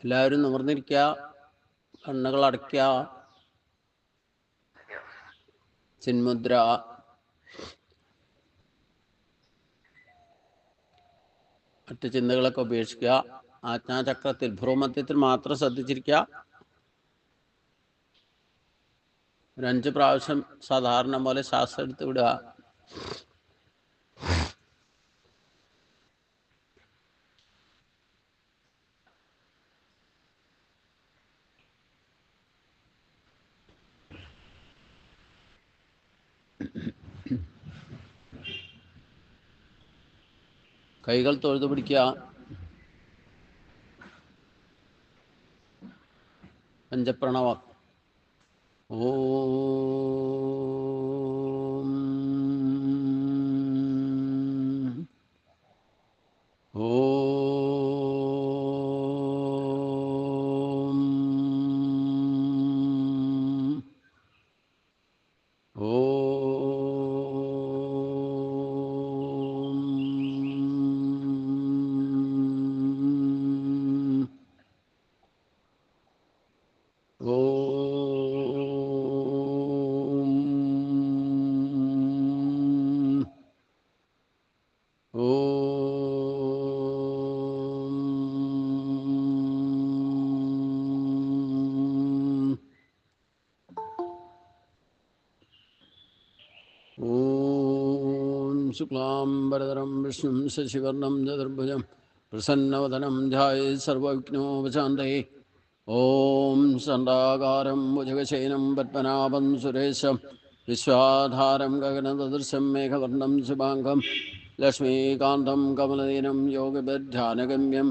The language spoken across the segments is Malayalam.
എല്ലാവരും നിവർന്നിരിക്കുക, കണ്ണുകൾ അടയ്ക്കുക, ചിന്മുദ്ര. മറ്റ് ചിന്തകളൊക്കെ ഉപേക്ഷിക്കുക. ആജ്ഞാചക്രത്തിൽ ഭ്രൂമധ്യത്തിൽ മാത്രം ശ്രദ്ധിച്ചിരിക്കുക. ഒരു 5 പ്രാവശ്യം സാധാരണ പോലെ ശ്വാസം എടുത്ത് വിടുക. കൈകൾ തൊഴുതു പിടിക്കുക. പഞ്ചപ്രണവം. ഓം ഓം ശുക്ലാംബരധരം വിഷ്ണും ശശിവർണം ചതുർഭുജം പ്രസന്നവദനം ധ്യായേത് സർവവിഘ്നോപശാന്തയേ. ഓം സണ്ടാകാരം ഭുജഗശയനം പത്മനാഭം സുരേശം വിശ്വാധാരം ഗഗനസദൃശം മേഘവർണം ശുഭാംഗം ലക്ഷ്മീകാന്തം കമലദീനം യോഗബദ്ധ്യാനഗമ്യം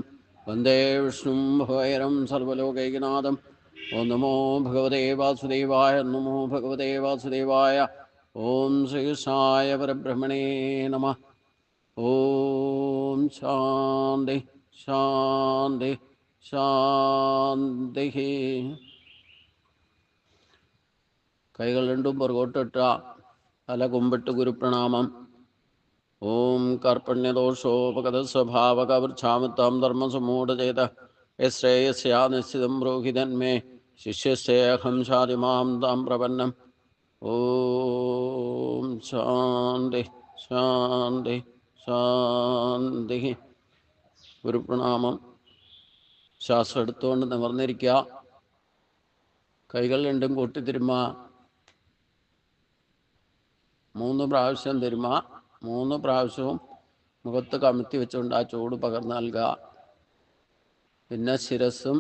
വന്ദേ വിഷ്ണും ഭവൈരം സർവലോകൈകനാഥം. ഓം നമോ ഭഗവതേ വാസുദേവായ. നമോ ഭഗവതേ വാസുദേവായ. ഓം ശ്രീകൃഷ്ണായ പരബ്രഹ്മണേ നമഃ. ഓം ശാന്തി ശാന്തി ശാന്തി. കൈകൾ രണ്ടും പുറകോട്ടിട്ട തല കുമ്പിട്ട് ഗുരുപ്രണാമം. ഓം കർപ്പണ്യദോഷോപഗത സ്വഭാവകവൃക്ഷാമിത്താം ധർമ്മസമൂഢചേത യശ്രേയസ്യാ നിശ്ചിതം ബ്രൂഹിതന്മേ ശിഷ്യസ്യേഹം ശാതിമാം താം പ്രപന്നം. ഓം ശാന്തി ശാന്തി ശാന്തി. ഗുരുപ്രണാമം. ശ്വാസം എടുത്തുകൊണ്ട് നിവർന്നിരിക്കുക. കൈകൾ രണ്ടും കൂട്ടിത്തിരുമ. 3 പ്രാവശ്യം തിരുമ. 3 പ്രാവശ്യവും മുഖത്ത് കമിഴ്ത്തി വെച്ചുകൊണ്ട് ആ ചൂട് പകർന്നു നൽകുക. പിന്നെ ശിരസ്സും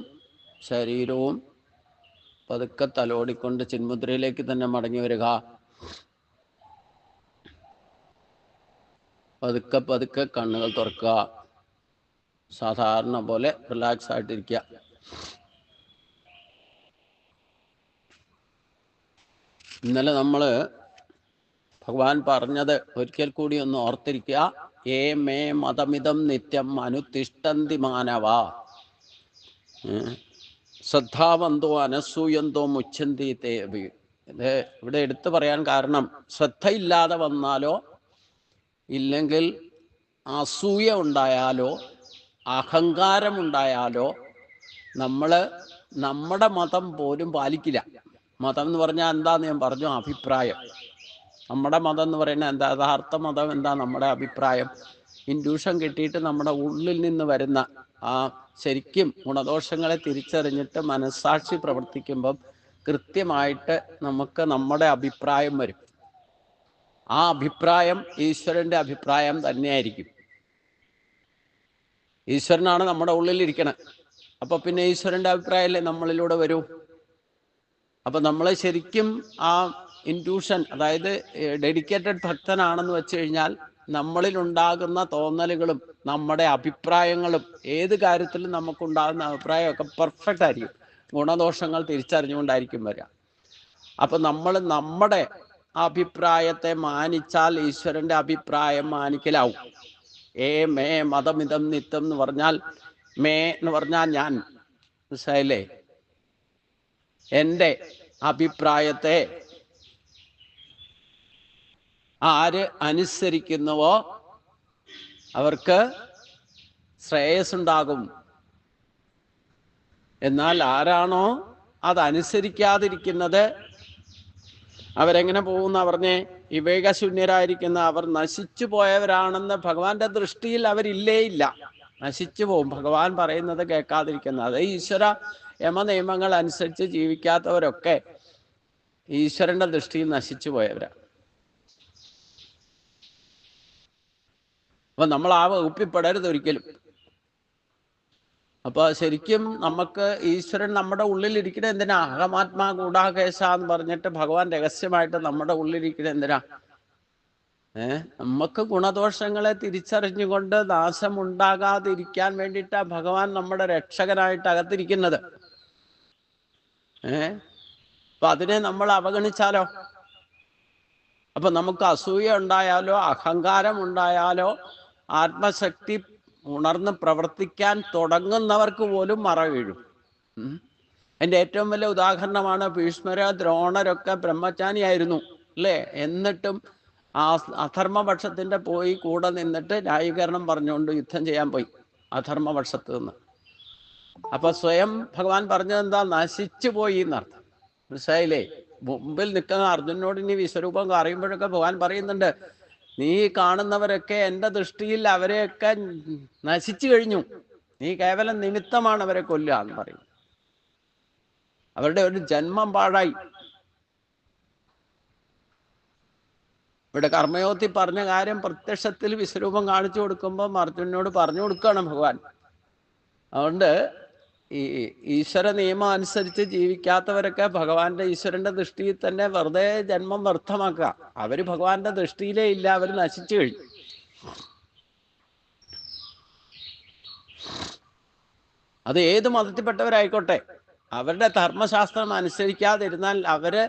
ശരീരവും പതുക്കെ തലോടിക്കൊണ്ട് ചിന്മുദ്രയിലേക്ക് തന്നെ മടങ്ങി വരിക. പതുക്കെ പതുക്കെ കണ്ണുകൾ തുറക്കുക. സാധാരണ പോലെ റിലാക്സ് ആയിട്ടിരിക്കുക. ഇന്നലെ നമ്മൾ ഭഗവാൻ പറഞ്ഞത് ഒരിക്കൽ കൂടി ഒന്ന് ഓർത്തിരിക്കുക. ഏ മേ മതമിതം നിത്യം അനുതിഷ്ഠന്തി മാനവ ശ്രദ്ധാവന്തോ അനസൂയന്തോ മുച്ഛന്തി തേ. ഇത് ഇവിടെ എടുത്തു പറയാൻ കാരണം, ശ്രദ്ധയില്ലാതെ വന്നാലോ ഇല്ലെങ്കിൽ അസൂയ ഉണ്ടായാലോ അഹങ്കാരമുണ്ടായാലോ നമ്മൾ നമ്മുടെ മതം പോലും പാലിക്കില്ല. മതം എന്ന് പറഞ്ഞാൽ എന്താന്ന് ഞാൻ പറഞ്ഞു, അഭിപ്രായം. നമ്മുടെ മതം എന്ന് പറയുന്നത് എന്താ? യഥാർത്ഥ മതം എന്താ? നമ്മുടെ അഭിപ്രായം. ഇൻഡ്യൂഷൻ കിട്ടിയിട്ട് നമ്മുടെ ഉള്ളിൽ നിന്ന് വരുന്ന ആ ശരിക്കും ഗുണദോഷങ്ങളെ തിരിച്ചറിഞ്ഞിട്ട് മനസ്സാക്ഷി പ്രവർത്തിക്കുമ്പം കൃത്യമായിട്ട് നമുക്ക് നമ്മുടെ അഭിപ്രായം വരും. ആ അഭിപ്രായം ഈശ്വരൻ്റെ അഭിപ്രായം തന്നെയായിരിക്കും. ഈശ്വരനാണ് നമ്മുടെ ഉള്ളിലിരിക്കണത്. അപ്പൊ പിന്നെ ഈശ്വരൻ്റെ അഭിപ്രായമല്ലേ നമ്മളിലൂടെ വരൂ. അപ്പൊ നമ്മളെ ശരിക്കും ആ ഇൻറ്റ്യൂഷൻ, അതായത് ഡെഡിക്കേറ്റഡ് ഭക്തനാണെന്ന് വെച്ച് കഴിഞ്ഞാൽ നമ്മളിൽ ഉണ്ടാകുന്ന തോന്നലുകളും നമ്മുടെ അഭിപ്രായങ്ങളും ഏത് കാര്യത്തിലും നമുക്കുണ്ടാകുന്ന അഭിപ്രായമൊക്കെ പെർഫെക്റ്റ് ആയിരിക്കും. ഗുണദോഷങ്ങൾ തിരിച്ചറിഞ്ഞുകൊണ്ടായിരിക്കും വരിക. അപ്പൊ നമ്മൾ നമ്മുടെ അഭിപ്രായത്തെ മാനിച്ചാൽ ഈശ്വരന്റെ അഭിപ്രായം മാനിക്കലാവും. ഏ മേ മതമിതം നിത്യം എന്ന് പറഞ്ഞാൽ, മേ എന്ന് പറഞ്ഞാൽ ഞാൻ, മനസ്സിലായില്ലേ? എൻ്റെ അഭിപ്രായത്തെ ആര് അനുസരിക്കുന്നുവോ അവർക്ക് ശ്രേയസ്സുണ്ടാകും. എന്നാൽ ആരാണോ അതനുസരിക്കാതിരിക്കുന്നത് അവരെങ്ങനെ പോകുന്ന പറഞ്ഞേ? വിവേകശൂന്യരായിരിക്കുന്ന അവർ നശിച്ചു പോയവരാണെന്ന് ഭഗവാന്റെ ദൃഷ്ടിയിൽ അവരില്ലേ ഇല്ല, നശിച്ചു പോകും. ഭഗവാൻ പറയുന്നത് കേൾക്കാതിരിക്കുന്നത്, അത് ഈശ്വര യമ നിയമങ്ങൾ അനുസരിച്ച് ജീവിക്കാത്തവരൊക്കെ ഈശ്വരന്റെ ദൃഷ്ടിയിൽ നശിച്ചു പോയവരാ. അപ്പൊ നമ്മൾ ആ വകുപ്പിൽപ്പെടരുത് ഒരിക്കലും. അപ്പൊ ശരിക്കും നമുക്ക് ഈശ്വരൻ നമ്മുടെ ഉള്ളിലിരിക്കണ എന്തിനാ? അഹമാത്മാ ഗൂഢാകേശ എന്ന് പറഞ്ഞിട്ട് ഭഗവാൻ രഹസ്യമായിട്ട് നമ്മുടെ ഉള്ളിലിരിക്കണ എന്തിനാ? നമുക്ക് ഗുണദോഷങ്ങളെ തിരിച്ചറിഞ്ഞുകൊണ്ട് നാശമുണ്ടാകാതിരിക്കാൻ വേണ്ടിയിട്ടാ ഭഗവാൻ നമ്മുടെ രക്ഷകനായിട്ട് അകത്തിരിക്കുന്നത്. അപ്പൊ അതിനെ നമ്മൾ അവഗണിച്ചാലോ? അപ്പൊ നമുക്ക് അസൂയ ഉണ്ടായാലോ അഹങ്കാരം ഉണ്ടായാലോ ആത്മശക്തി ഉണർന്ന് പ്രവർത്തിക്കാൻ തുടങ്ങുന്നവർക്ക് പോലും മറ വീഴും. അതിൻ്റെ ഏറ്റവും വലിയ ഉദാഹരണമാണ് ഭീഷ്മര ദ്രോണരൊക്കെ ബ്രഹ്മചാരിയായിരുന്നു അല്ലേ? എന്നിട്ടും ആ അധർമ്മപക്ഷത്തിൻ്റെ പോയി കൂടെ നിന്നിട്ട് ന്യായീകരണം പറഞ്ഞുകൊണ്ട് യുദ്ധം ചെയ്യാൻ പോയി അധർമ്മപക്ഷത്ത് നിന്ന്. അപ്പൊ സ്വയം ഭഗവാൻ പറഞ്ഞത് എന്താ? നശിച്ചു പോയി എന്നർത്ഥം. മനസ്സിലായില്ലേ? മുമ്പിൽ നിൽക്കുന്ന അർജുനോട് ഇനി വിശ്വരൂപം അറിയുമ്പോഴൊക്കെ ഭഗവാൻ പറയുന്നുണ്ട്, നീ കാണുന്നവരൊക്കെ എൻ്റെ ദൃഷ്ടിയിൽ അവരെയൊക്കെ നശിച്ചു കഴിഞ്ഞു, നീ കേവലം നിമിത്തമാണ് അവരെ കൊല്ലുക എന്ന് പറയും. അവരുടെ ഒരു ജന്മം പാഴായി. ഇവിടെ കർമ്മയോഗത്തിൽ പറഞ്ഞ കാര്യം പ്രത്യക്ഷത്തിൽ വിശ്വരൂപം കാണിച്ചു കൊടുക്കുമ്പോൾ അർജുനോട് പറഞ്ഞു കൊടുക്കുകയാണ് ഭഗവാൻ. അതുകൊണ്ട് ഈ ഈശ്വര നിയമം അനുസരിച്ച് ജീവിക്കാത്തവരൊക്കെ ഭഗവാന്റെ ഈശ്വരന്റെ ദൃഷ്ടിയിൽ തന്നെ വെറുതെ ജന്മം വ്യർത്ഥമാക്കുക. അവര് ഭഗവാന്റെ ദൃഷ്ടിയിലേ ഇല്ല, അവർ നശിച്ചു കഴിഞ്ഞു. അത് ഏത് മതത്തിൽപ്പെട്ടവരായിക്കോട്ടെ, അവരുടെ ധർമ്മശാസ്ത്രം അനുസരിക്കാതിരുന്നാൽ അവര്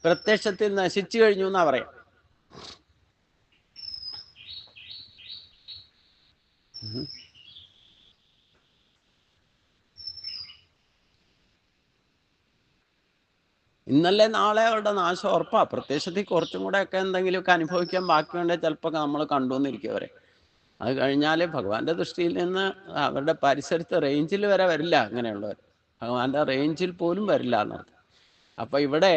പ്രത്യക്ഷത്തിൽ നശിച്ചു കഴിഞ്ഞു എന്നാ പറയാം. ഇന്നല്ലേ നാളെ അവരുടെ നാശം ഉറപ്പാ. പ്രത്യക്ഷത്തിൽ കുറച്ചും കൂടെ ഒക്കെ എന്തെങ്കിലുമൊക്കെ അനുഭവിക്കാൻ ബാക്കിയുണ്ടെങ്കിൽ ചിലപ്പോൾ നമ്മൾ കണ്ടുവന്നിരിക്കും അവരെ. അത് കഴിഞ്ഞാൽ ഭഗവാന്റെ ദൃഷ്ടിയിൽ നിന്ന് അവരുടെ പരിസരത്ത് റേഞ്ചിൽ വരെ വരില്ല. അങ്ങനെയുള്ളവർ ഭഗവാന്റെ റേഞ്ചിൽ പോലും വരില്ല എന്നർത്ഥം. അപ്പൊ ഇവിടെ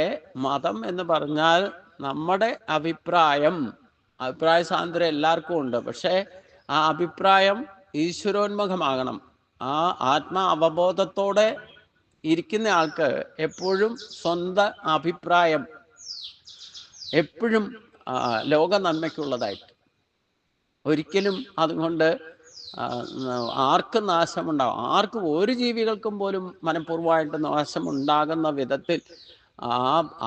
മതം എന്ന് പറഞ്ഞാൽ നമ്മുടെ അഭിപ്രായ സ്വാതന്ത്ര്യം എല്ലാവർക്കും ഉണ്ട്. പക്ഷേ ആ അഭിപ്രായം ഈശ്വരോന്മുഖമാകണം. ആ ആത്മാ അവബോധത്തോടെ ഇരിക്കുന്ന ആൾക്ക് എപ്പോഴും സ്വന്തം അഭിപ്രായം എപ്പോഴും ലോക നന്മയ്ക്കുള്ളതായിട്ട്, ഒരിക്കലും അതുകൊണ്ട് ആർക്കും നാശമുണ്ടാകും, ആർക്കും ഒരു ജീവികൾക്കും പോലും മനഃപൂർവ്വമായിട്ട് നാശമുണ്ടാകുന്ന വിധത്തിൽ ആ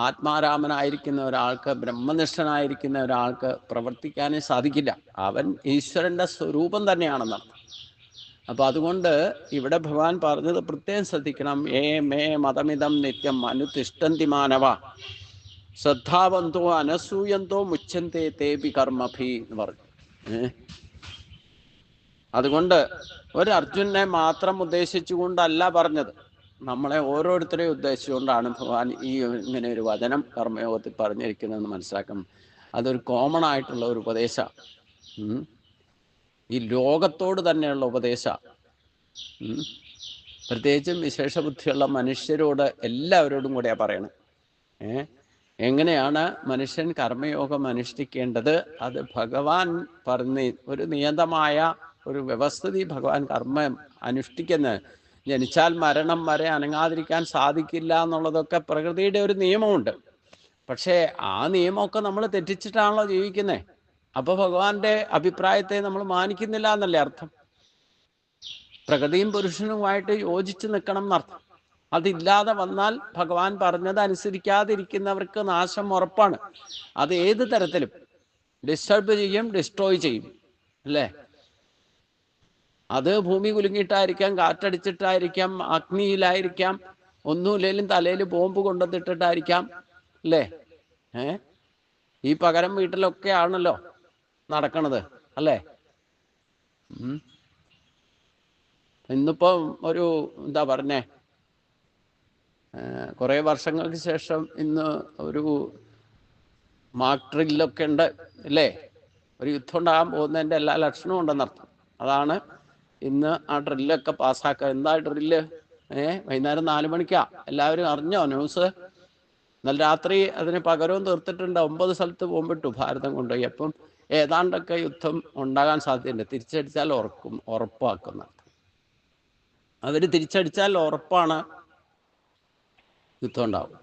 ആത്മാരാമനായിരിക്കുന്ന ഒരാൾക്ക്, ബ്രഹ്മനിഷ്ഠനായിരിക്കുന്ന ഒരാൾക്ക് പ്രവർത്തിക്കാനേ സാധിക്കില്ല. അവൻ ഈശ്വരന്റെ സ്വരൂപം തന്നെയാണെന്നർത്ഥം. അപ്പൊ അതുകൊണ്ട് ഇവിടെ ഭഗവാൻ പറഞ്ഞത് പ്രത്യേകം ശ്രദ്ധിക്കണം. മേ മതമിതം നിത്യം അനുതിഷ്ഠന്തി മാനവ ശ്രദ്ധാവന്തോ അനസൂയന്തോ മുച്ഛന്തേ തേപി കർമ്മഭി എന്ന് പറഞ്ഞു. അതുകൊണ്ട് ഒരു അർജുനെ മാത്രം ഉദ്ദേശിച്ചുകൊണ്ടല്ല പറഞ്ഞത്, നമ്മളെ ഓരോരുത്തരെയും ഉദ്ദേശിച്ചുകൊണ്ടാണ് ഭഗവാൻ ഈ ഇങ്ങനെ ഒരു വചനം കർമ്മയോഗത്തിൽ പറഞ്ഞിരിക്കുന്നതെന്ന് മനസ്സിലാക്കണം. അതൊരു കോമൺ ആയിട്ടുള്ള ഒരു ഉപദേശമാണ്. ഈ ലോകത്തോട് തന്നെയുള്ള ഉപദേശമാണ്. പ്രത്യേകിച്ചും വിശേഷബുദ്ധിയുള്ള മനുഷ്യരോട് എല്ലാവരോടും കൂടെയാ പറയണം. എങ്ങനെയാണ് മനുഷ്യൻ കർമ്മയോഗം അനുഷ്ഠിക്കേണ്ടത്? അത് ഭഗവാൻ പറഞ്ഞ് ഒരു നിയതമായ ഒരു വ്യവസ്ഥിതി ഭഗവാൻ കർമ്മം അനുഷ്ഠിക്കുന്നത്. ജനിച്ചാൽ മരണം വരെ അനങ്ങാതിരിക്കാൻ സാധിക്കില്ല എന്നുള്ളതൊക്കെ പ്രകൃതിയുടെ ഒരു നിയമമുണ്ട്. പക്ഷേ ആ നിയമമൊക്കെ നമ്മൾ തെറ്റിച്ചിട്ടാണല്ലോ ജീവിക്കുന്നത്. അപ്പൊ ഭഗവാന്റെ അഭിപ്രായത്തെ നമ്മൾ മാനിക്കുന്നില്ല എന്നല്ലേ അർത്ഥം. പ്രകൃതിയും പുരുഷനുമായിട്ട് യോജിച്ച് നിൽക്കണം എന്നർത്ഥം. അതില്ലാതെ വന്നാൽ ഭഗവാൻ പറഞ്ഞത് അനുസരിക്കാതിരിക്കുന്നവർക്ക് നാശം ഉറപ്പാണ്. അത് ഏത് തരത്തിലും ഡിസ്റ്റർബ് ചെയ്യും, ഡിസ്ട്രോയ് ചെയ്യും അല്ലേ? അത് ഭൂമി കുലുങ്ങിയിട്ടായിരിക്കാം, കാറ്റടിച്ചിട്ടായിരിക്കാം, അഗ്നിയിലായിരിക്കാം, ഒന്നുമില്ലെങ്കിലും തലയിൽ ബോംബ് കൊണ്ടുവന്നിട്ടിട്ടായിരിക്കാം അല്ലേ? ഈ പകരം വീട്ടിലൊക്കെ ആണല്ലോ നടക്കണത് അല്ലേ? ഇന്നിപ്പം ഒരു എന്താ പറഞ്ഞേ, കുറേ വർഷങ്ങൾക്ക് ശേഷം ഇന്ന് ഒരു മാർക്ക് ഡ്രില്ലൊക്കെ ഉണ്ട് അല്ലേ? ഒരു യുദ്ധം ഉണ്ടാകാൻ പോകുന്നതിൻ്റെ എല്ലാ ലക്ഷണവും ഉണ്ടെന്നർത്ഥം. അതാണ് ഇന്ന് ആ ഡ്രില്ലൊക്കെ പാസ്സാക്കുക. എന്താ ഡ്രില്ല്? വൈകുന്നേരം 4 മണിക്കാ. എല്ലാവരും അറിഞ്ഞോ ന്യൂസ്? ഇന്നലെ രാത്രി അതിന് പകരവും തീർത്തിട്ടുണ്ട്. 9 സ്ഥലത്ത് ബോംബിട്ടു ഭാരതം കൊണ്ടുപോയി. അപ്പം ഏതാണ്ടൊക്കെ യുദ്ധം ഉണ്ടാകാൻ സാധ്യതയുണ്ട്. തിരിച്ചടിച്ചാൽ ഉറപ്പാക്കുന്ന അവർ തിരിച്ചടിച്ചാൽ ഉറപ്പാണ് യുദ്ധം ഉണ്ടാവും.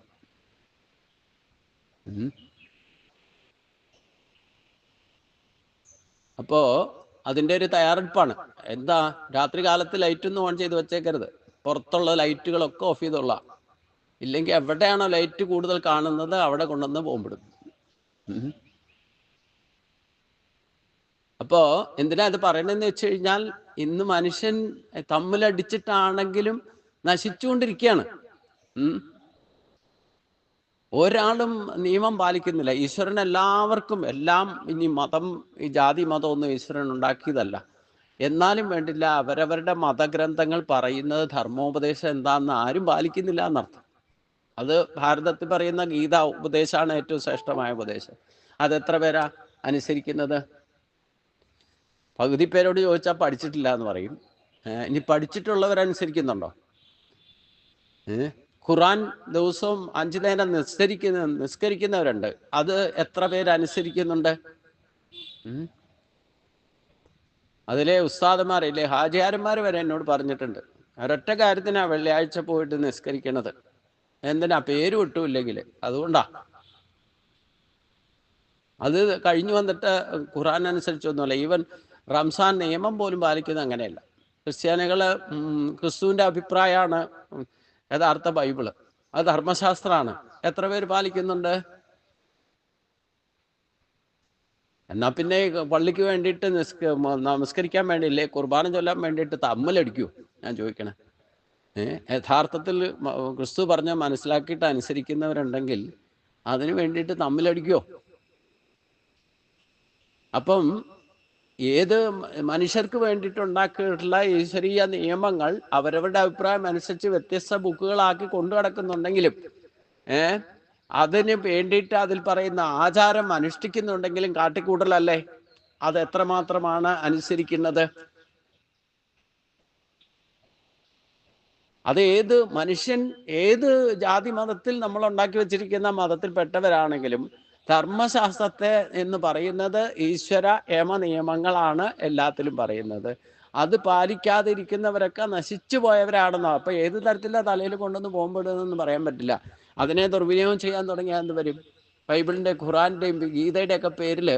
അപ്പോ അതിൻ്റെ ഒരു തയ്യാറെടുപ്പാണ്. എന്താ, രാത്രി കാലത്ത് ലൈറ്റൊന്നും ഓൺ ചെയ്ത് വെച്ചേക്കരുത്. പുറത്തുള്ള ലൈറ്റുകളൊക്കെ ഓഫ് ചെയ്തോളാ. ഇല്ലെങ്കിൽ എവിടെയാണോ ലൈറ്റ് കൂടുതൽ കാണുന്നത് അവിടെ കൊണ്ടുവന്ന് ബോംബിടും. അപ്പോ എന്തിനാ ഇത് പറയണെന്ന് വെച്ച് കഴിഞ്ഞാൽ, ഇന്ന് മനുഷ്യൻ തമ്മിലടിച്ചിട്ടാണെങ്കിലും നശിച്ചുകൊണ്ടിരിക്കുകയാണ്. ഒരാളും നിയമം പാലിക്കുന്നില്ല. ഈശ്വരൻ എല്ലാവർക്കും എല്ലാം, ഇനി മതം, ഈ ജാതി മതം ഒന്നും ഈശ്വരൻ ഉണ്ടാക്കിയതല്ല. എന്നാലും വേണ്ടില്ല, അവരവരുടെ മതഗ്രന്ഥങ്ങൾ പറയുന്നത് ധർമ്മോപദേശം എന്താണെന്ന് ആരും പാലിക്കുന്നില്ല എന്നർത്ഥം. അത് ഭാരതത്തിൽ പറയുന്ന ഗീതാ ഉപദേശമാണ് ഏറ്റവും ശ്രേഷ്ഠമായ ഉപദേശം. അതെത്ര പേരാ അനുസരിക്കുന്നത്? പകുതി പേരോട് ചോദിച്ചാൽ പഠിച്ചിട്ടില്ല എന്ന് പറയും. ഇനി പഠിച്ചിട്ടുള്ളവരനുസരിക്കുന്നുണ്ടോ? ഖുറാൻ ദിവസവും 5 നേരം നിസ്കരിക്കുന്നവരുണ്ട്. അത് എത്ര പേര് അനുസരിക്കുന്നുണ്ട്? അതിലെ ഉസ്താദന്മാരില്ലേ, ഹാജിയാരന്മാർ വരെ എന്നോട് പറഞ്ഞിട്ടുണ്ട്, ഒരൊറ്റ കാര്യത്തിനാ വെള്ളിയാഴ്ച പോയിട്ട് നിസ്കരിക്കണത്. എന്തിനാ? പേര് വിട്ടുമില്ലെങ്കിൽ. അതുകൊണ്ടാ. അത് കഴിഞ്ഞു വന്നിട്ട് ഖുറാൻ അനുസരിച്ചൊന്നുമല്ല. ഈവൻ റംസാൻ നിയമം പോലും പാലിക്കുന്നത് അങ്ങനെയല്ല. ക്രിസ്ത്യാനികള് ക്രിസ്തുവിന്റെ അഭിപ്രായമാണ് യഥാർത്ഥ ബൈബിള്, അത് ധർമ്മശാസ്ത്രമാണ്. എത്ര പേര് പാലിക്കുന്നുണ്ട്? എന്നാ പിന്നെ പള്ളിക്ക് വേണ്ടിയിട്ട് നമസ്കരിക്കാൻ വേണ്ടിയില്ലേ, കുർബാന ചൊല്ലാൻ വേണ്ടിയിട്ട് തമ്മിലടിക്കൂ? ഞാൻ ചോദിക്കണേ. യഥാർത്ഥത്തിൽ ക്രിസ്തു പറഞ്ഞ മനസ്സിലാക്കിയിട്ട് അനുസരിക്കുന്നവരുണ്ടെങ്കിൽ അതിനു വേണ്ടിയിട്ട് തമ്മിലടിക്കോ? അപ്പം ഏത് മനുഷ്യർക്ക് വേണ്ടിയിട്ടുണ്ടാക്കിയിട്ടുള്ള ഈശ്വരീയ നിയമങ്ങൾ അവരവരുടെ അഭിപ്രായം അനുസരിച്ച് വ്യത്യസ്ത ബുക്കുകളാക്കി കൊണ്ടു നടക്കുന്നുണ്ടെങ്കിലും അതിന് വേണ്ടിയിട്ട് അതിൽ പറയുന്ന ആചാരം അനുഷ്ഠിക്കുന്നുണ്ടെങ്കിലും കാട്ടിക്കൂട്ടലല്ലേ? അത് എത്രമാത്രമാണ് അനുസരിക്കുന്നത്? അത് ഏത് മനുഷ്യൻ, ഏത് ജാതി മതത്തിൽ നമ്മൾ ഉണ്ടാക്കി വെച്ചിരിക്കുന്ന മതത്തിൽപ്പെട്ടവരാണെങ്കിലും ധർമ്മശാസ്ത്രത്തെ എന്ന് പറയുന്നത് ഈശ്വര നിയമങ്ങളാണ് എല്ലാത്തിലും പറയുന്നത്. അത് പാലിക്കാതിരിക്കുന്നവരൊക്കെ നശിച്ചു പോയവരാണെന്നോ. അപ്പൊ ഏത് തരത്തിലുള്ള തലയിൽ കൊണ്ടുവന്ന് ബോംബിടുന്നതെന്ന് പറയാൻ പറ്റില്ല. അതിനെ ദുർവിനിയോഗം ചെയ്യാൻ തുടങ്ങിയാൽ എന്ത് വരും? ബൈബിളിന്റെ, ഖുറാന്റെയും ഗീതയുടെ ഒക്കെ പേരിൽ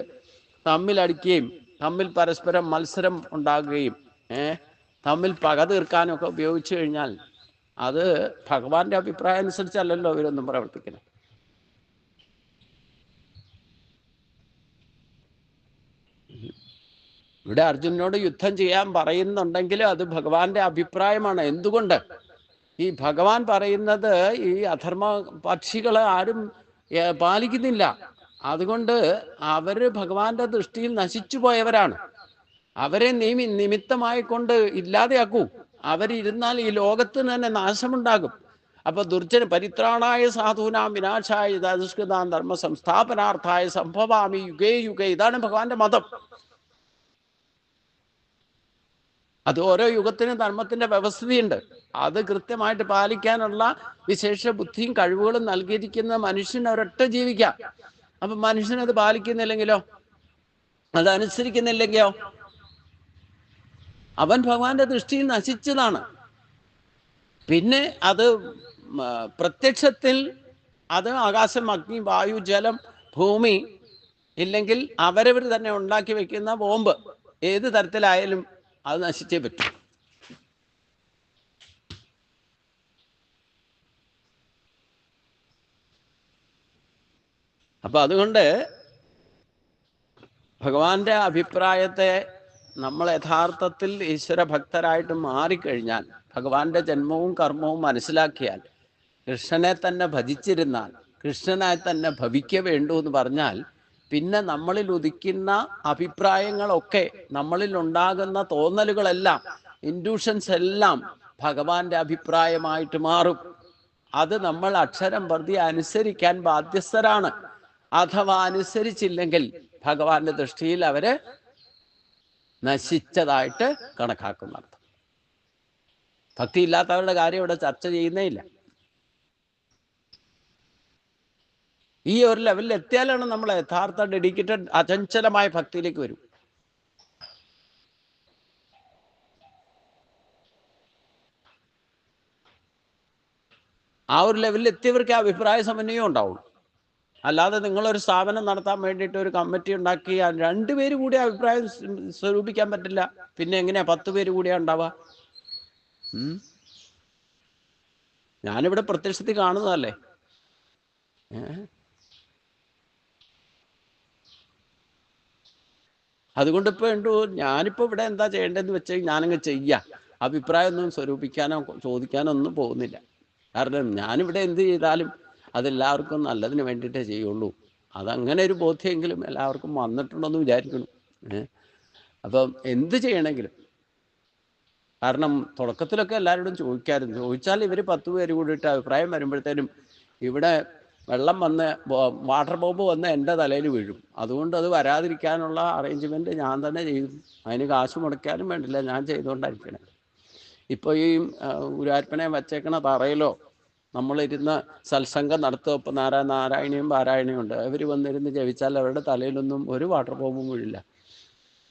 തമ്മിലടിക്കുകയും തമ്മിൽ പരസ്പരം മത്സരം ഉണ്ടാകുകയും തമ്മിൽ പക തീർക്കാനും ഒക്കെ ഉപയോഗിച്ചു കഴിഞ്ഞാൽ അത് ഭഗവാന്റെ അഭിപ്രായം അനുസരിച്ചല്ലല്ലോ ഇവരൊന്നും പ്രവർത്തിക്കുന്നത്. ഇവിടെ അർജുനനോട് യുദ്ധം ചെയ്യാൻ പറയുന്നുണ്ടെങ്കിൽ അത് ഭഗവാന്റെ അഭിപ്രായമാണ്. എന്തുകൊണ്ട്? ഈ ഭഗവാൻ പറയുന്നത് ഈ അധർമ്മ പക്ഷികളെ ആരും പാലിക്കുന്നില്ല. അതുകൊണ്ട് അവര് ഭഗവാന്റെ ദൃഷ്ടിയിൽ നശിച്ചു പോയവരാണ്. അവരെ നിമിത്തമായിക്കൊണ്ട് ഇല്ലാതെയാക്കൂ. അവരിരുന്നാൽ ഈ ലോകത്തിന് തന്നെ നാശമുണ്ടാകും. അപ്പൊ ദുർജന പരിത്രാണായ സാധൂനാം വിനാശായ ദുഷ്കൃതാം ധർമ്മ സംസ്ഥാപനാർത്ഥായ സംഭവാമി യുഗേ യുഗേ. ഇതാണ് ഭഗവാന്റെ മതം. അത് ഓരോ യുഗത്തിനും ധർമ്മത്തിന്റെ വ്യവസ്ഥയുണ്ട്. അത് കൃത്യമായിട്ട് പാലിക്കാനുള്ള വിശേഷ ബുദ്ധിയും കഴിവുകളും നൽകിയിരിക്കുന്ന മനുഷ്യൻ ഒരൊറ്റ ജീവിക്കാം. അപ്പൊ മനുഷ്യനത് പാലിക്കുന്നില്ലെങ്കിലോ, അതനുസരിക്കുന്നില്ലെങ്കിലോ അവൻ ഭഗവാന്റെ ദൃഷ്ടിയിൽ നശിച്ചതാണ്. പിന്നെ അത് പ്രത്യക്ഷത്തിൽ അത് ആകാശം, അഗ്നി, വായു, ജലം, ഭൂമി, ഇല്ലെങ്കിൽ അവരവർ തന്നെ ഉണ്ടാക്കി വെക്കുന്ന ബോംബ്, ഏത് തരത്തിലായാലും അത് നശിച്ചേ പറ്റും. അപ്പൊ അതുകൊണ്ട് ഭഗവാന്റെ അഭിപ്രായത്തെ നമ്മൾ യഥാർത്ഥത്തിൽ ഈശ്വര ഭക്തരായിട്ട് മാറിക്കഴിഞ്ഞാൽ, ഭഗവാന്റെ ജന്മവും കർമ്മവും മനസ്സിലാക്കിയാൽ, കൃഷ്ണനെ തന്നെ ഭജിച്ചിരുന്നാൽ, കൃഷ്ണനായി തന്നെ ഭവിക്ക വേണ്ടു എന്ന് പറഞ്ഞാൽ, പിന്നെ നമ്മളിൽ ഉദിക്കുന്ന അഭിപ്രായങ്ങളൊക്കെ, നമ്മളിൽ ഉണ്ടാകുന്ന തോന്നലുകളെല്ലാം, ഇൻഡ്യൂഷൻസ് എല്ലാം ഭഗവാന്റെ അഭിപ്രായമായിട്ട് മാറും. അത് നമ്മൾ അക്ഷരം പ്രതി അനുസരിക്കാൻ ബാധ്യസ്ഥരാണ്. അഥവാ അനുസരിച്ചില്ലെങ്കിൽ ഭഗവാന്റെ ദൃഷ്ടിയിൽ അവര് നശിച്ചതായിട്ട് കണക്കാക്കുന്നർത്ഥം. ഭക്തി ഇല്ലാത്തവരുടെ കാര്യം ഇവിടെ ചർച്ച ചെയ്യുന്നേ ഇല്ല. ഈ ഒരു ലെവലിൽ എത്തിയാലാണ് നമ്മൾ യഥാർത്ഥ ഡെഡിക്കേറ്റഡ് അചഞ്ചലമായ ഭക്തിയിലേക്ക് വരും. ആ ഒരു ലെവലിൽ എത്തിയവർക്ക് അഭിപ്രായ സമന്വയം ഉണ്ടാവുള്ളൂ. അല്ലാതെ നിങ്ങളൊരു സ്ഥാപനം നടത്താൻ വേണ്ടിയിട്ട് ഒരു കമ്മിറ്റി ഉണ്ടാക്കി 2 പേര് കൂടി അഭിപ്രായം സ്വരൂപിക്കാൻ പറ്റില്ല. പിന്നെ എങ്ങനെയാ 10 പേര് കൂടിയാ ഉണ്ടാവുക? ഞാനിവിടെ പ്രത്യക്ഷത്തിൽ കാണുന്നതല്ലേ. അതുകൊണ്ട് ഞാനിപ്പോ ഇവിടെ എന്താ ചെയ്യേണ്ടതെന്ന് വെച്ചാൽ ഞാനങ്ങ് ചെയ്യാം. അഭിപ്രായമൊന്നും സ്വരൂപിക്കാനോ ചോദിക്കാനോ ഒന്നും പോകുന്നില്ല. കാരണം ഞാനിവിടെ എന്ത് ചെയ്താലും അതെല്ലാവർക്കും നല്ലതിന് വേണ്ടിയിട്ടേ ചെയ്യുള്ളൂ. അതങ്ങനെ ഒരു ബോധ്യമെങ്കിലും എല്ലാവർക്കും വന്നിട്ടുണ്ടെന്ന് വിചാരിക്കണം. അപ്പം എന്ത് ചെയ്യണമെങ്കിലും, കാരണം തുടക്കത്തിലൊക്കെ എല്ലാവരോടും ചോദിച്ചാൽ ഇവർ 10 പേര് കൂടിയിട്ട് അഭിപ്രായം വരുമ്പോഴത്തേനും ഇവിടെ വെള്ളം വന്ന് വാട്ടർ ബോംബ് വന്ന് എൻ്റെ തലയിൽ വീഴും. അതുകൊണ്ട് അത് വരാതിരിക്കാനുള്ള അറേഞ്ച്മെൻറ്റ് ഞാൻ തന്നെ ചെയ്യും. അതിന് കാശ് മുടക്കാനും വേണ്ടില്ല, ഞാൻ ചെയ്തുകൊണ്ടായിരിക്കണം. ഇപ്പോൾ ഈ ഗുരുവായൂരപ്പനെ വച്ചേക്കണ തറയിലോ നമ്മളിരുന്ന് സത്സംഗം നടത്തുക. ഇപ്പം നാരായണിയും പാരായണിയും ഉണ്ട്. അവർ വന്നിരുന്ന് ജപിച്ചാൽ അവരുടെ തലയിലൊന്നും ഒരു വാട്ടർ ബോംബും വീഴില്ല.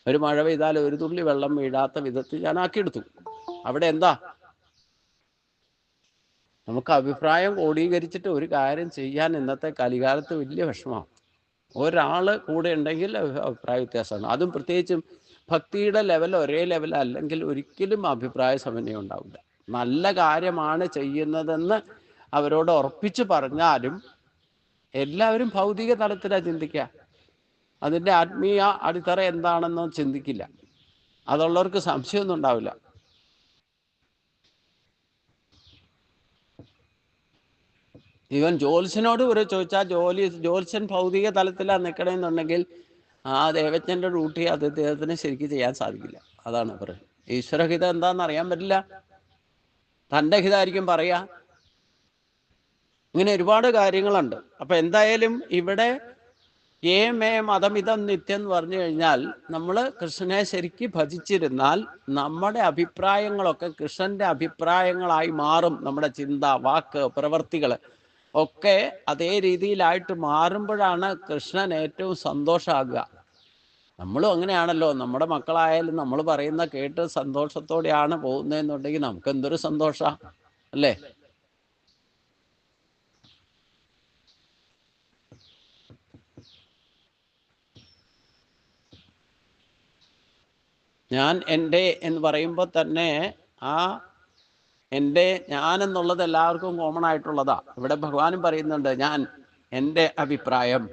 ഒരു മഴ പെയ്താൽ ഒരു തുള്ളി വെള്ളം വീഴാത്ത വിധത്തിൽ ഞാൻ ആക്കിയെടുത്തു. അവിടെ എന്താ, നമുക്ക് അഭിപ്രായം ക്രോഡീകരിച്ചിട്ട് ഒരു കാര്യം ചെയ്യാൻ ഇന്നത്തെ കലികാലത്ത് വലിയ വിഷമമാണ്. ഒരാൾ കൂടെ ഉണ്ടെങ്കിൽ അഭിപ്രായ വ്യത്യാസമാണ്. അതും പ്രത്യേകിച്ചും ഭക്തിയുടെ ലെവൽ ഒരേ ലെവൽ അല്ലെങ്കിൽ ഒരിക്കലും അഭിപ്രായ സമന്വയം ഉണ്ടാവില്ല. നല്ല കാര്യമാണ് ചെയ്യുന്നതെന്ന് അവരോട് ഉറപ്പിച്ച് പറഞ്ഞാലും എല്ലാവരും ഭൗതിക തലത്തിലാണ് ചിന്തിക്കുക. അതിൻ്റെ ആത്മീയ അടിത്തറ എന്താണെന്ന് ചിന്തിക്കില്ല. അതുള്ളവർക്ക് സംശയമൊന്നും ഉണ്ടാവില്ല. ഈവൻ ജ്യോത്സ്യനോട് ഒരു ചോദിച്ചാൽ ജ്യോത്സ്യൻ ഭൗതിക തലത്തിലാണ് നിൽക്കണമെന്നുണ്ടെങ്കിൽ ആ ദേവജ്ഞൻ്റെ ഡ്യൂട്ടി അദ്ദേഹത്തിന് ശരിക്കും ചെയ്യാൻ സാധിക്കില്ല. അതാണ് പറയുന്നത്. ഈശ്വരഹിതം എന്താണെന്ന് അറിയാൻ പറ്റില്ല, തൻ്റെ ഹിതമായിരിക്കും പറയുക. ഇങ്ങനെ ഒരുപാട് കാര്യങ്ങളുണ്ട്. അപ്പം എന്തായാലും ഇവിടെ മേ മതമിതം നിത്യം എന്ന് പറഞ്ഞു കഴിഞ്ഞാൽ നമ്മൾ കൃഷ്ണനെ ശരിക്ക് ഭജിച്ചിരുന്നാൽ നമ്മുടെ അഭിപ്രായങ്ങളൊക്കെ കൃഷ്ണന്റെ അഭിപ്രായങ്ങളായി മാറും. നമ്മുടെ ചിന്ത, വാക്ക്, പ്രവൃത്തികൾ ഒക്കെ അതേ രീതിയിലായിട്ട് മാറുമ്പോഴാണ് കൃഷ്ണൻ ഏറ്റവും സന്തോഷമാകുക. നമ്മളും അങ്ങനെയാണല്ലോ. നമ്മുടെ മക്കളായാലും നമ്മൾ പറയുന്ന കേട്ട് സന്തോഷത്തോടെയാണ് പോകുന്നതെന്നുണ്ടെങ്കിൽ നമുക്ക് എന്തൊരു സന്തോഷമാണ് അല്ലേ. ഞാൻ എൻ്റെ എന്ന് പറയുമ്പോൾ തന്നെ ആ എൻ്റെ ഞാനെന്നുള്ളത് എല്ലാവർക്കും കോമൺ ആയിട്ടുള്ളതാ. ഇവിടെ ഭഗവാനും പറയുന്നുണ്ട്, ഞാൻ എൻ്റെ അഭിപ്രായം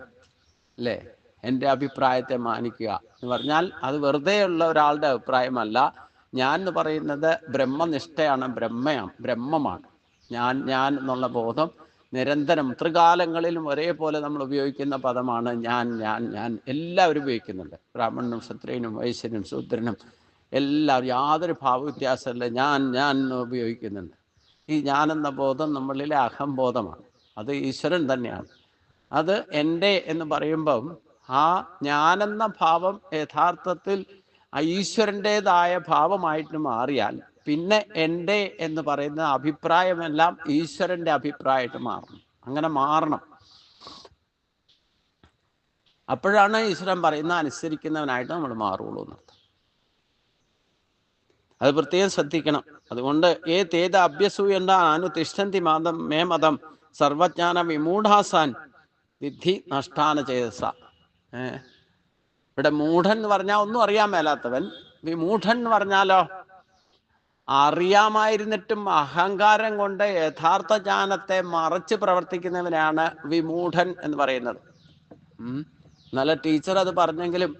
അല്ലേ, എൻ്റെ അഭിപ്രായത്തെ മാനിക്കുക എന്ന് പറഞ്ഞാൽ അത് വെറുതെ ഉള്ള ഒരാളുടെ അഭിപ്രായമല്ല. ഞാൻ എന്ന് പറയുന്നത് ബ്രഹ്മനിഷ്ഠയാണ്, ബ്രഹ്മമാണ്. ഞാൻ എന്നുള്ള ബോധം നിരന്തരം ത്രികാലങ്ങളിലും ഒരേപോലെ നമ്മൾ ഉപയോഗിക്കുന്ന പദമാണ് ഞാൻ. എല്ലാവരും ഉപയോഗിക്കുന്നുണ്ട്. ബ്രാഹ്മണനും ക്ഷത്രിയനും വൈശ്യനും ശൂദ്രനും എല്ലാവരും യാതൊരു ഭാവവ്യത്യാസമല്ല ഞാൻ എന്ന് ഉപയോഗിക്കുന്നുണ്ട്. ഈ ഞാനെന്ന ബോധം നമ്മളിലെ അഹംബോധമാണ്. അത് ഈശ്വരൻ തന്നെയാണ്. അത് എൻ്റെ എന്ന് പറയുമ്പം ആ ഞാനെന്ന ഭാവം യഥാർത്ഥത്തിൽ ഈശ്വരൻ്റെതായ ഭാവമായിട്ട് മാറിയാൽ പിന്നെ എൻ്റെ എന്ന് പറയുന്ന അഭിപ്രായമെല്ലാം ഈശ്വരൻ്റെ അഭിപ്രായമായിട്ട് മാറണം. അങ്ങനെ മാറണം. അപ്പോഴാണ് ഈശ്വരൻ പറയുന്ന അനുസരിക്കുന്നവനായിട്ട് നമ്മൾ മാറുള്ളൂ എന്നർത്ഥം. അത് പ്രത്യേകം ശ്രദ്ധിക്കണം. അതുകൊണ്ട് തേത അഭ്യസൂയണ്ട അനുതിഷ്ഠന്തി മതം സർവജ്ഞാന വിമൂഢാസാൻ വിധി നഷ്ടാന ചേതസ. ഇവിടെ മൂഢൻ എന്ന് പറഞ്ഞാൽ ഒന്നും അറിയാൻ മേലാത്തവൻ. വിമൂഢൻ എന്ന് പറഞ്ഞാലോ അറിയാമായിരുന്നിട്ടും അഹങ്കാരം കൊണ്ട് യഥാർത്ഥ ജ്ഞാനത്തെ മറച്ച് പ്രവർത്തിക്കുന്നവനാണ് വിമൂഢൻ എന്ന് പറയുന്നത്. നല്ല ടീച്ചർ അത് പറഞ്ഞെങ്കിലും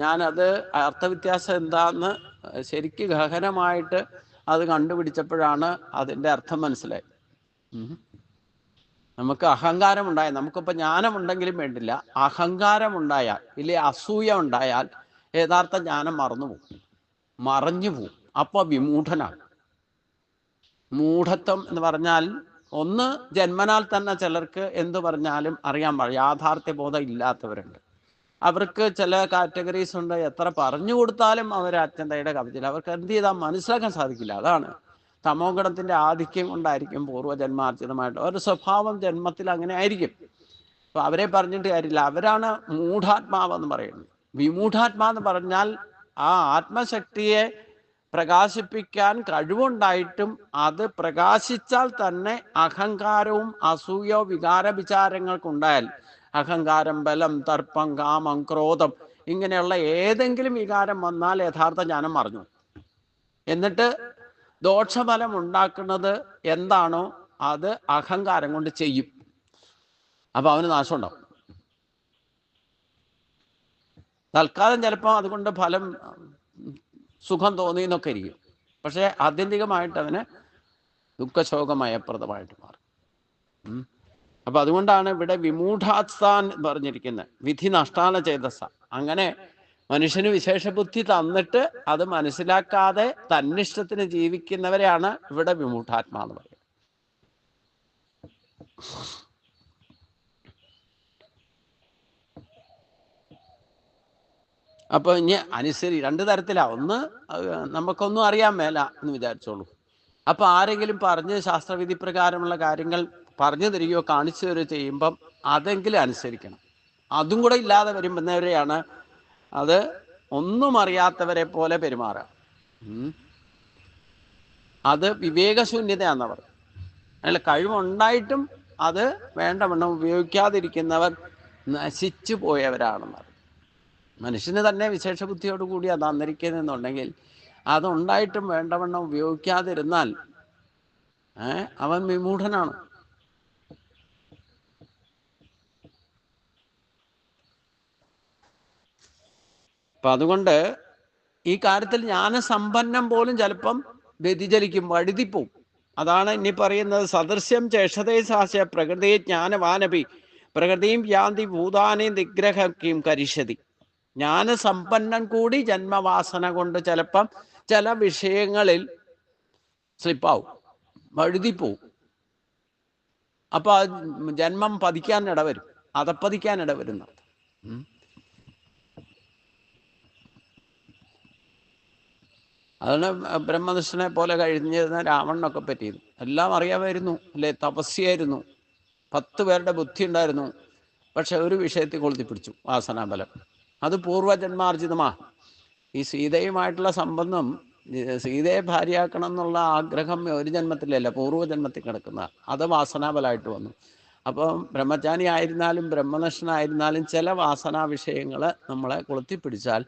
ഞാനത് അർത്ഥവ്യത്യാസം എന്താന്ന് ശരിക്ക് ഗഹനമായിട്ട് അത് കണ്ടുപിടിച്ചപ്പോഴാണ് അതിൻ്റെ അർത്ഥം മനസ്സിലായി. നമുക്ക് അഹങ്കാരമുണ്ടായാൽ, നമുക്കിപ്പോൾ ജ്ഞാനമുണ്ടെങ്കിലും വേണ്ടില്ല, അഹങ്കാരമുണ്ടായാൽ ഇല്ലേ അസൂയ ഉണ്ടായാൽ യഥാർത്ഥ ജ്ഞാനം മറഞ്ഞു പോവും. അപ്പോൾ വിമൂഢനാണ്. മൂഢത്വം എന്ന് പറഞ്ഞാൽ ഒന്ന് ജന്മനാൽ തന്നെ ചിലർക്ക് എന്ത് പറഞ്ഞാലും അറിയാൻ പാടില്ല, യാഥാർത്ഥ്യ ബോധം ഇല്ലാത്തവരുണ്ട്. അവർക്ക് ചില കാറ്റഗറീസ് ഉണ്ട്, എത്ര പറഞ്ഞു കൊടുത്താലും അവർ അത്യന്തയുടെ കവിതയിൽ അവർക്ക് എന്ത് ചെയ്താൽ മനസ്സിലാക്കാൻ സാധിക്കില്ല. അതാണ് തമോ ഗുണത്തിന്റെ ആധിക്യം കൊണ്ടായിരിക്കും പൂർവ്വജന്മാർജിതമായിട്ട് ഒരു സ്വഭാവം ജന്മത്തിൽ അങ്ങനെ ആയിരിക്കും. അപ്പൊ അവരെ പറഞ്ഞിട്ട് കാര്യമില്ല. അവരാണ് മൂഢാത്മാവെന്ന് പറയുന്നത്. വിമൂഢാത്മാവെന്ന് പറഞ്ഞാൽ ആ ആത്മശക്തിയെ പ്രകാശിപ്പിക്കാൻ കഴിവുണ്ടായിട്ടും അത് പ്രകാശിച്ചാൽ തന്നെ അഹങ്കാരവും അസൂയോ വികാര വിചാരങ്ങൾക്കുണ്ടായാൽ, അഹങ്കാരം, ബലം, തർപ്പം, കാമം, ക്രോധം ഇങ്ങനെയുള്ള ഏതെങ്കിലും വികാരം വന്നാൽ യഥാർത്ഥ ജ്ഞാനം മറഞ്ഞു. എന്നിട്ട് ദോഷഫലം ഉണ്ടാക്കുന്നത് എന്താണോ അത് അഹങ്കാരം കൊണ്ട് ചെയ്യും. അപ്പൊ അവന് നാശം ഉണ്ടാവും. തൽക്കാലം ചിലപ്പോൾ അതുകൊണ്ട് ഫലം സുഖം തോന്നിയെന്നൊക്കെ ഇരിക്കും. പക്ഷെ ആത്യന്തികമായിട്ട് അവന് ദുഃഖശോകമയപ്രദമായിട്ട് മാറും. അപ്പൊ അതുകൊണ്ടാണ് ഇവിടെ വിമൂഢാത്സാൻ പറഞ്ഞിരിക്കുന്നത്, വിധി നഷ്ടാന ചേതസ. അങ്ങനെ മനുഷ്യന് വിശേഷബുദ്ധി തന്നിട്ട് അത് മനസ്സിലാക്കാതെ തന്നിഷ്ടത്തിന് ജീവിക്കുന്നവരെയാണ് ഇവിടെ വിമൂഢാത്മാ എന്ന് പറയുന്നത്. അപ്പൊ ഇനി രണ്ട് തരത്തിലാ. ഒന്ന്, നമുക്കൊന്നും അറിയാൻ മേല എന്ന് വിചാരിച്ചോളൂ. അപ്പൊ ആരെങ്കിലും പറഞ്ഞ് ശാസ്ത്രവിധി പ്രകാരമുള്ള കാര്യങ്ങൾ പറഞ്ഞു തരികയോ കാണിച്ചു തരികയോ ചെയ്യുമ്പം അതെങ്കിലും അനുസരിക്കണം. അതും കൂടെ ഇല്ലാതെ വരുമ്പോഴവരെയാണ് അത് ഒന്നും അറിയാത്തവരെ പോലെ പെരുമാറുക. അത് വിവേകശൂന്യതയാണെന്നവർ. അല്ല, കഴിവുണ്ടായിട്ടും അത് വേണ്ടവണ്ണം ഉപയോഗിക്കാതിരിക്കുന്നവർ നശിച്ചു പോയവരാണെന്നവർ. മനുഷ്യന് തന്നെ വിശേഷബുദ്ധിയോടുകൂടി അത് തന്നിരിക്കുന്നുണ്ടെങ്കിൽ അതുണ്ടായിട്ടും വേണ്ടവണ്ണം ഉപയോഗിക്കാതിരുന്നാൽ അവൻ വിമൂഢനാണ്. അപ്പൊ അതുകൊണ്ട് ഈ കാര്യത്തിൽ ജ്ഞാനസമ്പന്നം പോലും ചിലപ്പം വ്യതിചലിക്കും, വഴുതിപ്പോവും. അതാണ് ഇനി പറയുന്നത്, സദൃശ്യം ചേഷതേ സാസ്യ പ്രകൃതി ജ്ഞാനവാനപി പ്രകൃതിയും യാന്തി ഭൂതാനി നിഗ്രഹം കരിഷ്യതി. ജ്ഞാനസമ്പന്നൻ കൂടി ജന്മവാസന കൊണ്ട് ചിലപ്പം ചില വിഷയങ്ങളിൽ സ്ലിപ്പാവും, വഴുതിപ്പോവും. അപ്പൊ ജന്മം പതിക്കാൻ ഇടവരും, അതപ്പതിക്കാൻ ഇടവരുന്നു. അതാണ് ബ്രഹ്മനിഷ്ഠനെ പോലെ കഴിഞ്ഞിരുന്ന രാവണനൊക്കെ പറ്റിയത്. എല്ലാം അറിയാമായിരുന്നു, അല്ലെ? തപസ്യായിരുന്നു, 10 പേരുടെ ബുദ്ധി ഉണ്ടായിരുന്നു. പക്ഷെ ഒരു വിഷയത്തിൽ കൊളുത്തിപ്പിടിച്ചു, വാസനാബലം. അത് പൂർവ്വജന്മാർജിതമാ. ഈ സീതയുമായിട്ടുള്ള സംബന്ധം, സീതയെ ഭാര്യയാക്കണം എന്നുള്ള ആഗ്രഹം ഒരു ജന്മത്തിലല്ല, പൂർവ്വജന്മത്തിൽ കിടക്കുന്ന, അത് വാസനാബലമായിട്ട് വന്നു. അപ്പം ബ്രഹ്മചാരി ആയിരുന്നാലും ബ്രഹ്മനിഷ്ഠനായിരുന്നാലും ചില വാസനാ വിഷയങ്ങൾ നമ്മളെ കൊളുത്തിപ്പിടിച്ചാൽ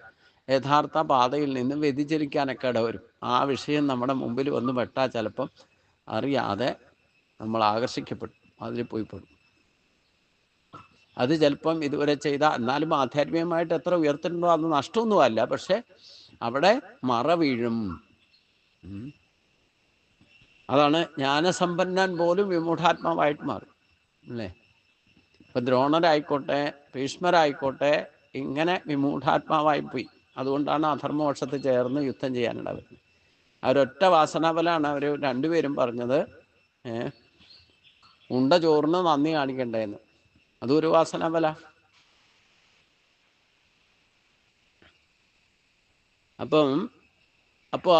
യഥാർത്ഥ പാതയിൽ നിന്ന് വ്യതിചലിക്കാനൊക്കെ ഇടവരും. ആ വിഷയം നമ്മുടെ മുമ്പിൽ വന്ന് പെട്ടാൽ ചിലപ്പം അറിയാതെ നമ്മൾ ആകർഷിക്കപ്പെടും, അതിൽ പോയി പെടും. അത് ചിലപ്പം ഇതുവരെ ചെയ്ത, എന്നാലും ആധ്യാത്മികമായിട്ട് എത്ര ഉയർത്തിട്ടുണ്ടോ അത് നഷ്ടമൊന്നുമല്ല. പക്ഷെ അവിടെ മറ വീഴും. അതാണ് ജ്ഞാനസമ്പന്നൻ പോലും വിമൂഢാത്മാവായിട്ട് മാറും, അല്ലേ? ഇപ്പം ദ്രോണരായിക്കോട്ടെ, ഭീഷ്മരായിക്കോട്ടെ, ഇങ്ങനെ വിമൂഢാത്മാവായി പോയി. അതുകൊണ്ടാണ് അധർമ്മപക്ഷത്ത് ചേർന്ന് യുദ്ധം ചെയ്യാനുണ്ടാവുന്നത്. അവരൊറ്റ വാസനാബലാണ് അവർ രണ്ടുപേരും പറഞ്ഞത്, ഉണ്ട ചോറിന് നന്ദി കാണിക്കണ്ടേന്ന്. അതൊരു വാസനാബല. അപ്പോൾ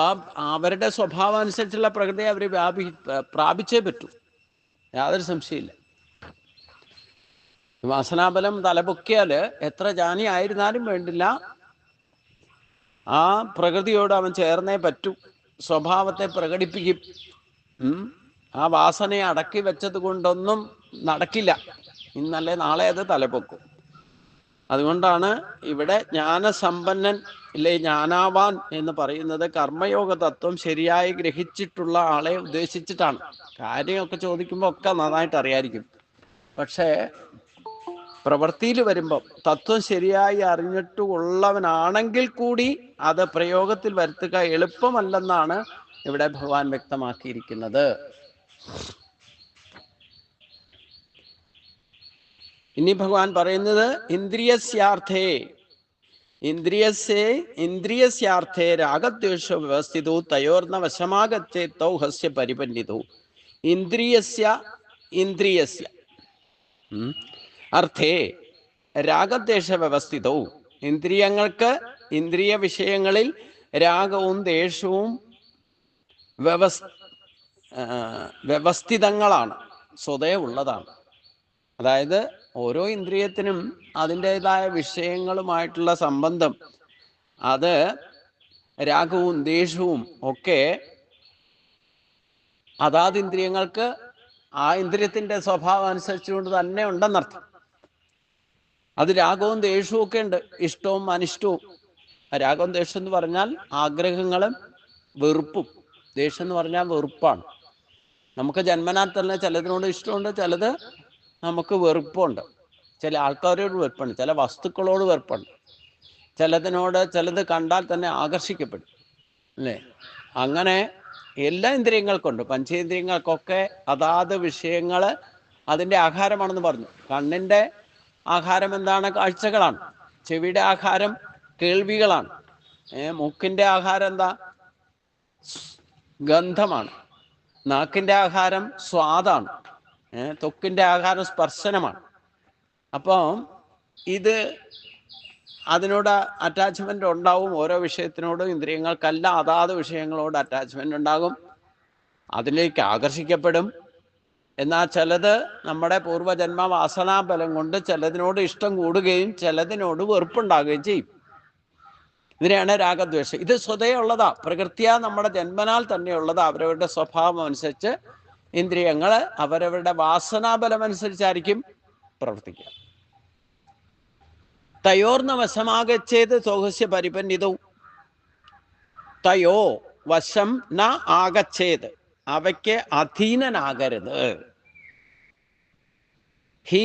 അവരുടെ സ്വഭാവം അനുസരിച്ചുള്ള പ്രകൃതിയെ അവർ പ്രാപിച്ചേ പറ്റൂ, യാതൊരു സംശയമില്ല. വാസനാബലം തലപൊക്കിയാൽ എത്ര ജ്ഞാനി ആയിരുന്നാലും വേണ്ടില്ല, ആ പ്രകൃതിയോട് അവൻ ചേർന്നേ പറ്റൂ, സ്വഭാവത്തെ പ്രകടിപ്പിക്കും. ആ വാസനയെ അടക്കി വെച്ചത് കൊണ്ടൊന്നും നടക്കില്ല, ഇന്നല്ലേ നാളെ അത് തലപൊക്കും. അതുകൊണ്ടാണ് ഇവിടെ ജ്ഞാനസമ്പന്നൻ, ഇല്ലേ, ജ്ഞാനാവാൻ എന്ന് പറയുന്നത് കർമ്മയോഗ തത്വം ശരിയായി ഗ്രഹിച്ചിട്ടുള്ള ആളെ ഉദ്ദേശിച്ചിട്ടാണ്. കാര്യമൊക്കെ ചോദിക്കുമ്പോൾ ഒക്കെ നന്നായിട്ട് അറിയായിരിക്കും, പക്ഷേ പ്രവൃത്തിയിൽ വരുമ്പം തത്വം ശരിയായി അറിഞ്ഞിട്ടുള്ളവനാണെങ്കിൽ കൂടി അത് പ്രയോഗത്തിൽ വരുത്തുക എളുപ്പമല്ലെന്നാണ് ഇവിടെ ഭഗവാൻ വ്യക്തമാക്കിയിരിക്കുന്നത്. ഇനി ഭഗവാൻ പറയുന്നത് ഇന്ദ്രിയസ്യാർത്ഥേ രാഗദ്വേഷ വ്യവസ്ഥിതോ തയോർന്ന വശമാഗച്ചേത്തൗ ഹസ്യ പരിപന്നിതോ. ഇന്ദ്രിയസ്യ അർത്ഥേ രാഗദ്വേഷ വ്യവസ്ഥിതവും, ഇന്ദ്രിയങ്ങൾക്ക് ഇന്ദ്രിയ വിഷയങ്ങളിൽ രാഗവും ദ്വേഷവും വ്യവസ്ഥിതങ്ങളാണ്, സ്വതേ ഉള്ളതാണ്. അതായത് ഓരോ ഇന്ദ്രിയത്തിനും അതിൻ്റെതായ വിഷയങ്ങളുമായിട്ടുള്ള സംബന്ധം, അത് രാഗവും ദ്വേഷവും ഒക്കെ അതാത് ഇന്ദ്രിയങ്ങൾക്ക് ആ ഇന്ദ്രിയത്തിൻ്റെ സ്വഭാവം അനുസരിച്ചുകൊണ്ട് തന്നെ ഉണ്ടെന്നർത്ഥം. അത് രാഗവും ദ്വേഷവും ഒക്കെ ഉണ്ട്, ഇഷ്ടവും അനിഷ്ടവും. രാഗവും ദ്വേഷം എന്ന് പറഞ്ഞാൽ ആഗ്രഹങ്ങളും വെറുപ്പും, ദ്വേഷം എന്ന് പറഞ്ഞാൽ വെറുപ്പാണ്. നമുക്ക് ജന്മനാൽ തന്നെ ചിലതിനോട് ഇഷ്ടമുണ്ട്, ചിലത് നമുക്ക് വെറുപ്പുണ്ട്. ചില ആൾക്കാരോട് വെറുപ്പുണ്ട്, ചില വസ്തുക്കളോട് വെറുപ്പുണ്ട്, ചിലത് കണ്ടാൽ തന്നെ ആകർഷിക്കപ്പെടും, അല്ലേ? അങ്ങനെ എല്ലാ ഇന്ദ്രിയങ്ങൾക്കുണ്ട്. പഞ്ചേന്ദ്രിയങ്ങൾക്കൊക്കെ അതാത് വിഷയങ്ങൾ അതിൻ്റെ ആഹാരമാണെന്ന് പറഞ്ഞു. കണ്ണിൻ്റെ ആഹാരം എന്താണ്? കാഴ്ചകളാണ്. ചെവിയുടെ ആഹാരം കേൾവികളാണ്. മൂക്കിൻ്റെ ആഹാരം എന്താ? ഗന്ധമാണ്. നാക്കിൻ്റെ ആഹാരം സ്വാദാണ്. ത്വക്കിൻ്റെ ആഹാരം സ്പർശനമാണ്. അപ്പോൾ ഇത് അതിനോട് അറ്റാച്ച്മെൻ്റ് ഉണ്ടാവും. ഓരോ വിഷയത്തിനോടും ഇന്ദ്രിയങ്ങൾക്കല്ല അതാത് വിഷയങ്ങളോട് അറ്റാച്ച്മെൻ്റ് ഉണ്ടാകും, അതിലേക്ക് ആകർഷിക്കപ്പെടും. എന്നാൽ ചിലത് നമ്മുടെ പൂർവ്വജന്മ വാസനാബലം കൊണ്ട് ചിലതിനോട് ഇഷ്ടം കൂടുകയും ചിലതിനോട് വെറുപ്പുണ്ടാകുകയും ചെയ്യും. ഇതിനെയാണ് രാഗദ്വേഷം. ഇത് സ്വതേ ഉള്ളതാ, പ്രകൃത്യാ നമ്മുടെ ജന്മനാൽ തന്നെയുള്ളത്. അവരവരുടെ സ്വഭാവം അനുസരിച്ച് ഇന്ദ്രിയങ്ങൾ അവരവരുടെ വാസനാബലം അനുസരിച്ചായിരിക്കും പ്രവർത്തിക്കുക. തയോർന്ന വശമാകച്ചേത് സോഹസ്യ പരിപന്നിതവും. തയോ വശം ന ആകച്ചേത്, അവയ്ക്ക് അധീനനാകരുത്. ഹി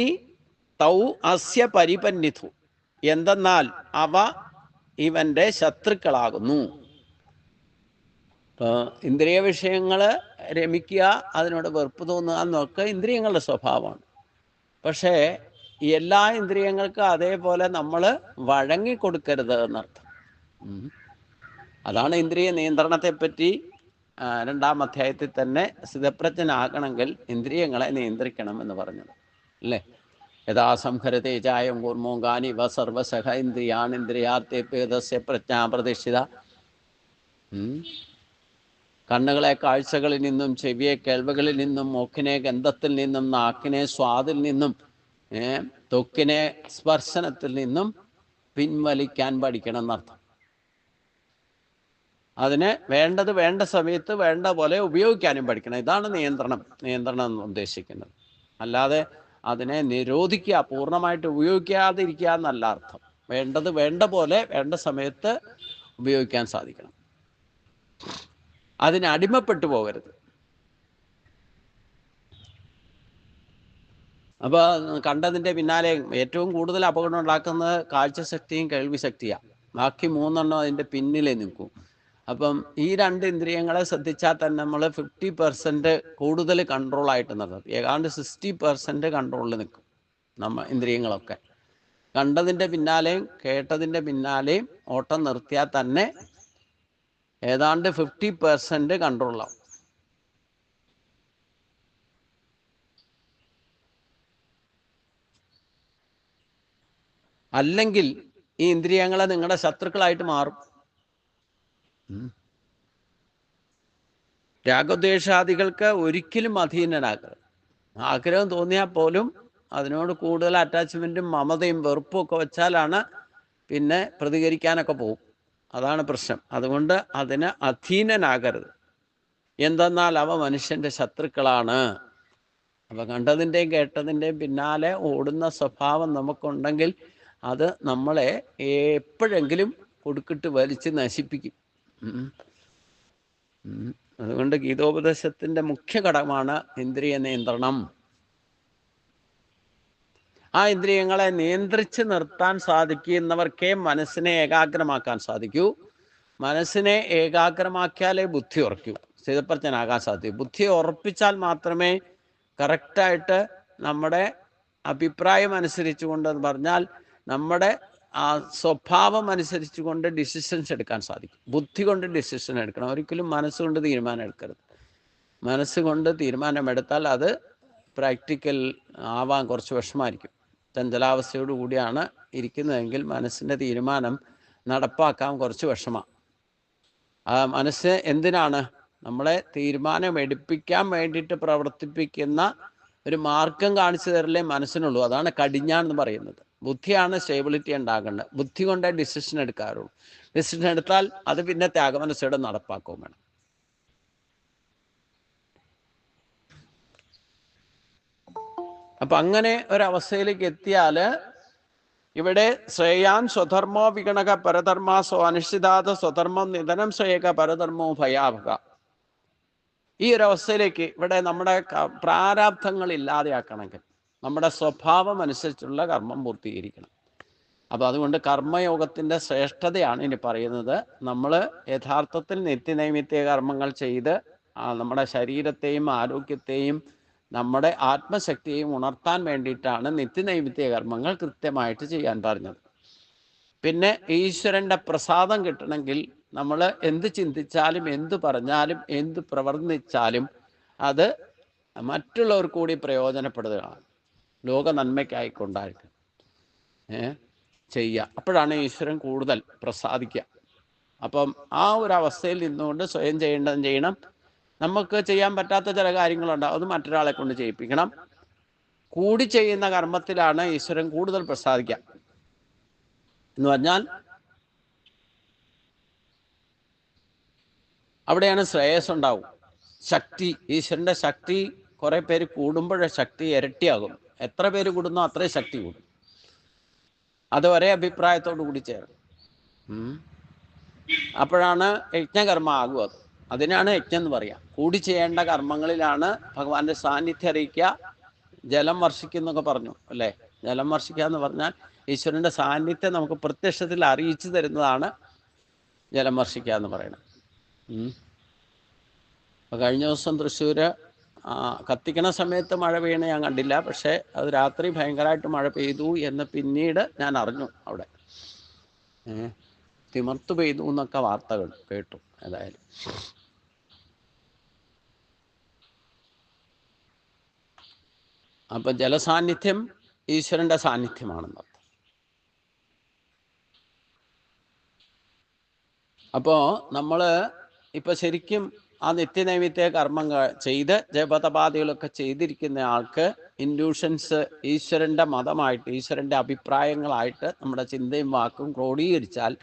തൗ അസ്യ പരിപന്നിതു, എന്തെന്നാൽ അവ ഇവന്റെ ശത്രുക്കളാകുന്നു. ഇന്ദ്രിയ വിഷയങ്ങൾ രമിക്കുക, അതിനോട് വെറുപ്പ് തോന്നുക എന്നൊക്കെ ഇന്ദ്രിയങ്ങളുടെ സ്വഭാവമാണ്. പക്ഷേ എല്ലാ ഇന്ദ്രിയങ്ങൾക്കും അതേപോലെ നമ്മൾ വഴങ്ങിക്കൊടുക്കരുത് എന്നർത്ഥം. അതാണ് ഇന്ദ്രിയ നിയന്ത്രണത്തെപ്പറ്റി 2-ാം അധ്യായത്തിൽ തന്നെ സ്ഥിതപ്രജ്ഞനാകണമെങ്കിൽ ഇന്ദ്രിയങ്ങളെ നിയന്ത്രിക്കണം എന്ന് പറഞ്ഞത്, അല്ലേ? യഥാ സംഹരതേ ചായം കൂർമോങ്കാനി വ സർവസഹ ഇന്ദ്രിയാണിന്ദ്രിയാർത്ഥ്യപേദസ്യ പ്രജ്ഞാ പ്രതിഷ്ഠിത. കണ്ണുകളെ കാഴ്ചകളിൽ നിന്നും, ചെവിയെ കേൾവികളിൽ നിന്നും, മൂക്കിനെ ഗന്ധത്തിൽ നിന്നും, നാക്കിനെ സ്വാദിൽ നിന്നും, ത്വക്കിനെ സ്പർശനത്തിൽ നിന്നും പിൻവലിക്കാൻ പഠിക്കണം എന്നർത്ഥം. അതിന് വേണ്ടത് വേണ്ട സമയത്ത് വേണ്ട പോലെ ഉപയോഗിക്കാനും പഠിക്കണം. ഇതാണ് നിയന്ത്രണം എന്ന് ഉദ്ദേശിക്കുന്നത്. അല്ലാതെ അതിനെ നിരോധിക്കുക, പൂർണ്ണമായിട്ട് ഉപയോഗിക്കാതിരിക്കുക എന്നല്ല അർത്ഥം. വേണ്ടത് വേണ്ട പോലെ വേണ്ട സമയത്ത് ഉപയോഗിക്കാൻ സാധിക്കണം. അതിന് അടിമപ്പെട്ടു പോകരുത്. അപ്പോൾ കണ്ടതിൻ്റെ പിന്നാലെ ഏറ്റവും കൂടുതൽ അപകടം ഉണ്ടാക്കുന്നത് കാഴ്ചശക്തിയും കേൾവി ശക്തിയാണ്. ബാക്കി 3 അതിൻ്റെ പിന്നിലേ നിൽക്കും. അപ്പം ഈ 2 ഇന്ദ്രിയങ്ങളെ ശ്രദ്ധിച്ചാൽ തന്നെ നമ്മൾ 50% കൂടുതൽ കൺട്രോളായിട്ട് നിർത്തും. ഏതാണ്ട് 60% കൺട്രോളിൽ നിൽക്കും ഇന്ദ്രിയങ്ങളൊക്കെ. കണ്ടതിൻ്റെ പിന്നാലെയും കേട്ടതിൻ്റെ പിന്നാലെയും ഓട്ടം നിർത്തിയാൽ തന്നെ ഏതാണ്ട് 50% കൺട്രോളാവും. അല്ലെങ്കിൽ ഈ ഇന്ദ്രിയങ്ങളെ നിങ്ങളുടെ ശത്രുക്കളായിട്ട് മാറും. രാഗദ്വേഷാദികൾക്ക് ഒരിക്കലും അധീനനാകരുത്. ആഗ്രഹം തോന്നിയാൽ പോലും അതിനോട് കൂടുതൽ അറ്റാച്ച്മെൻറ്റും മമതയും വെറുപ്പും ഒക്കെ വെച്ചാലാണ് പിന്നെ പ്രതികരിക്കാനൊക്കെ പോകും. അതാണ് പ്രശ്നം. അതുകൊണ്ട് അതിന് അധീനനാകരുത്. എന്തെന്നാൽ അവ മനുഷ്യൻ്റെ ശത്രുക്കളാണ്. അപ്പം കണ്ടതിൻ്റെയും കേട്ടതിൻ്റെയും പിന്നാലെ ഓടുന്ന സ്വഭാവം നമുക്കുണ്ടെങ്കിൽ അത് നമ്മളെ എപ്പോഴെങ്കിലും കൊടുക്കിട്ട് വലിച്ച് നശിപ്പിക്കും. അതുകൊണ്ട് ഗീതോപദേശത്തിൻ്റെ മുഖ്യ ഘടകമാണ് ഇന്ദ്രിയ നിയന്ത്രണം. ആ ഇന്ദ്രിയങ്ങളെ നിയന്ത്രിച്ച് നിർത്താൻ സാധിക്കുന്നവർക്കേ മനസ്സിനെ ഏകാഗ്രമാക്കാൻ സാധിക്കൂ. മനസ്സിനെ ഏകാഗ്രമാക്കിയാലേ ബുദ്ധി ഉറക്കൂ, സ്ഥിതപ്രജ്ഞനാകാൻ സാധിക്കൂ. ബുദ്ധിയെ ഉറപ്പിച്ചാൽ മാത്രമേ കറക്റ്റായിട്ട് നമ്മുടെ അഭിപ്രായം അനുസരിച്ചുകൊണ്ട്, എന്ന് പറഞ്ഞാൽ നമ്മുടെ ആ സ്വഭാവം അനുസരിച്ച് കൊണ്ട് ഡിസിഷൻസ് എടുക്കാൻ സാധിക്കും. ബുദ്ധി കൊണ്ട് ഡിസിഷൻ എടുക്കണം, ഒരിക്കലും മനസ്സുകൊണ്ട് തീരുമാനം എടുക്കരുത്. മനസ്സുകൊണ്ട് തീരുമാനമെടുത്താൽ അത് പ്രാക്ടിക്കൽ ആവാൻ കുറച്ച് വിഷമമായിരിക്കും. ചഞ്ചലാവസ്ഥയോടു കൂടിയാണ് ഇരിക്കുന്നതെങ്കിൽ മനസ്സിൻ്റെ തീരുമാനം നടപ്പാക്കാൻ കുറച്ച് വിഷമമാണ്. ആ മനസ്സ് എന്തിനാണ്? നമ്മളെ തീരുമാനം എടുപ്പിക്കാൻ വേണ്ടിയിട്ട് പ്രവർത്തിപ്പിക്കുന്ന ഒരു മാർഗം കാണിച്ചു തരലേ മനസ്സിനുള്ളൂ. അതാണ് കടിഞ്ഞാണെന്ന് പറയുന്നത്. ബുദ്ധിയാണ് സ്റ്റേബിലിറ്റി ഉണ്ടാകേണ്ടത്. ബുദ്ധി കൊണ്ടേ ഡിസിഷൻ എടുക്കാറുള്ളൂ. ഡിസിഷൻ എടുത്താൽ അത് പിന്നെ ത്യാഗമനസ്സോടെ നടപ്പാക്കുകയും വേണം. അപ്പൊ അങ്ങനെ ഒരവസ്ഥയിലേക്ക് എത്തിയാൽ ഇവിടെ ശ്രേയാൻ സ്വധർമ്മോ വിഗണക പരധർമാസോ അനിശ്ചിതാത സ്വധർമ്മം നിധനം ശ്രേയക പരധർമ്മോ ഭയാഭക. ഈ ഒരു അവസ്ഥയിലേക്ക് ഇവിടെ നമ്മുടെ പ്രാരാബ്ധങ്ങൾ ഇല്ലാതെയാക്കണമെങ്കിൽ നമ്മുടെ സ്വഭാവം അനുസരിച്ചുള്ള കർമ്മം പൂർത്തീകരിക്കണം. അപ്പോൾ അതുകൊണ്ട് കർമ്മയോഗത്തിൻ്റെ ശ്രേഷ്ഠതയാണ് ഇനി പറയുന്നത്. നമ്മൾ യഥാർത്ഥത്തിൽ നിത്യനൈമിത്യ കർമ്മങ്ങൾ ചെയ്ത് നമ്മുടെ ശരീരത്തെയും ആരോഗ്യത്തെയും നമ്മുടെ ആത്മശക്തിയെയും ഉണർത്താൻ വേണ്ടിയിട്ടാണ് നിത്യനൈമിത്യ കർമ്മങ്ങൾ കൃത്യമായിട്ട് ചെയ്യാൻ പറഞ്ഞത്. പിന്നെ ഈശ്വരൻ്റെ പ്രസാദം കിട്ടണമെങ്കിൽ നമ്മൾ എന്ത് ചിന്തിച്ചാലും എന്ത് പറഞ്ഞാലും എന്ത് പ്രവർത്തിച്ചാലും അത് മറ്റുള്ളവർക്ക് കൂടി പ്രയോജനപ്പെടുകയാണ്, ലോക നന്മയ്ക്കായിക്കൊണ്ടായിരിക്കും ചെയ്യുക. അപ്പോഴാണ് ഈശ്വരൻ കൂടുതൽ പ്രസാദിക്കുക. അപ്പം ആ ഒരു അവസ്ഥയിൽ നിന്നുകൊണ്ട് സ്വയം ചെയ്യേണ്ടതും ചെയ്യണം. നമുക്ക് ചെയ്യാൻ പറ്റാത്ത ചില കാര്യങ്ങളുണ്ടാവും, അത് മറ്റൊരാളെ കൊണ്ട് ചെയ്യിപ്പിക്കണം. കൂടി ചെയ്യുന്ന കർമ്മത്തിലാണ് ഈശ്വരൻ കൂടുതൽ പ്രസാദിക്കുക. എന്ന് പറഞ്ഞാൽ അവിടെയാണ് ശ്രേയസ് ഉണ്ടാവും. ശക്തി, ഈശ്വരൻ്റെ ശക്തി കുറെ പേര് കൂടുമ്പോഴേ ശക്തി ഇരട്ടിയാകും. എത്ര പേര് കൂടുന്നോ അത്രയും ശക്തി കൂടും. അത് ഒരേ അഭിപ്രായത്തോടു കൂടി ചേരും. അപ്പോഴാണ് യജ്ഞകർമ്മ ആകും. അതിനാണ് യജ്ഞം എന്ന് പറയാം. കൂടി ചെയ്യേണ്ട കർമ്മങ്ങളിലാണ് ഭഗവാന്റെ സാന്നിധ്യം അറിയിക്കുക. ജലം വർഷിക്കുന്നൊക്കെ പറഞ്ഞു അല്ലേ? ജലം വർഷിക്കുക എന്ന് പറഞ്ഞാൽ ഈശ്വരൻ്റെ സാന്നിധ്യം നമുക്ക് പ്രത്യക്ഷത്തിൽ അറിയിച്ചു തരുന്നതാണ് ജലം വർഷിക്കുക എന്ന് പറയുന്നത്. അപ്പോൾ കഴിഞ്ഞ ദിവസം തൃശ്ശൂർ കത്തിക്കണ സമയത്ത് മഴ പെയ്യണ ഞാൻ കണ്ടില്ല. പക്ഷേ അത് രാത്രി ഭയങ്കരമായിട്ട് മഴ പെയ്തു എന്ന് പിന്നീട് ഞാൻ അറിഞ്ഞു. അവിടെ തിമർത്തു പെയ്തു എന്നൊക്കെ വാർത്തകൾ കേട്ടു. ഏതായാലും അപ്പം ജലസാന്നിധ്യം ഈശ്വരൻ്റെ സാന്നിധ്യമാണെന്ന്. അപ്പോൾ നമ്മൾ ഇപ്പം ശരിക്കും ആ നിത്യനൈമിത്യ കർമ്മങ്ങൾ ചെയ്ത് ജപതപാദികളൊക്കെ ചെയ്തിരിക്കുന്ന ആൾക്ക് ഇൻഡ്യൂഷൻസ് ഈശ്വരൻ്റെ മതമായിട്ട്, ഈശ്വരൻ്റെ അഭിപ്രായങ്ങളായിട്ട് നമ്മുടെ ചിന്തയും വാക്കും ക്രോഡീകരിച്ചാൽ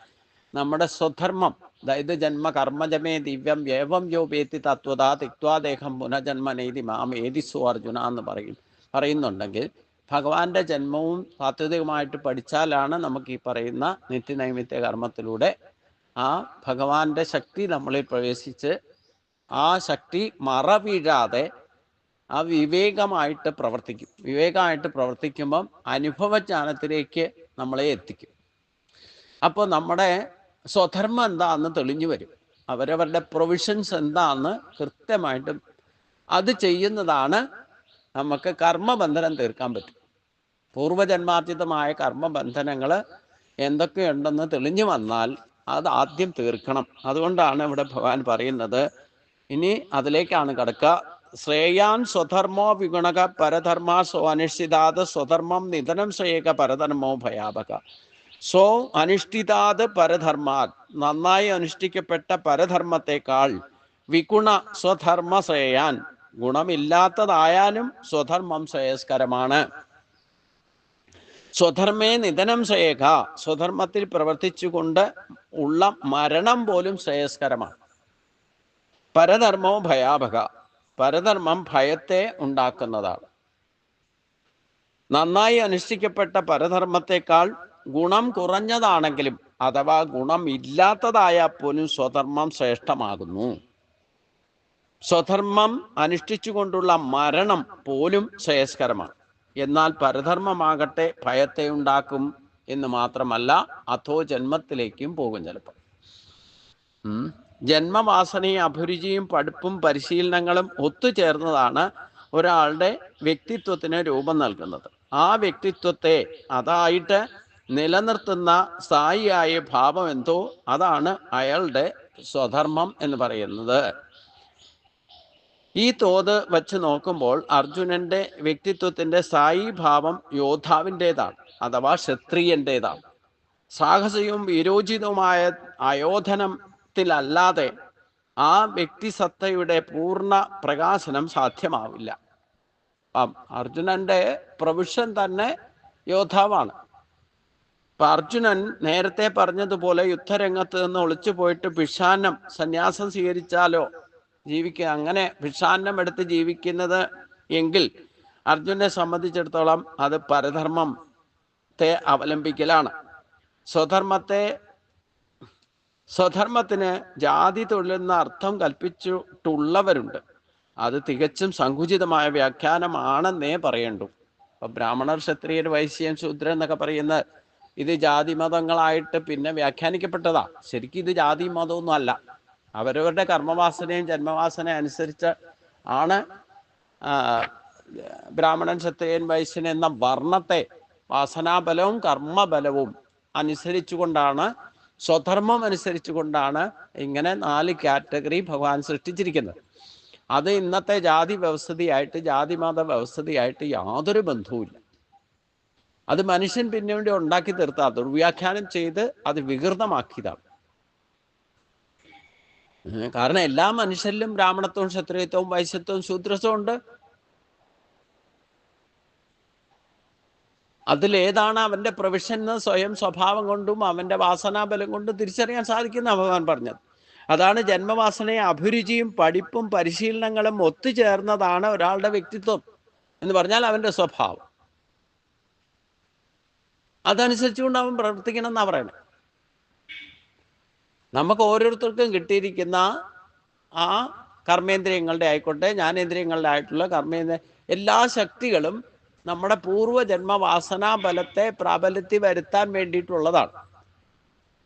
നമ്മുടെ സ്വധർമ്മം, അതായത് ജന്മ കർമ്മജമേ ദിവ്യം ഏവം യോപേത്തി തത്വതാ തിക്വാദേഹം പുനജന്മനേതി മാം ഏതിസു അർജുന എന്ന് പറയുന്നുണ്ടെങ്കിൽ ഭഗവാന്റെ ജന്മവും താത്വികമായിട്ട് പഠിച്ചാലാണ് നമുക്ക് ഈ പറയുന്ന നിത്യനൈമിത്യ കർമ്മത്തിലൂടെ ആ ഭഗവാന്റെ ശക്തി നമ്മളിൽ പ്രവേശിച്ച് ആ ശക്തി മറ വീഴാതെ ആ വിവേകമായിട്ട് പ്രവർത്തിക്കും. വിവേകമായിട്ട് പ്രവർത്തിക്കുമ്പം അനുഭവജ്ഞാനത്തിലേക്ക് നമ്മളെ എത്തിക്കും. അപ്പോൾ നമ്മുടെ സ്വധർമ്മം എന്താണെന്ന് തെളിഞ്ഞു വരും. അവരവരുടെ പ്രൊവിഷൻസ് എന്താണെന്ന് കൃത്യമായിട്ട് അത് ചെയ്യുന്നതാണ് നമുക്ക് കർമ്മബന്ധനം തീർക്കാൻ പറ്റും. പൂർവജന്മാർജിതമായ കർമ്മബന്ധനങ്ങൾ എന്തൊക്കെയുണ്ടെന്ന് തെളിഞ്ഞു വന്നാൽ അത് ആദ്യം തീർക്കണം. അതുകൊണ്ടാണ് ഇവിടെ ഭഗവാൻ പറയുന്നത്. ഇനി അതിലേക്കാണ് കടക്കുക. ശ്രേയാൻ സ്വധർമ്മോ വിഗുണക പരധർമാസോ അനിശ്ചിതാത് സ്വധർമ്മം നിധനം ശ്രേയക പരധർമ്മോ ഭയാപക. സോ അനുഷ്ഠിതാത് പരധർമാത്, നന്നായി അനുഷ്ഠിക്കപ്പെട്ട പരധർമ്മത്തെക്കാൾ വിഗുണ സ്വധർമ്മ ശ്രേയാൻ, ഗുണമില്ലാത്തതായാലും സ്വധർമ്മം ശ്രേയസ്കരമാണ്. സ്വധർമ്മേ നിധനം ശ്രേയക, സ്വധർമ്മത്തിൽ പ്രവർത്തിച്ചുകൊണ്ട് ഉള്ള മരണം പോലും ശ്രേയസ്കരമാണ്. പരധർമ്മോ ഭയാഭക, പരധർമ്മം ഭയത്തെ ഉണ്ടാക്കുന്നതാണ്. നന്നായി അനുഷ്ഠിക്കപ്പെട്ട പരധർമ്മത്തെക്കാൾ ഗുണം കുറഞ്ഞതാണെങ്കിലും അഥവാ ഗുണം ഇല്ലാത്തതായാൽ പോലും സ്വധർമ്മം ശ്രേഷ്ഠമാകുന്നു. സ്വധർമ്മം അനുഷ്ഠിച്ചുകൊണ്ടുള്ള മരണം പോലും ശ്രേയസ്കരമാണ്. എന്നാൽ പരധർമ്മമാകട്ടെ ഭയത്തെ ഉണ്ടാക്കും എന്ന് മാത്രമല്ല, അധോ ജന്മത്തിലേക്കും പോകും ചിലപ്പോൾ. ജന്മവാസനയും അഭിരുചിയും പഠിപ്പും പരിശീലനങ്ങളും ഒത്തുചേർന്നതാണ് ഒരാളുടെ വ്യക്തിത്വത്തിന് രൂപം നൽകുന്നത്. ആ വ്യക്തിത്വത്തെ അതായിട്ട് നിലനിർത്തുന്ന സ്ഥായിയായ ഭാവം എന്തോ അതാണ് അയാളുടെ സ്വധർമ്മം എന്ന് പറയുന്നത്. ഈ തോത് വച്ച് നോക്കുമ്പോൾ അർജുനന്റെ വ്യക്തിത്വത്തിന്റെ സ്ഥായി ഭാവം യോദ്ധാവിൻ്റെതാണ്, അഥവാ ക്ഷത്രിയൻ്റെതാണ്. സാഹസികവും വീരോചിതവുമായ ആയോധനത്തിലല്ലാതെ ആ വ്യക്തിസത്തയുടെ പൂർണ്ണ പ്രകാശനം സാധ്യമാവില്ല. അർജുനന്റെ പ്രൊവിഷൻ തന്നെ യോദ്ധാവാണ്. അപ്പൊ അർജുനൻ നേരത്തെ പറഞ്ഞതുപോലെ യുദ്ധരംഗത്ത് നിന്ന് ഒളിച്ചു പോയിട്ട് ഭിക്ഷാന്നം സന്യാസം സ്വീകരിച്ചാലോ ജീവിക്കുക, അങ്ങനെ ഭിക്ഷാന്നം എടുത്ത് ജീവിക്കുന്നത് എങ്കിൽ അർജുനെ സംബന്ധിച്ചിടത്തോളം അത് പരധർമ്മത്തെ അവലംബിക്കലാണ്. സ്വധർമ്മത്തിന് ജാതി തൊഴിലെന്ന അർത്ഥം കൽപ്പിച്ചിട്ടുള്ളവരുണ്ട്. അത് തികച്ചും സങ്കുചിതമായ വ്യാഖ്യാനമാണെന്നേ പറയണ്ടു. അപ്പൊ ബ്രാഹ്മണർ, ക്ഷത്രിയർ, വൈശ്യൻ, ശൂദ്രൻ എന്നൊക്കെ പറയുന്ന ഇത് ജാതി മതങ്ങളായിട്ട് പിന്നെ വ്യാഖ്യാനിക്കപ്പെട്ടതാ. ശരിക്കും ഇത് ജാതി മതമൊന്നും അല്ല. അവരവരുടെ കർമ്മവാസനയും ജന്മവാസനയും അനുസരിച്ച് ആണ് ബ്രാഹ്മണൻ, ക്ഷത്രിയൻ, വൈശ്യൻ എന്ന വർണ്ണത്തെ വാസനാബലവും കർമ്മബലവും അനുസരിച്ചുകൊണ്ടാണ്, സ്വധർമ്മം അനുസരിച്ചുകൊണ്ടാണ് ഇങ്ങനെ 4 കാറ്റഗറി ഭഗവാൻ സൃഷ്ടിച്ചിരിക്കുന്നത്. അത് ഇന്നത്തെ ജാതി വ്യവസ്ഥയായിട്ട്, ജാതിമത വ്യവസ്ഥയായിട്ട് യാതൊരു ബന്ധവുമില്ല. അത് മനുഷ്യൻ പിന്നീട് ഉണ്ടാക്കി തീർത്ത, ദുർവ്യാഖ്യാനം ചെയ്ത് അത് വികൃതമാക്കിയതാണ്. കാരണം എല്ലാ മനുഷ്യരിലും ബ്രാഹ്മണത്വവും ക്ഷത്രിയത്വവും വൈശ്യത്വവും ശൂദ്രത്വവും ഉണ്ട്. അതിലേതാണ് അവന്റെ പ്രൊവിഷൻ എന്ന് സ്വയം സ്വഭാവം കൊണ്ടും അവന്റെ വാസനാബലം കൊണ്ടും തിരിച്ചറിയാൻ സാധിക്കുന്ന ഭഗവാൻ പറഞ്ഞത്. അതാണ് ജന്മവാസനയും അഭിരുചിയും പഠിപ്പും പരിശീലനങ്ങളും ഒത്തുചേർന്നതാണ് ഒരാളുടെ വ്യക്തിത്വം എന്ന് പറഞ്ഞാൽ അവന്റെ സ്വഭാവം. അതനുസരിച്ചുകൊണ്ട് അവൻ പ്രവർത്തിക്കണം എന്നാ പറയണേ. നമുക്ക് ഓരോരുത്തർക്കും കിട്ടിയിരിക്കുന്ന ആ കർമ്മേന്ദ്രിയങ്ങളുടെ ആയിക്കോട്ടെ, ജ്ഞാനേന്ദ്രിയങ്ങളുടെ ആയിട്ടുള്ള എല്ലാ ശക്തികളും നമ്മുടെ പൂർവ്വജന്മവാസനാ ബലത്തെ പ്രാബല്യത്തിൽ വരുത്താൻ വേണ്ടിയിട്ടുള്ളതാണ്.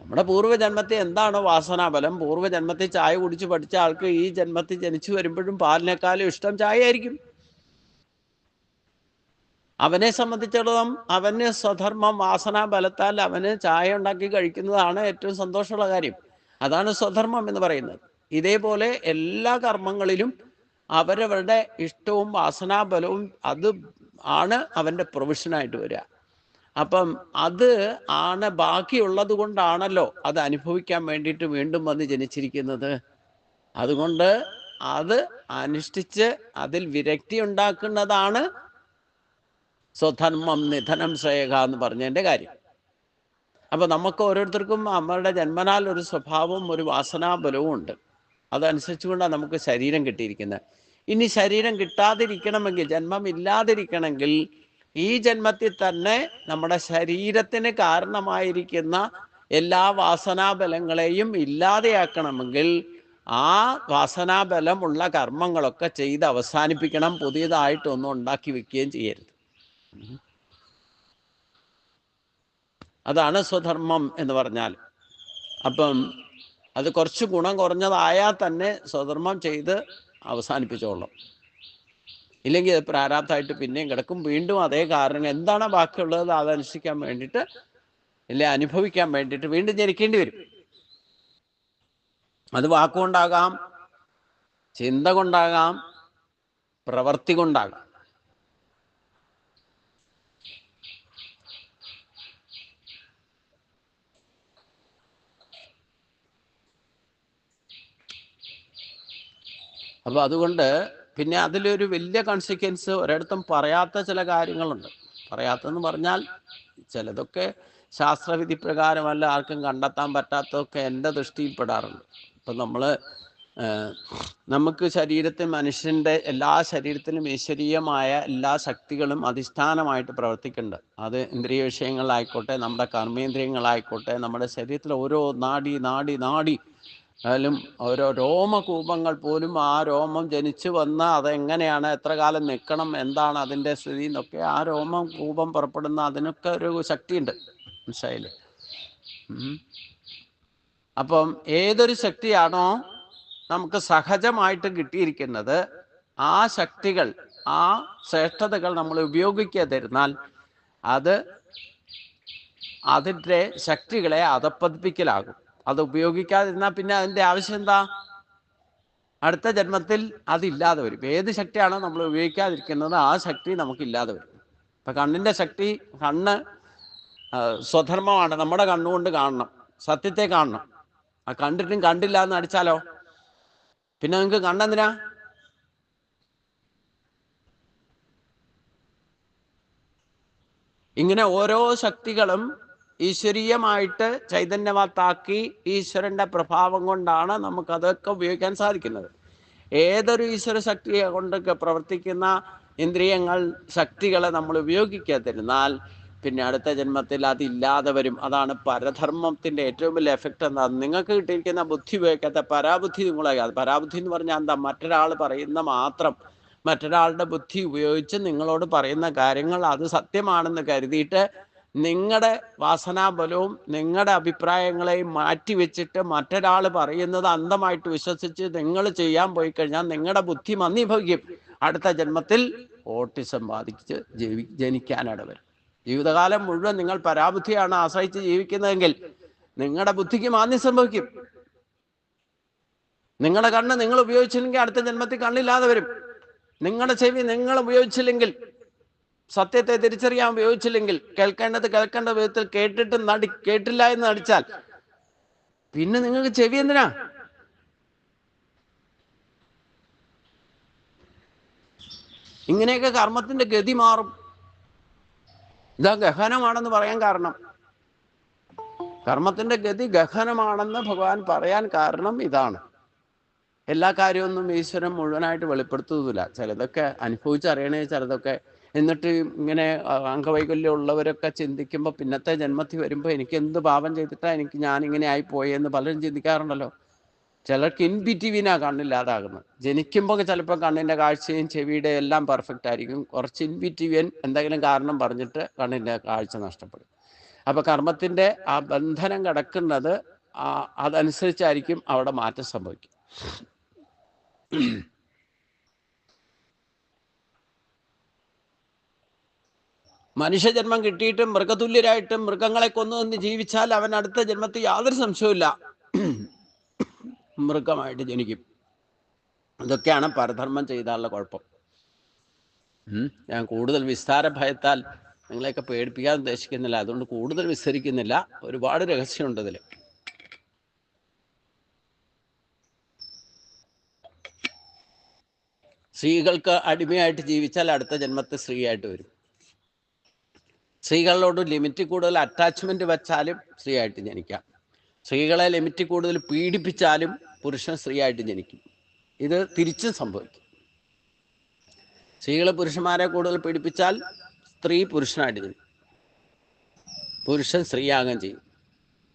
നമ്മുടെ പൂർവ്വജന്മത്തിൽ എന്താണോ വാസനാബലം, പൂർവ്വജന്മത്തിൽ ചായ കുടിച്ച് പഠിച്ച ആൾക്ക് ഈ ജന്മത്തിൽ ജനിച്ചു വരുമ്പോഴും പാലിനേക്കാളും ഇഷ്ടം ചായ ആയിരിക്കും. അവനെ സംബന്ധിച്ചിടത്തോളം അവന് സ്വധർമ്മം വാസനാബലത്താൽ അവന് ചായ ഉണ്ടാക്കി കഴിക്കുന്നതാണ് ഏറ്റവും സന്തോഷമുള്ള കാര്യം. അതാണ് സ്വധർമ്മം എന്ന് പറയുന്നത്. ഇതേപോലെ എല്ലാ കർമ്മങ്ങളിലും അവരവരുടെ ഇഷ്ടവും വാസനാബലവും അത് ആണ് അവൻ്റെ പ്രൊവിഷനായിട്ട് വരിക. അപ്പം അത് ആണ് ബാക്കിയുള്ളത് കൊണ്ടാണല്ലോ അത് അനുഭവിക്കാൻ വേണ്ടിയിട്ട് വീണ്ടും വന്ന് ജനിച്ചിരിക്കുന്നത്. അതുകൊണ്ട് അത് അനുഷ്ഠിച്ച് അതിൽ വിരക്തി ഉണ്ടാക്കുന്നതാണ് സ്വധർമ്മം നിധനം ശ്രേയക എന്ന് പറഞ്ഞതിൻ്റെ കാര്യം. അപ്പൊ നമുക്ക് ഓരോരുത്തർക്കും നമ്മളുടെ ജന്മനാൽ ഒരു സ്വഭാവവും ഒരു വാസനാബലവും ഉണ്ട്. അതനുസരിച്ചുകൊണ്ടാണ് നമുക്ക് ശരീരം കിട്ടിയിരിക്കുന്നത്. ഇനി ശരീരം കിട്ടാതിരിക്കണമെങ്കിൽ, ജന്മം ഇല്ലാതിരിക്കണമെങ്കിൽ, ഈ ജന്മത്തിൽ തന്നെ നമ്മുടെ ശരീരത്തിന് കാരണമായിരിക്കുന്ന എല്ലാ വാസനാബലങ്ങളെയും ഇല്ലാതെയാക്കണമെങ്കിൽ ആ വാസനാബലമുള്ള കർമ്മങ്ങളൊക്കെ ചെയ്ത് അവസാനിപ്പിക്കണം. പുതിയതായിട്ടൊന്നും ഉണ്ടാക്കി വെക്കുകയും ചെയ്യരുത്. അതാണ് സ്വധർമ്മം എന്ന് പറഞ്ഞാൽ. അപ്പം അത് കുറച്ച് ഗുണം കുറഞ്ഞതായാൽ തന്നെ സ്വധർമ്മം ചെയ്ത് അവസാനിപ്പിച്ചോളാം. ഇല്ലെങ്കിൽ അത് പ്രാരാബ്ധമായിട്ട് പിന്നെയും കിടക്കും. വീണ്ടും അതേ കാരണം എന്താണ് ബാക്കിയുള്ളത് അതനുഷ്ഠിക്കാൻ വേണ്ടിയിട്ട്, ഇല്ലേ അനുഭവിക്കാൻ വേണ്ടിയിട്ട് വീണ്ടും ജനിക്കേണ്ടി വരും. അത് വാക്കുകൊണ്ടാകാം, ചിന്ത കൊണ്ടാകാം, പ്രവൃത്തി കൊണ്ടാകാം. അപ്പോൾ അതുകൊണ്ട് പിന്നെ അതിലൊരു വലിയ കോൺസിക്വൻസ് ഒരിടത്തും പറയാത്ത ചില കാര്യങ്ങളുണ്ട്. പറയാത്തതെന്ന് പറഞ്ഞാൽ ചിലതൊക്കെ ശാസ്ത്രവിധി പ്രകാരമല്ല ആർക്കും കണ്ടെത്താൻ പറ്റാത്തതൊക്കെ എൻ്റെ ദൃഷ്ടിയിൽപ്പെടാറുണ്ട്. ഇപ്പം നമുക്ക് ശരീരത്തിൽ, മനുഷ്യൻ്റെ എല്ലാ ശരീരത്തിലും ഈശ്വരീയമായ എല്ലാ ശക്തികളും അധിഷ്ഠാനമായിട്ട് പ്രവർത്തിക്കുന്നുണ്ട്. അത് ഇന്ദ്രിയ വിഷയങ്ങളായിക്കോട്ടെ, നമ്മുടെ കർമ്മേന്ദ്രിയങ്ങളായിക്കോട്ടെ, നമ്മുടെ ശരീരത്തിലെ ഓരോ നാടി അതിലും ഓരോ രോമകൂപങ്ങൾ പോലും, ആ രോമം ജനിച്ചു വന്ന് അതെങ്ങനെയാണ്, എത്ര കാലം നിൽക്കണം, എന്താണ് അതിൻ്റെ സ്ഥിതി എന്നൊക്കെ ആ രോമം കൂപം പുറപ്പെടുന്ന അതിനൊക്കെ ഒരു ശക്തിയുണ്ട്. മനസ്സിലായില്ലേ? അപ്പം ഏതൊരു ശക്തിയാണോ നമുക്ക് സഹജമായിട്ട് കിട്ടിയിരിക്കുന്നത്, ആ ശക്തികൾ, ആ ശ്രേഷ്ഠതകൾ നമ്മൾ ഉപയോഗിക്കാതിരുന്നാൽ അത് അതിൻ്റെ ശക്തികളെ അധപ്പതിപ്പിക്കലാകും. അത് ഉപയോഗിക്കാതിരുന്നാൽ പിന്നെ അതിൻ്റെ ആവശ്യം എന്താ? അടുത്ത ജന്മത്തിൽ അതില്ലാതെ വരും. ഏത് ശക്തിയാണോ നമ്മൾ ഉപയോഗിക്കാതിരിക്കുന്നത് ആ ശക്തി നമുക്കില്ലാതെ വരും. ഇപ്പം കണ്ണിൻ്റെ ശക്തി, കണ്ണ് സ്വധർമ്മമാണ്. നമ്മുടെ കണ്ണുകൊണ്ട് കാണണം, സത്യത്തെ കാണണം. ആ കണ്ടിട്ടും കണ്ടില്ല എന്ന് അടിച്ചാലോ പിന്നെ നിങ്ങൾക്ക് കണ്ണെന്തിനാ? ഇങ്ങനെ ഓരോ ശക്തികളും ഈശ്വരീയമായിട്ട് ചൈതന്യവത്താക്കി ഈശ്വരന്റെ പ്രഭാവം കൊണ്ടാണ് നമുക്കതൊക്കെ ഉപയോഗിക്കാൻ സാധിക്കുന്നത്. ഏതൊരു ഈശ്വര ശക്തിയെ കൊണ്ടൊക്കെ പ്രവർത്തിക്കുന്ന ഇന്ദ്രിയങ്ങൾ, ശക്തികളെ നമ്മൾ ഉപയോഗിക്കാതിരുന്നാൽ പിന്നെ അടുത്ത ജന്മത്തിൽ അതില്ലാതെ വരും. അതാണ് പരധർമ്മത്തിൻ്റെ ഏറ്റവും വലിയ എഫക്റ്റ്. എന്താ? നിങ്ങൾക്ക് കിട്ടിയിരിക്കുന്ന ബുദ്ധി ഉപയോഗിക്കാത്ത പരാബുദ്ധി നിങ്ങളെ. പരാബുദ്ധി എന്ന് പറഞ്ഞാൽ എന്താ? മറ്റൊരാൾ പറയുന്ന മാത്രം, മറ്റൊരാളുടെ ബുദ്ധി ഉപയോഗിച്ച് നിങ്ങളോട് പറയുന്ന കാര്യങ്ങൾ അത് സത്യമാണെന്ന് കരുതിയിട്ട് നിങ്ങളുടെ വാസനാബലവും നിങ്ങളുടെ അഭിപ്രായങ്ങളെയും മാറ്റി വെച്ചിട്ട് മറ്റൊരാൾ പറയുന്നത് അന്ധമായിട്ട് വിശ്വസിച്ച് നിങ്ങൾ ചെയ്യാൻ പോയി കഴിഞ്ഞാൽ നിങ്ങളുടെ ബുദ്ധി മന്ദീഭവിക്കും. അടുത്ത ജന്മത്തിൽ ഓട്ടിസം ബാധിച്ച് ജനിക്കാനിട വരും. ജീവിതകാലം മുഴുവൻ നിങ്ങൾ പരാബുദ്ധിയാണ് ആശ്രയിച്ച് ജീവിക്കുന്നതെങ്കിൽ നിങ്ങളുടെ ബുദ്ധിക്ക് മാന്ദ്യം സംഭവിക്കും. നിങ്ങളുടെ കണ്ണ് നിങ്ങൾ ഉപയോഗിച്ചില്ലെങ്കിൽ അടുത്ത ജന്മത്തിൽ കണ്ണില്ലാതെ വരും. നിങ്ങളുടെ ചെവി നിങ്ങൾ ഉപയോഗിച്ചില്ലെങ്കിൽ, സത്യത്തെ തിരിച്ചറിയാൻ ഉപയോഗിച്ചില്ലെങ്കിൽ, കേൾക്കേണ്ടത് കേൾക്കേണ്ട വിധത്തിൽ കേട്ടിട്ട് കേട്ടില്ല എന്ന് നടിച്ചാൽ പിന്നെ നിങ്ങൾക്ക് ചെവി എന്തിനാ? ഇങ്ങനെയൊക്കെ കർമ്മത്തിന്റെ ഗതി മാറും. ഇതാ ഗഹനമാണെന്ന് പറയാൻ കാരണം, കർമ്മത്തിന്റെ ഗതി ഗഹനമാണെന്ന് ഭഗവാൻ പറയാൻ കാരണം ഇതാണ്. എല്ലാ കാര്യമൊന്നും ഈശ്വരൻ മുഴുവനായിട്ട് വെളിപ്പെടുത്തുന്നില്ല. ചിലതൊക്കെ അനുഭവിച്ചറിയണേ, ചിലതൊക്കെ. എന്നിട്ട് ഇങ്ങനെ അംഗവൈകല്യം ഉള്ളവരൊക്കെ ചിന്തിക്കുമ്പോൾ പിന്നത്തെ ജന്മത്തിൽ വരുമ്പോൾ എനിക്ക് എന്ത് പാപം ചെയ്തിട്ടാണ് ഞാനിങ്ങനെ ആയിപ്പോയെന്ന് പലരും ചിന്തിക്കാറുണ്ടല്ലോ. ചിലർക്ക് ഇൻബിറ്റ്വീനാ കണ്ണില്ലാതാകുന്നത്. ജനിക്കുമ്പോൾ ചിലപ്പോൾ കണ്ണിൻ്റെ കാഴ്ചയും ചെവിയുടെ എല്ലാം പെർഫെക്റ്റ് ആയിരിക്കും. കുറച്ച് ഇൻബിറ്റ്വീൻ എന്തെങ്കിലും കാരണം പറഞ്ഞിട്ട് കണ്ണിൻ്റെ കാഴ്ച നഷ്ടപ്പെടും. അപ്പോൾ കർമ്മത്തിൻ്റെ ആ ബന്ധനം കിടക്കുന്നത് അതനുസരിച്ചായിരിക്കും അവിടെ മാറ്റം സംഭവിക്കും. മനുഷ്യജന്മം കിട്ടിയിട്ടും മൃഗതുല്യരായിട്ടും മൃഗങ്ങളെ കൊന്നു ജീവിച്ചാൽ അവൻ അടുത്ത ജന്മത്തിൽ യാതൊരു സംശയവുമില്ല മൃഗമായിട്ട് ജനിക്കും. ഇതൊക്കെയാണ് പരധർമ്മം ചെയ്താലുള്ള കുഴപ്പം. ഞാൻ കൂടുതൽ വിസ്താര ഭയത്താൽ നിങ്ങളെയൊക്കെ പേടിപ്പിക്കാൻ ഉദ്ദേശിക്കുന്നില്ല, അതുകൊണ്ട് കൂടുതൽ വിസ്തരിക്കുന്നില്ല. ഒരുപാട് രഹസ്യമുണ്ട് ഇതിൽ. സ്ത്രീകൾക്ക് അടിമയായിട്ട് ജീവിച്ചാൽ അടുത്ത ജന്മത്തിൽ സ്ത്രീയായിട്ട് വരും. സ്ത്രീകളോട് ലിമിറ്റ് കൂടുതൽ അറ്റാച്ച്മെന്റ് വെച്ചാലും സ്ത്രീയായിട്ട് ജനിക്കാം. സ്ത്രീകളെ ലിമിറ്റ് കൂടുതൽ പീഡിപ്പിച്ചാലും പുരുഷൻ സ്ത്രീയായിട്ട് ജനിക്കും. ഇത് തിരിച്ചും സംഭവിക്കും. സ്ത്രീകൾ പുരുഷന്മാരെ കൂടുതൽ പീഡിപ്പിച്ചാൽ സ്ത്രീ പുരുഷനായിട്ട് ജനിക്കും, പുരുഷൻ സ്ത്രീയാകുകയും ചെയ്യും.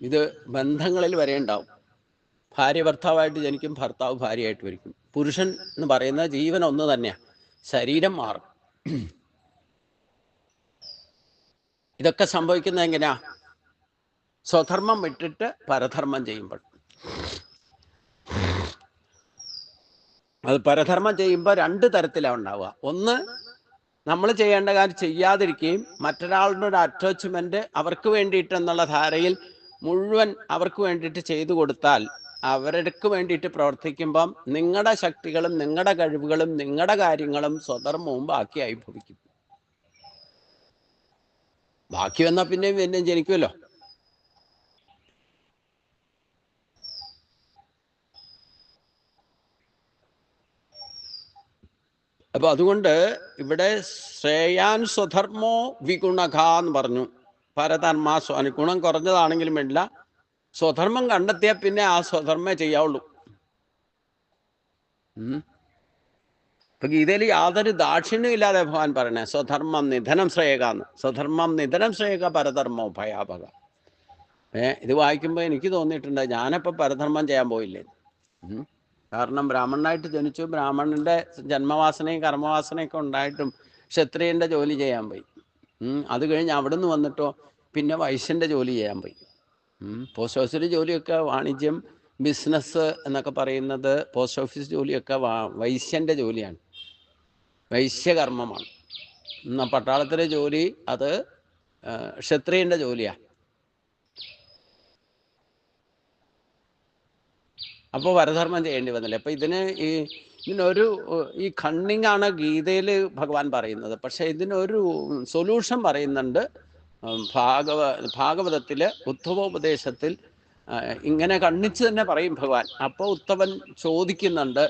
ഇത് ബന്ധങ്ങളിൽ വരെ ഉണ്ടാവും. ഭാര്യ ഭർത്താവായിട്ട് ജനിക്കും, ഭർത്താവ് ഭാര്യയായിട്ട് വരിക്കും. പുരുഷൻ എന്ന് പറയുന്ന ജീവൻ ഒന്ന് തന്നെയാണ്, ശരീരം മാറും. ഇതൊക്കെ സംഭവിക്കുന്നത് എങ്ങനെയാ? സ്വധർമ്മം വിട്ടിട്ട് പരധർമ്മം ചെയ്യുമ്പോൾ. അത് പരധർമ്മം ചെയ്യുമ്പോൾ രണ്ട് തരത്തിലാണ് ഉണ്ടാവുക. ഒന്ന്, നമ്മൾ ചെയ്യേണ്ട കാര്യം ചെയ്യാതിരിക്കുകയും മറ്റൊരാളുടെ ഒരു അറ്റാച്ച്മെന്റ് അവർക്ക് വേണ്ടിയിട്ടെന്നുള്ള ധാരയിൽ മുഴുവൻ അവർക്ക് വേണ്ടിയിട്ട് ചെയ്തു കൊടുത്താൽ, അവർക്ക് വേണ്ടിയിട്ട് പ്രവർത്തിക്കുമ്പം നിങ്ങളുടെ ശക്തികളും നിങ്ങളുടെ കഴിവുകളും നിങ്ങളുടെ കാര്യങ്ങളും സ്വധർമ്മവും ബാക്കിയായി ഭവിക്കും. ബാക്കി വന്നാൽ പിന്നെയും ജനിക്കുമല്ലോ. അപ്പൊ അതുകൊണ്ട് ഇവിടെ ശ്രേയാൻ സ്വധർമ്മോ വിഗുണക എന്ന് പറഞ്ഞു. പരധർമ്മ ഗുണം കുറഞ്ഞതാണെങ്കിലും വേണ്ടില്ല, സ്വധർമ്മം കണ്ടെത്തിയാൽ പിന്നെ ആ സ്വധർമ്മേ ചെയ്യാവുള്ളൂ. ഇപ്പൊ ഗീതയിൽ യാതൊരു ദാക്ഷിണ്യം ഇല്ലാതെ ഭഗവാൻ പറയണേ സ്വധർമ്മം നിധനം ശ്രേയകാന്ന്. സ്വധർമ്മം നിധനം ശ്രേയക പരധർമ്മോ ഭയാപക. ഇത് വായിക്കുമ്പോൾ എനിക്ക് തോന്നിയിട്ടുണ്ട് ഞാനപ്പോൾ പരധർമ്മം ചെയ്യാൻ പോയില്ലേ. കാരണം ബ്രാഹ്മണനായിട്ട് ജനിച്ചു, ബ്രാഹ്മണന്റെ ജന്മവാസനയും കർമ്മവാസനയൊക്കെ ഉണ്ടായിട്ടും ക്ഷത്രിയന്റെ ജോലി ചെയ്യാൻ പോയി. അത് കഴിഞ്ഞ് അവിടുന്ന് വന്നിട്ടോ പിന്നെ വൈശ്യന്റെ ജോലി ചെയ്യാൻ പോയി. പോസ്റ്റ് ഓഫീസിലെ ജോലിയൊക്കെ വാണിജ്യം, ബിസിനസ് എന്നൊക്കെ പറയുന്നത്, പോസ്റ്റ് ഓഫീസ് ജോലിയൊക്കെ വൈശ്യന്റെ ജോലിയാണ്, വൈശ്യകർമ്മമാണ്. പട്ടാളത്തിലെ ജോലി അത് ക്ഷത്രിയന്റെ ജോലിയാണ്. അപ്പോൾ പരധർമ്മം ചെയ്യേണ്ടി വന്നില്ല. അപ്പം ഇതിനൊരു ഈ കണ്ണിങ് ആണ് ഗീതയിൽ ഭഗവാൻ പറയുന്നത്. പക്ഷെ ഇതിനൊരു സൊല്യൂഷൻ പറയുന്നുണ്ട് ഭാഗവതത്തിൽ, ഉദ്ധവോപദേശത്തിൽ ഇങ്ങനെ കണ്ണിച്ച് തന്നെ പറയും ഭഗവാൻ. അപ്പോൾ ഉത്തമൻ ചോദിക്കുന്നുണ്ട്,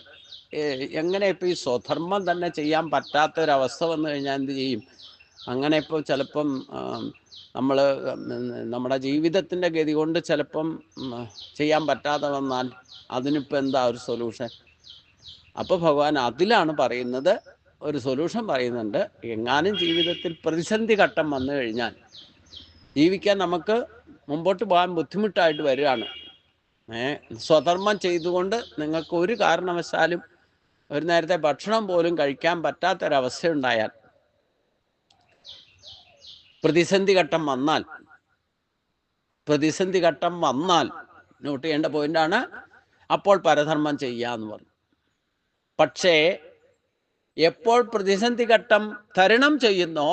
എങ്ങനെ ഇപ്പോൾ ഈ സ്വധർമ്മം തന്നെ ചെയ്യാൻ പറ്റാത്തൊരവസ്ഥ വന്നു കഴിഞ്ഞാൽ എന്ത് ചെയ്യും? അങ്ങനെ ഇപ്പോൾ ചിലപ്പം നമ്മൾ നമ്മുടെ ജീവിതത്തിൻ്റെ ഗതി കൊണ്ട് ചിലപ്പം ചെയ്യാൻ പറ്റാതെ വന്നാൽ അതിനിപ്പോൾ എന്താ ഒരു സൊല്യൂഷൻ? അപ്പോൾ ഭഗവാൻ അതിലാണ് പറയുന്നത്, ഒരു സൊല്യൂഷൻ പറയുന്നുണ്ട്. എങ്ങാനും ജീവിതത്തിൽ പ്രതിസന്ധി ഘട്ടം വന്നു കഴിഞ്ഞാൽ ജീവിക്കാൻ നമുക്ക് മുമ്പോട്ട് പോകാൻ ബുദ്ധിമുട്ടായിട്ട് വരികയാണ്. സ്വധർമ്മം ചെയ്തുകൊണ്ട് നിങ്ങൾക്ക് ഒരു കാരണവശാലും ഒരു നേരത്തെ ഭക്ഷണം പോലും കഴിക്കാൻ പറ്റാത്തൊരവസ്ഥയുണ്ടായാൽ, പ്രതിസന്ധി ഘട്ടം വന്നാൽ നോട്ട് ചെയ്യേണ്ട പോയിന്റാണ്, അപ്പോൾ പരധർമ്മം ചെയ്യാന്ന് പറഞ്ഞു. പക്ഷേ എപ്പോൾ പ്രതിസന്ധി ഘട്ടം തരണം ചെയ്യുന്നോ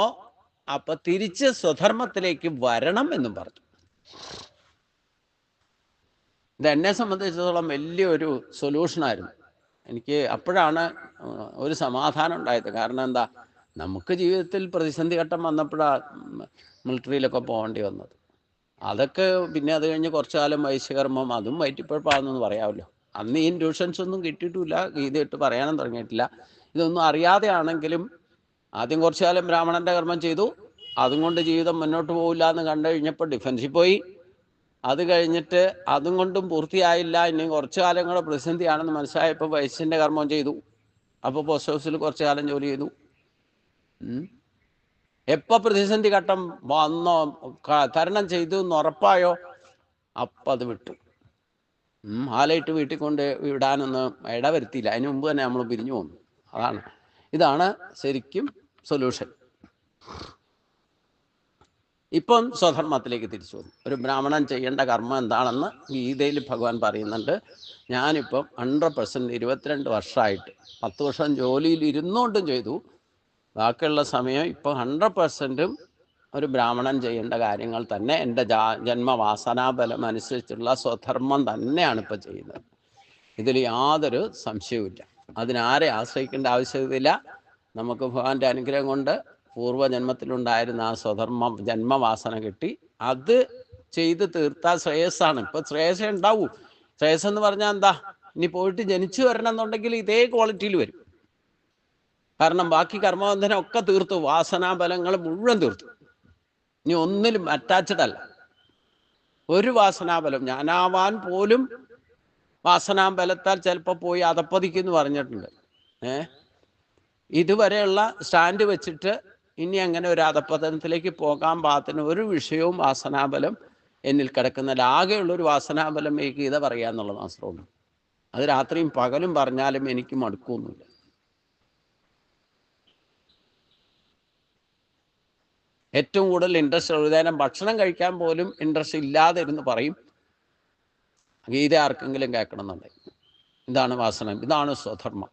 അപ്പൊ തിരിച്ച് സ്വധർമ്മത്തിലേക്ക് വരണം എന്നും പറഞ്ഞു. ഇത് എന്നെ സംബന്ധിച്ചിടത്തോളം വലിയൊരു സൊല്യൂഷനായിരുന്നു. എനിക്ക് അപ്പോഴാണ് ഒരു സമാധാനം ഉണ്ടായത്. കാരണം എന്താ, നമുക്ക് ജീവിതത്തിൽ പ്രതിസന്ധി ഘട്ടം വന്നപ്പോഴാണ് മിലിറ്ററിയിലൊക്കെ പോകേണ്ടി വന്നത്. അതൊക്കെ പിന്നെ അത് കഴിഞ്ഞ് കുറച്ചു കാലം വൈശ്യകർമ്മം, അതും വയറ്റിപ്പഴപ്പാണെന്ന് പറയാമല്ലോ. അന്ന് ഈ ഇൻഡ്യൂഷൻസ് ഒന്നും കിട്ടിയിട്ടില്ല, ഗീതയിട്ട് പറയാനും തുടങ്ങിയിട്ടില്ല. ഇതൊന്നും അറിയാതെയാണെങ്കിലും ആദ്യം കുറച്ചു കാലം ബ്രാഹ്മണന്റെ കർമ്മം ചെയ്തു. അതും കൊണ്ട് ജീവിതം മുന്നോട്ട് പോകില്ല എന്ന് കണ്ടു കഴിഞ്ഞപ്പോൾ ഡിഫൻസിൽ പോയി. അത് കഴിഞ്ഞിട്ട് അതും കൊണ്ടും പൂർത്തിയായില്ല, ഇനി കുറച്ചു കാലം കൂടെ പ്രതിസന്ധിയാണെന്ന് മനസ്സിലായപ്പോൾ വൈശ്യന്റെ കർമ്മം ചെയ്തു. അപ്പോൾ പോസ്റ്റ് ഓഫീസിൽ കുറച്ചു കാലം ജോലി ചെയ്തു. എപ്പോൾ പ്രതിസന്ധി ഘട്ടം വന്നോ, തരണം ചെയ്തു എന്ന് ഉറപ്പായോ, അപ്പം അത് വിട്ടു. ആലയിട്ട് വീട്ടിൽ കൊണ്ട് വിടാനൊന്നും ഇടവരുത്തിയില്ല. അതിന് മുമ്പ് തന്നെ നമ്മൾ പിരിഞ്ഞു പോന്നു. ഇതാണ് ശരിക്കും സൊല്യൂഷൻ. ഇപ്പം സ്വധർമ്മത്തിലേക്ക് തിരിച്ചു വന്നു. ഒരു ബ്രാഹ്മണൻ ചെയ്യേണ്ട കർമ്മം എന്താണെന്ന് ഗീതയിൽ ഭഗവാൻ പറയുന്നുണ്ട്. ഞാനിപ്പം 100% 22 വർഷമായിട്ട് 10 വർഷം ജോലിയിൽ ഇരുന്നുകൊണ്ടും ചെയ്തു. ബാക്കിയുള്ള സമയം ഇപ്പം 100%ഉം ഒരു ബ്രാഹ്മണൻ ചെയ്യേണ്ട കാര്യങ്ങൾ തന്നെ, എൻ്റെ ജന്മവാസനാബലം അനുസരിച്ചുള്ള സ്വധർമ്മം തന്നെയാണ് ഇപ്പം ചെയ്യുന്നത്. ഇതിൽ യാതൊരു സംശയവുമില്ല. അതിനാരെ ആശ്രയിക്കേണ്ട ആവശ്യമില്ല. നമുക്ക് ഭഗവാന്റെ അനുഗ്രഹം കൊണ്ട് പൂർവ്വജന്മത്തിലുണ്ടായിരുന്ന ആ സ്വധർമ്മം ജന്മവാസന കിട്ടി. അത് ചെയ്ത് തീർത്താൽ ശ്രേയസ്സാണ്. ഇപ്പം ശ്രേയസ്സേ ഉണ്ടാവൂ. ശ്രേയസ് എന്ന് പറഞ്ഞാൽ എന്താ, ഇനി പോയിട്ട് ജനിച്ചു വരണം എന്നുണ്ടെങ്കിൽ ഇതേ ക്വാളിറ്റിയിൽ വരും. കാരണം ബാക്കി കർമ്മബന്ധനം ഒക്കെ തീർത്തു, വാസനാബലങ്ങൾ മുഴുവൻ തീർത്തു. ഇനി ഒന്നിലും അറ്റാച്ച്ഡ് അല്ല. ഒരു വാസനാബലം, ഞാനാവാൻ പോലും വാസനാബലത്താൽ ചിലപ്പോൾ പോയി അതപ്പതിക്കെന്ന് പറഞ്ഞിട്ടുണ്ട്. ഇതുവരെയുള്ള സ്റ്റാൻഡ് വെച്ചിട്ട് ഇനി അങ്ങനെ ഒരു അധപ്പതനത്തിലേക്ക് പോകാൻ പാകത്തിന് ഒരു വിഷയവും വാസനാബലം എന്നിൽ കിടക്കുന്നില്ല. ആകെയുള്ളൊരു വാസനാബലം ഈ ഗീത പറയുക എന്നുള്ളത് മാത്രമേ. അത് രാത്രിയും പകലും പറഞ്ഞാലും എനിക്ക് മടുക്കൊന്നുമില്ല. ഏറ്റവും കൂടുതൽ ഇൻട്രസ്റ്റ് ഒരു നേരം ഭക്ഷണം കഴിക്കാൻ പോലും ഇൻട്രസ്റ്റ് ഇല്ലാതെ ഇരുന്ന് പറയും, ഗീത ആർക്കെങ്കിലും കേൾക്കണം എന്നുണ്ടെങ്കിൽ. ഇതാണ് വാസന, ഇതാണ് സ്വധർമ്മം.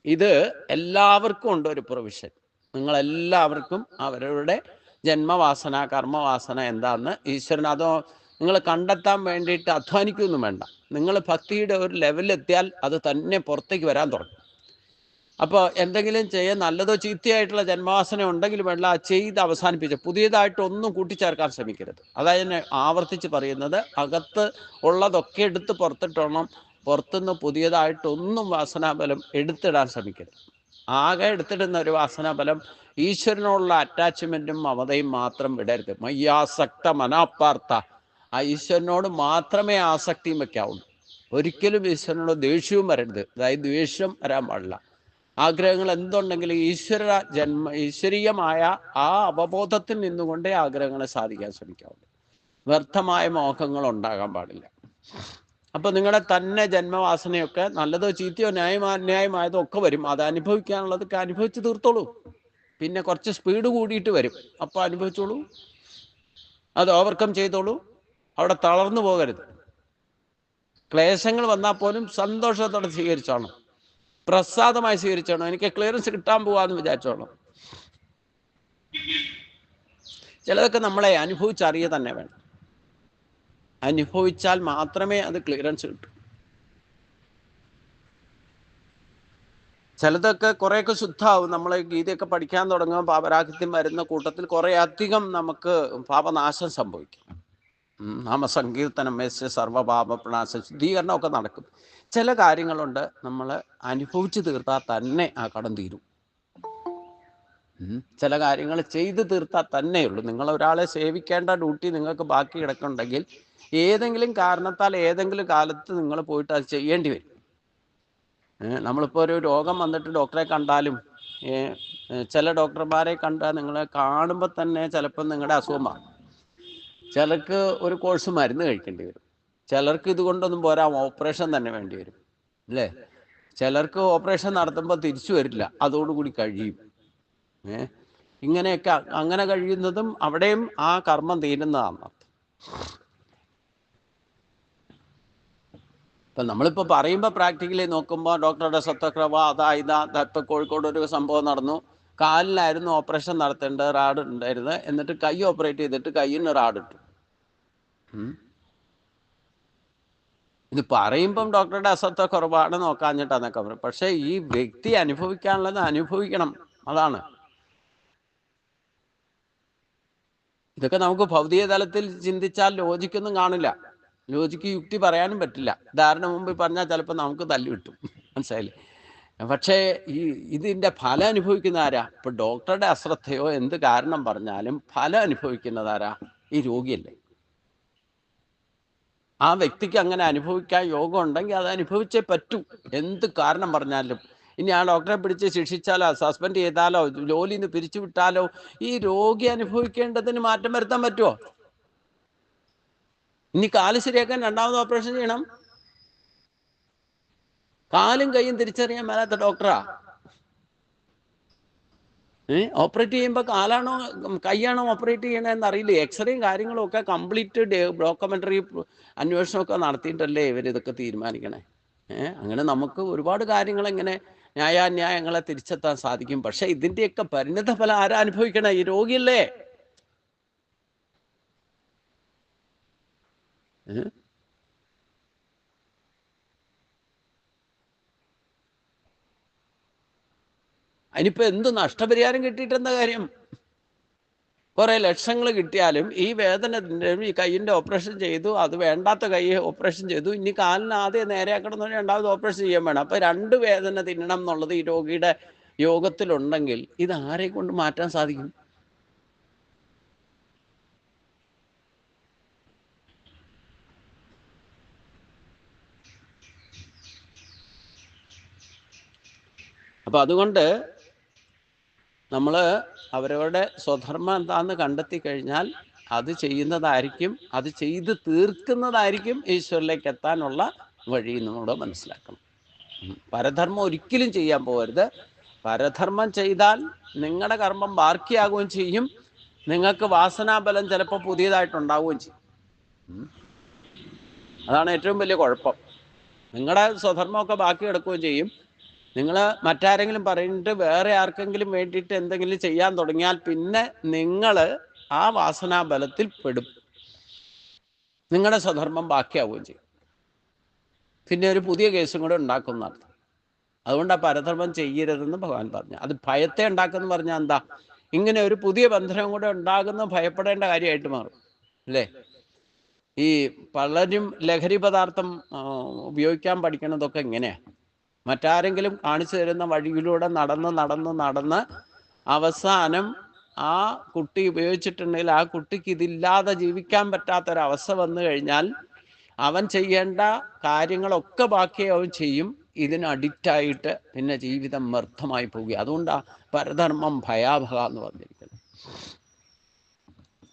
ഇത് എല്ലാവർക്കും ഉണ്ട് ഒരു പ്രൊവിഷൻ. നിങ്ങളെല്ലാവർക്കും അവരവരുടെ ജന്മവാസന കർമ്മവാസന എന്താണെന്ന് ഈശ്വരൻ അതോ നിങ്ങൾ കണ്ടെത്താൻ വേണ്ടിയിട്ട് അധ്വാനിക്കൊന്നും വേണ്ട. നിങ്ങൾ ഭക്തിയുടെ ഒരു ലെവലിലെത്തിയാൽ അത് തന്നെ പുറത്തേക്ക് വരാൻ തുടങ്ങും. അപ്പോൾ എന്തെങ്കിലും ചെയ്യാൻ നല്ലതോ ചീത്തയായിട്ടുള്ള ജന്മവാസന ഉണ്ടെങ്കിൽ വേണ്ട, ചെയ്ത് അവസാനിപ്പിച്ച് പുതിയതായിട്ടൊന്നും കൂട്ടിച്ചേർക്കാൻ ശ്രമിക്കരുത്. അതായത് ഞാൻ ആവർത്തിച്ച് പറയുന്നത്, അകത്ത് ഉള്ളതൊക്കെ എടുത്ത് പുറത്തിട്ടോണം. പുറത്തുനിന്ന് പുതിയതായിട്ടൊന്നും വാസനാബലം എടുത്തിടാൻ ശ്രമിക്കരുത്. ആകെ എടുത്തിടുന്ന ഒരു വാസനാബലം ഈശ്വരനോടുള്ള അറ്റാച്ച്മെൻറ്റും മമതയും മാത്രം വിടരുത്. മയ്യാസക്ത മനാപ്പാർത്ത, ആ ഈശ്വരനോട് മാത്രമേ ആസക്തിയും വെക്കാവുള്ളൂ. ഒരിക്കലും ഈശ്വരനോട് ദേഷ്യവും വരരുത്. അതായത് ദ്വേഷം വരാൻ പാടില്ല. ആഗ്രഹങ്ങൾ എന്തുണ്ടെങ്കിലും ഈശ്വരീയമായ ആ അവബോധത്തിൽ നിന്നുകൊണ്ടേ ആഗ്രഹങ്ങളെ സാധിക്കാൻ ശ്രമിക്കാവുള്ളൂ. വ്യർത്ഥമായ മോഹങ്ങൾ ഉണ്ടാകാൻ പാടില്ല. അപ്പൊ നിങ്ങളുടെ തന്നെ ജന്മവാസനയൊക്കെ നല്ലതോ ചീത്തയോ ന്യായമായതോ ഒക്കെ വരും. അത് അനുഭവിക്കാനുള്ളതൊക്കെ അനുഭവിച്ച് തീർത്തോളൂ. പിന്നെ കുറച്ച് സ്പീഡ് കൂടിയിട്ട് വരും, അപ്പൊ അനുഭവിച്ചോളൂ, അത് ഓവർകം ചെയ്തോളൂ. അവിടെ തളർന്നു പോകരുത്. ക്ലേശങ്ങൾ വന്നാൽ പോലും സന്തോഷത്തോടെ സ്വീകരിച്ചോണം, പ്രസാദമായി സ്വീകരിച്ചോണം. എനിക്ക് ക്ലിയറൻസ് കിട്ടാൻ പോവാന്ന് വിചാരിച്ചോണം. ചിലതൊക്കെ നമ്മളെ അനുഭവിച്ചറിയ തന്നെ വേണം. അനുഭവിച്ചാൽ മാത്രമേ അത് ക്ലിയറൻസ് കിട്ടൂ. ചിലതൊക്കെ കുറേയൊക്കെ ശുദ്ധമാവും. നമ്മൾ ഗീതയൊക്കെ പഠിക്കാൻ തുടങ്ങുമ്പോൾ പാപരാഹിത്യം വരുന്ന കൂട്ടത്തിൽ കുറേ അധികം നമുക്ക് പാപനാശം സംഭവിക്കും. നാമസങ്കീർത്തനം യസ്യ സർവപാപപ്രണാശ ശുദ്ധീകരണമൊക്കെ നടക്കും. ചില കാര്യങ്ങളുണ്ട് നമ്മൾ അനുഭവിച്ച് തീർത്താൽ തന്നെ ആ കടം തീരും. ചില കാര്യങ്ങൾ ചെയ്ത് തീർത്താൽ തന്നെയുള്ളൂ. നിങ്ങൾ ഒരാളെ സേവിക്കേണ്ട ഡ്യൂട്ടി നിങ്ങൾക്ക് ബാക്കി കിടക്കുന്നുണ്ടെങ്കിൽ ഏതെങ്കിലും കാരണത്താൽ ഏതെങ്കിലും കാലത്ത് നിങ്ങൾ പോയിട്ട് അത് ചെയ്യേണ്ടി വരും. നമ്മളിപ്പോൾ ഒരു രോഗം വന്നിട്ട് ഡോക്ടറെ കണ്ടാലും ചില ഡോക്ടർമാരെ കണ്ടാൽ നിങ്ങളെ കാണുമ്പോൾ തന്നെ ചിലപ്പോൾ നിങ്ങളുടെ അസുഖം മാറും. ചിലർക്ക് ഒരു കോഴ്സ് മരുന്ന് കഴിക്കേണ്ടി വരും. ചിലർക്ക് ഇതുകൊണ്ടൊന്നും പോരാ, ഓപ്പറേഷൻ തന്നെ വേണ്ടി വരും, അല്ലേ? ചിലർക്ക് ഓപ്പറേഷൻ നടത്തുമ്പോൾ തിരിച്ചു വരില്ല, അതോടുകൂടി കഴിയും. ഇങ്ങനെയൊക്കെ അങ്ങനെ കഴിയുന്നതും അവിടെയും ആ കർമ്മം തീരുന്നതാണ്. ഇപ്പം നമ്മളിപ്പോൾ പറയുമ്പോൾ പ്രാക്ടിക്കലി നോക്കുമ്പോൾ ഡോക്ടറുടെ സത്വക്രവ ഇപ്പം കോഴിക്കോട് ഒരു സംഭവം നടന്നു. കാലിലായിരുന്നു ഓപ്പറേഷൻ നടത്തേണ്ടത്, റാഡ് ഉണ്ടായിരുന്നു. എന്നിട്ട് കൈ ഓപ്പറേറ്റ് ചെയ്തിട്ട് കയ്യിന് റാഡിട്ടു. ഇത് പറയുമ്പം ഡോക്ടറുടെ അസത്വക്കുറവാണ്, നോക്കാഞ്ഞിട്ടാന്നൊക്കെ പറയും. പക്ഷേ ഈ വ്യക്തി അനുഭവിക്കാനുള്ളത് അനുഭവിക്കണം, അതാണ്. ഇതൊക്കെ നമുക്ക് ഭൗതിക തലത്തിൽ ചിന്തിച്ചാൽ ലോജിക്കൊന്നും കാണില്ല. ലോജിക്ക് യുക്തി പറയാനും പറ്റില്ല. ധാരണ മുമ്പ് പറഞ്ഞാൽ ചിലപ്പോൾ നമുക്ക് തല്ലു കിട്ടും, മനസ്സിലായില്ലേ? പക്ഷേ ഇതിൻ്റെ ഫലം അനുഭവിക്കുന്ന ആരാ? ഇപ്പം ഡോക്ടറുടെ അശ്രദ്ധയോ എന്ത് കാരണം പറഞ്ഞാലും ഫലം അനുഭവിക്കുന്നത് ആരാ? ഈ രോഗിയല്ലേ. ആ വ്യക്തിക്ക് അങ്ങനെ അനുഭവിക്കാൻ യോഗം ഉണ്ടെങ്കിൽ അത് അനുഭവിച്ചേ പറ്റൂ, എന്ത് കാരണം പറഞ്ഞാലും. ഇനി ആ ഡോക്ടറെ പിടിച്ച് ശിക്ഷിച്ചാലോ സസ്പെൻഡ് ചെയ്താലോ ജോലിയിൽ നിന്ന് പിരിച്ചു വിട്ടാലോ ഈ രോഗി അനുഭവിക്കേണ്ടതിന് മാറ്റം വരുത്താൻ പറ്റുമോ? ഇനി കാല് ശരിയാക്കാൻ രണ്ടാമത് ഓപ്പറേഷൻ ചെയ്യണം. കാലും കൈയും തിരിച്ചറിയാൻ മേലാത്ത ഡോക്ടറാ. ഓപ്പറേറ്റ് ചെയ്യുമ്പോൾ കാലാണോ കൈയാണോ ഓപ്പറേറ്റ് ചെയ്യണമെന്ന് അറിയില്ല. എക്സ്റേയും കാര്യങ്ങളും ഒക്കെ കംപ്ലീറ്റ് ഡോക്യുമെൻ്ററി അന്വേഷണമൊക്കെ നടത്തിയിട്ടല്ലേ ഇവരിതൊക്കെ തീരുമാനിക്കണേ. അങ്ങനെ നമുക്ക് ഒരുപാട് കാര്യങ്ങൾ ഇങ്ങനെ ന്യായാന്യായങ്ങളെ തിരിച്ചെത്താൻ സാധിക്കും. പക്ഷെ ഇതിൻ്റെയൊക്കെ പരിണിത ഫലം ആരാ അനുഭവിക്കണേ? ഈ രോഗിയല്ലേ. അതിനിപ്പോൾ എന്ത് നഷ്ടപരിഹാരം കിട്ടിയിട്ടെന്താ കാര്യം? കുറേ ലക്ഷങ്ങൾ കിട്ടിയാലും ഈ വേദനത്തിൻ്റെ ഈ കൈയിൻ്റെ ഓപ്പറേഷൻ ചെയ്തു, അത് വേണ്ടാത്ത കൈ ഓപ്പറേഷൻ ചെയ്തു, ഇനി കാലിന് ആദ്യം നേരെയാക്കണമെന്ന് പറഞ്ഞാൽ രണ്ടാമത് ഓപ്പറേഷൻ ചെയ്യാൻ വേണം. അപ്പോൾ 2 വേദന തിന്നണം എന്നുള്ളത് ഈ രോഗിയുടെ യോഗത്തിലുണ്ടെങ്കിൽ ഇത് ആരെ കൊണ്ട് മാറ്റാൻ സാധിക്കും? അപ്പം അതുകൊണ്ട് നമ്മൾ അവരവരുടെ സ്വധർമ്മം എന്താണെന്ന് കണ്ടെത്തി കഴിഞ്ഞാൽ അത് ചെയ്യുന്നതായിരിക്കും, അത് ചെയ്ത് തീർക്കുന്നതായിരിക്കും ഈശ്വരിലേക്ക് എത്താനുള്ള വഴി എന്നുകൂടെ മനസ്സിലാക്കണം. പരധർമ്മം ഒരിക്കലും ചെയ്യാൻ പോകരുത്. പരധർമ്മം ചെയ്താൽ നിങ്ങളുടെ കർമ്മം ബാക്കിയാകുകയും ചെയ്യും, നിങ്ങൾക്ക് വാസനാബലം ചിലപ്പോൾ പുതിയതായിട്ടുണ്ടാവുകയും ചെയ്യും. അതാണ് ഏറ്റവും വലിയ കുഴപ്പം. നിങ്ങളുടെ സ്വധർമ്മമൊക്കെ ബാക്കി കിടക്കുകയും ചെയ്യും. നിങ്ങൾ മറ്റാരെങ്കിലും പറഞ്ഞിട്ട് വേറെ ആർക്കെങ്കിലും വേണ്ടിയിട്ട് എന്തെങ്കിലും ചെയ്യാൻ തുടങ്ങിയാൽ പിന്നെ നിങ്ങൾ ആ വാസനാബലത്തിൽ പെടും, നിങ്ങളുടെ സ്വധർമ്മം ബാക്കിയാവുകയും ചെയ്യും. പിന്നെ ഒരു പുതിയ കേസും കൂടെ ഉണ്ടാക്കുന്ന അർത്ഥം. അതുകൊണ്ട് ആ പരധർമ്മം ചെയ്യരുതെന്ന് ഭഗവാൻ പറഞ്ഞു. അത് ഭയത്തെ ഉണ്ടാക്കുന്ന പറഞ്ഞാൽ എന്താ? ഇങ്ങനെ ഒരു പുതിയ ബന്ധനം കൂടെ ഉണ്ടാകുന്ന ഭയപ്പെടേണ്ട കാര്യമായിട്ട് മാറും, അല്ലേ? ഈ പലരും ലഹരി പദാർത്ഥം ഉപയോഗിക്കാൻ പഠിക്കണതൊക്കെ ഇങ്ങനെയാണ്. മറ്റാരെങ്കിലും കാണിച്ചു തരുന്ന വഴിയിലൂടെ നടന്ന് അവസാനം ആ കുട്ടി ഉപയോഗിച്ചിട്ടുണ്ടെങ്കിൽ ആ കുട്ടിക്ക് ഇതില്ലാതെ ജീവിക്കാൻ പറ്റാത്തൊരവസ്ഥ വന്നു കഴിഞ്ഞാൽ അവൻ ചെയ്യേണ്ട കാര്യങ്ങളൊക്കെ ബാക്കി അവൻ ചെയ്യും. ഇതിന് അഡിക്റ്റായിട്ട് പിന്നെ ജീവിതം വ്യർത്ഥമായി പോകുക. അതുകൊണ്ടാണ് പരധർമ്മം ഭയാവഹ എന്ന് പറഞ്ഞിരിക്കുന്നത്.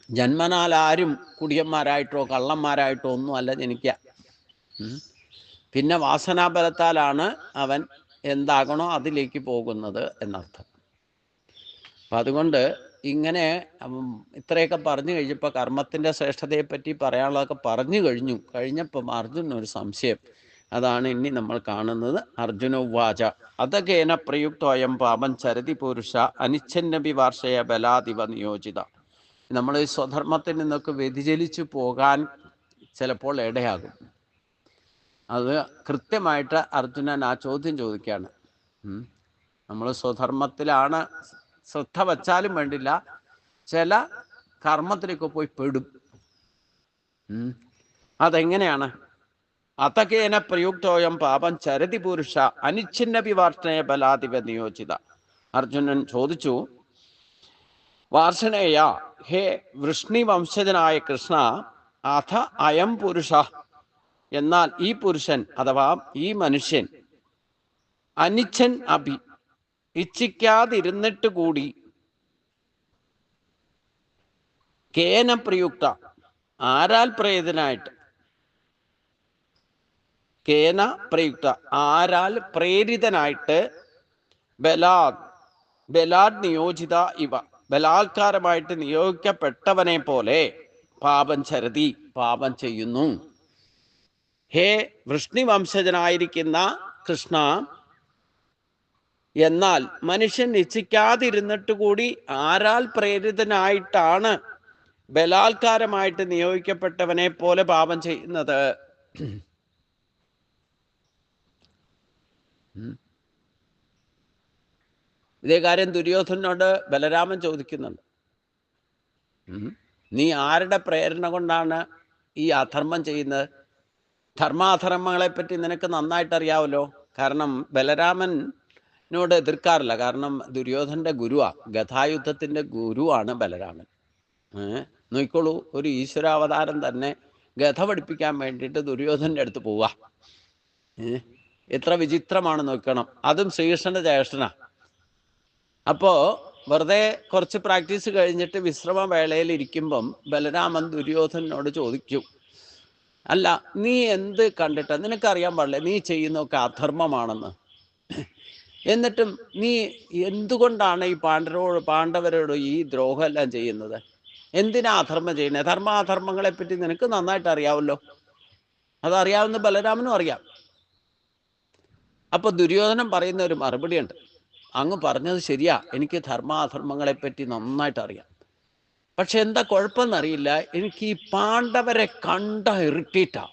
ജന്മനാൽ ആരും കുടിയന്മാരായിട്ടോ കള്ളന്മാരായിട്ടോ ഒന്നും അല്ല ജനിക്കുക. പിന്നെ വാസനാബലത്താലാണ് അവൻ എന്താകണോ അതിലേക്ക് പോകുന്നത് എന്നർത്ഥം. അപ്പം അതുകൊണ്ട് ഇങ്ങനെ ഇത്രയൊക്കെ പറഞ്ഞു കഴിഞ്ഞപ്പോൾ കർമ്മത്തിൻ്റെ ശ്രേഷ്ഠതയെപ്പറ്റി പറയാനുള്ളതൊക്കെ പറഞ്ഞു കഴിഞ്ഞപ്പം അർജുനൊരു സംശയം. അതാണ് ഇനി നമ്മൾ കാണുന്നത്. അർജുന ഉവാച അതകേന പ്രയുക്തോയം പാപം ചരതി പുരുഷ അനിച്ഛന്നപി വാർഷയ ബലാദിവ നിയോജിത. നമ്മൾ ഈ സ്വധർമ്മത്തിൽ നിന്നൊക്കെ വ്യതിചലിച്ചു പോകാൻ ചിലപ്പോൾ ഇടയാകും. അത് കൃത്യമായിട്ട് അർജുനൻ ആ ചോദ്യം ചോദിക്കുകയാണ്. നമ്മൾ സ്വധർമ്മത്തിലാണ് ശ്രദ്ധ വച്ചാലും വേണ്ടില്ല, ചില കർമ്മത്തിലേക്ക് പോയി പെടും. അതെങ്ങനെയാണ്? അതകേന പ്രയുക്തോയം പാപം ചരതി പുരുഷ അനിച്ഛിന്നപി വാർഷ്ണേയ ബലാധിപ നിയോജിത. അർജുനൻ ചോദിച്ചു, വാർഷണേയ, ഹേ വൃഷ്ണിവംശജനായ കൃഷ്ണ, അഥ അയം പുരുഷ, എന്നാൽ ഈ പുരുഷൻ അഥവാ ഈ മനുഷ്യൻ, അനിച്ഛൻ അഭി, ഇച്ഛിക്കാതിരുന്നിട്ട് കൂടി, കേന പ്രയുക്ത, ആരാൽ പ്രേരിതനായിട്ട്, കേന പ്രയുക്ത, ആരാൽ പ്രേരിതനായിട്ട്, ബലാദ് നിയോജിത ഇവ, ബലാത്കാരമായിട്ട് നിയോഗിക്കപ്പെട്ടവനെ പോലെ പാപം ചരതി, പാപം ചെയ്യുന്നു. ഹേ വൃഷ്ണിവംശജനായിരിക്കുന്ന കൃഷ്ണ, എന്നാൽ മനുഷ്യൻ ഇച്ഛിക്കാതിരുന്നിട്ട് കൂടി ആരാൽ പ്രേരിതനായിട്ടാണ് ബലാത്കാരമായിട്ട് നിയോഗിക്കപ്പെട്ടവനെ പോലെ പാപം ചെയ്യുന്നത്? ഇതേ കാര്യം ദുര്യോധനോട് ബലരാമൻ ചോദിക്കുന്നുണ്ട്. നീ ആരുടെ പ്രേരണ കൊണ്ടാണ് ഈ അധർമ്മം ചെയ്യുന്നത്? ധർമാധർമ്മങ്ങളെപ്പറ്റി നിനക്ക് നന്നായിട്ട് അറിയാമല്ലോ. കാരണം ബലരാമനോട് എതിർക്കാറില്ല. കാരണം ദുര്യോധൻ്റെ ഗുരുവാ, ഗഥായുദ്ധത്തിൻ്റെ ഗുരുവാണ് ബലരാമൻ. നോക്കിക്കോളൂ, ഒരു ഈശ്വരാവതാരം തന്നെ ഗഥ പഠിപ്പിക്കാൻ വേണ്ടിയിട്ട് ദുര്യോധൻ്റെ അടുത്ത് പോവുക. എത്ര വിചിത്രമാണ് നോക്കണം. അതും ശ്രീകൃഷ്ണന്റെ ജ്യേഷ്ഠനാ. അപ്പോ വെറുതെ കുറച്ച് പ്രാക്ടീസ് കഴിഞ്ഞിട്ട് വിശ്രമ വേളയിൽ ഇരിക്കുമ്പം ബലരാമൻ ദുര്യോധനോട് ചോദിക്കും, അല്ല, നീ എന്ത് കണ്ടിട്ട് നിനക്കറിയാൻ പാടില്ല നീ ചെയ്യുന്നതൊക്കെ അധർമ്മമാണെന്ന്. എന്നിട്ടും നീ എന്തുകൊണ്ടാണ് ഈ പാണ്ഡവരോട് ഈ ദ്രോഹമെല്ലാം ചെയ്യുന്നത്? എന്തിനാ അധർമ്മം ചെയ്യുന്നത്? ധർമാധർമ്മങ്ങളെപ്പറ്റി നിനക്ക് നന്നായിട്ട് അറിയാമല്ലോ. അതറിയാവുന്ന ബലരാമനും അറിയാം. അപ്പൊ ദുര്യോധനൻ പറയുന്ന ഒരു മറുപടിയുണ്ട്, അങ്ങ് പറഞ്ഞത് ശരിയാ, എനിക്ക് ധർമാധർമ്മങ്ങളെപ്പറ്റി നന്നായിട്ട് അറിയാം. പക്ഷെ എന്താ കുഴപ്പമെന്നറിയില്ല, എനിക്ക് ഈ പാണ്ഡവരെ കണ്ട ഇറിറ്റേറ്റാ.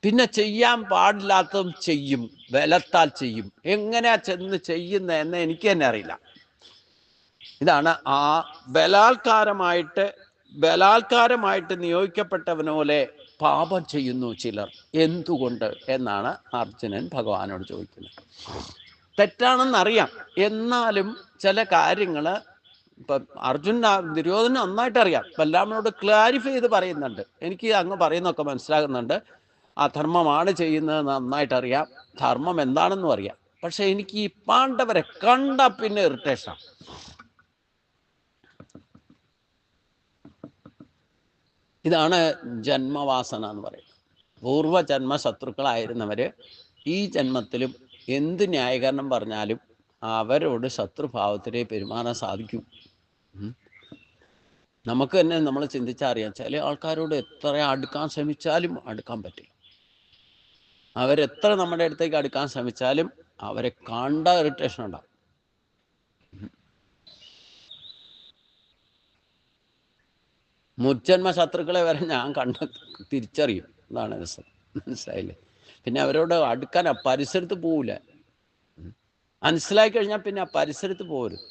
പിന്നെ ചെയ്യാൻ പാടില്ലാത്തതും ചെയ്യും, ബലത്താൽ ചെയ്യും. എങ്ങനെയാ ചെന്ന് ചെയ്യുന്നതെന്ന് എനിക്ക് തന്നെ അറിയില്ല. ഇതാണ് ആ ബലാത്കാരമായിട്ട് നിയോഗിക്കപ്പെട്ടവനോലെ പാപം ചെയ്യുന്നു ചിലർ. എന്തുകൊണ്ട് എന്നാണ് അർജുനൻ ഭഗവാനോട് ചോദിക്കുന്നത്. തെറ്റാണെന്നറിയാം, എന്നാലും ചില കാര്യങ്ങൾ ഇപ്പം ദുര്യോധന നന്നായിട്ട് അറിയാം. ബലരാമനോട് ക്ലാരിഫൈ ചെയ്ത് പറയുന്നുണ്ട്, എനിക്ക് അങ്ങ് പറയുന്നൊക്കെ മനസ്സിലാകുന്നുണ്ട്, അധർമ്മമാണ് ചെയ്യുന്നത് നന്നായിട്ടറിയാം, ധർമ്മം എന്താണെന്നും അറിയാം. പക്ഷെ എനിക്ക് ഈ പാണ്ഡവരെ കണ്ട പിന്നെ ഇറിറ്റേഷൻ. ഇതാണ് ജന്മവാസന എന്ന് പറയുന്നത്. പൂർവ്വജന്മ ശത്രുക്കളായിരുന്നവര് ഈ ജന്മത്തിലും എന്ത് ന്യായീകരണം പറഞ്ഞാലും അവരോട് ശത്രുഭാവത്തിലേ പെരുമാറാൻ സാധിക്കൂ. നമുക്ക് തന്നെ നമ്മൾ ചിന്തിച്ചറിയാം, ചില ആൾക്കാരോട് എത്ര അടുക്കാൻ ശ്രമിച്ചാലും അടുക്കാൻ പറ്റില്ല. അവരെത്ര നമ്മുടെ അടുത്തേക്ക് അടുക്കാൻ ശ്രമിച്ചാലും അവരെ കണ്ട ഇറിറ്റേഷൻ ഉണ്ടാവും. മുജ്ജന്മ ശത്രുക്കളെ വരെ ഞാൻ തിരിച്ചറിയും. അതാണ് രസം, മനസ്സിലായില്ലേ? പിന്നെ അവരോട് അടുക്കാൻ ആ പരിസരത്ത് പോവില്ല. മനസ്സിലായി കഴിഞ്ഞാൽ പിന്നെ ആ പരിസരത്ത് പോകരുത്.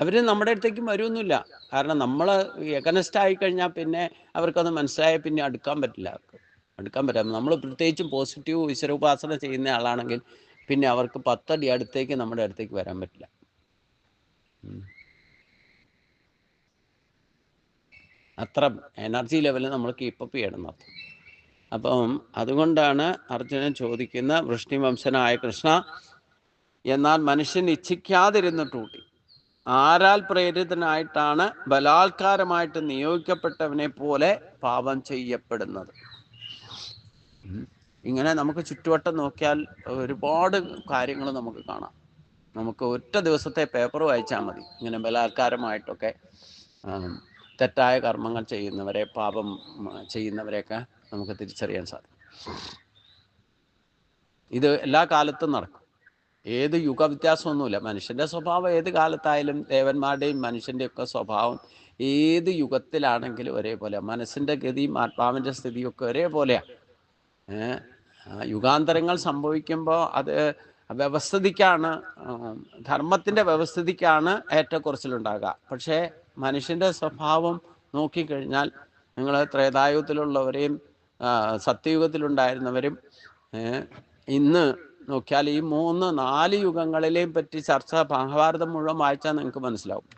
അവര് നമ്മുടെ അടുത്തേക്ക് വരുമൊന്നുമില്ല. കാരണം നമ്മൾ എഗനസ്റ്റ് ആയിക്കഴിഞ്ഞാൽ പിന്നെ അവർക്കത് മനസ്സിലായ പിന്നെ അടുക്കാൻ പറ്റില്ല. അടുക്കാൻ പറ്റില്ല. നമ്മൾ പ്രത്യേകിച്ചും പോസിറ്റീവ് ഈശ്വരോപാസന ചെയ്യുന്ന ആളാണെങ്കിൽ പിന്നെ അവർക്ക് 10 അടി അടുത്തേക്ക് നമ്മുടെ അടുത്തേക്ക് വരാൻ പറ്റില്ല. അത്ര എനർജി ലെവല് നമ്മൾ കീപ്പപ്പ് ചെയ്യണം എന്നർത്ഥം. അപ്പം അതുകൊണ്ടാണ് അർജുനൻ ചോദിക്കുന്ന, വൃഷ്ണിവംശനായ കൃഷ്ണ, എന്നാൽ മനുഷ്യൻ ഇച്ഛിക്കാതിരുന്നിട്ടൂട്ടി ആരാൽ പ്രേരിതനായിട്ടാണ് ബലാത്കാരമായിട്ട് നിയോഗിക്കപ്പെട്ടവനെ പോലെ പാപം ചെയ്യപ്പെടുന്നത്? ഇങ്ങനെ നമുക്ക് ചുറ്റുവട്ടം നോക്കിയാൽ ഒരുപാട് കാര്യങ്ങൾ നമുക്ക് കാണാം. നമുക്ക് ഒറ്റ ദിവസത്തെ പേപ്പർ വായിച്ചാൽ മതി, ഇങ്ങനെ ബലാത്കാരമായിട്ടൊക്കെ തെറ്റായ കർമ്മങ്ങൾ ചെയ്യുന്നവരെ, പാപം ചെയ്യുന്നവരെയൊക്കെ നമുക്ക് തിരിച്ചറിയാൻ സാധിക്കും. ഇത് എല്ലാ കാലത്തും നടക്കും. ഏത് യുഗ വ്യത്യാസമൊന്നുമില്ല. മനുഷ്യൻ്റെ സ്വഭാവം ഏത് കാലത്തായാലും, ദേവന്മാരുടെയും മനുഷ്യൻ്റെയും ഒക്കെ സ്വഭാവം ഏത് യുഗത്തിലാണെങ്കിലും ഒരേപോലെ. മനസ്സിൻ്റെ ഗതിയും ആത്മാവിൻ്റെ സ്ഥിതിയൊക്കെ ഒരേപോലെയാണ്. യുഗാന്തരങ്ങൾ സംഭവിക്കുമ്പോൾ അത് വ്യവസ്ഥിതിക്കാണ്, ധർമ്മത്തിൻ്റെ വ്യവസ്ഥിതിക്കാണ് ഏറ്റക്കുറച്ചിലുണ്ടാകുക. പക്ഷേ മനുഷ്യൻ്റെ സ്വഭാവം നോക്കിക്കഴിഞ്ഞാൽ നിങ്ങൾ ത്രേതായുഗത്തിലുള്ളവരെയും സത്യയുഗത്തിലുണ്ടായിരുന്നവരും ഇന്ന് നോക്കിയാൽ ഈ 3-4 യുഗങ്ങളിലെയും പറ്റി ചർച്ച മഹാഭാരതം മുഴുവൻ വായിച്ചാൽ നിങ്ങൾക്ക് മനസ്സിലാവും.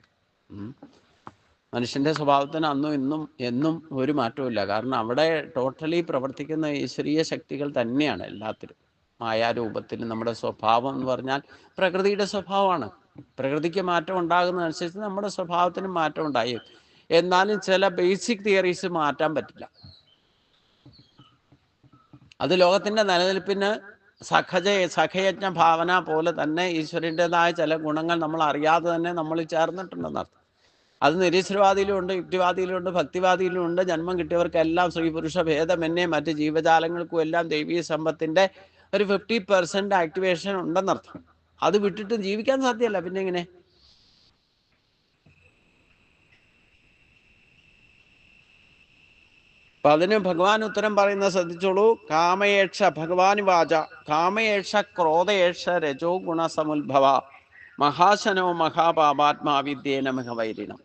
മനുഷ്യൻ്റെ സ്വഭാവത്തിന് അന്നും ഇന്നും എന്നും ഒരു മാറ്റവും. കാരണം അവിടെ ടോട്ടലി പ്രവർത്തിക്കുന്ന ഈശ്വരീയ ശക്തികൾ തന്നെയാണ് എല്ലാത്തിലും. മായാരൂപത്തിൽ നമ്മുടെ സ്വഭാവം എന്ന് പറഞ്ഞാൽ പ്രകൃതിയുടെ സ്വഭാവമാണ്. പ്രകൃതിക്ക് മാറ്റം ഉണ്ടാകുന്നതനുസരിച്ച് നമ്മുടെ സ്വഭാവത്തിനും മാറ്റം ഉണ്ടായി. എന്നാലും ചില ബേസിക് തിയറീസ് മാറ്റാൻ പറ്റില്ല. അത് ലോകത്തിൻ്റെ നിലനിൽപ്പിന് സഖയജ്ഞ ഭാവന പോലെ തന്നെ ഈശ്വരൻ്റെതായ ചില ഗുണങ്ങൾ നമ്മൾ അറിയാതെ തന്നെ നമ്മൾ ചേർന്നിട്ടുണ്ടെന്നർത്ഥം. അത് നിരീശ്വരവാദിയിലും ഉണ്ട്, യുക്തിവാദിയിലും ഉണ്ട്, ഭക്തിവാദിയിലും ഉണ്ട്. ജന്മം കിട്ടിയവർക്കെല്ലാം സ്ത്രീ പുരുഷ ഭേദമന്യേ മറ്റ് ജീവജാലങ്ങൾക്കും എല്ലാം ദൈവീയ സമ്പത്തിൻ്റെ ഒരു 50% ആക്ടിവേഷൻ ഉണ്ടെന്നർത്ഥം. അത് വിട്ടിട്ട് ജീവിക്കാൻ സാധ്യമല്ല. പിന്നെ എങ്ങനെ? അപ്പം അതിന് ഭഗവാൻ ഉത്തരം പറയുന്നത് ശ്രദ്ധിച്ചോളൂ. കാമയേക്ഷ ഭഗവാന് വാച കാമയേക്ഷ ക്രോധയേക്ഷ രജോ ഗുണസമുദ്ഭവ മഹാശനോ മഹാപാപാത്മാവിദ്യേന മിഹവൈരിണം.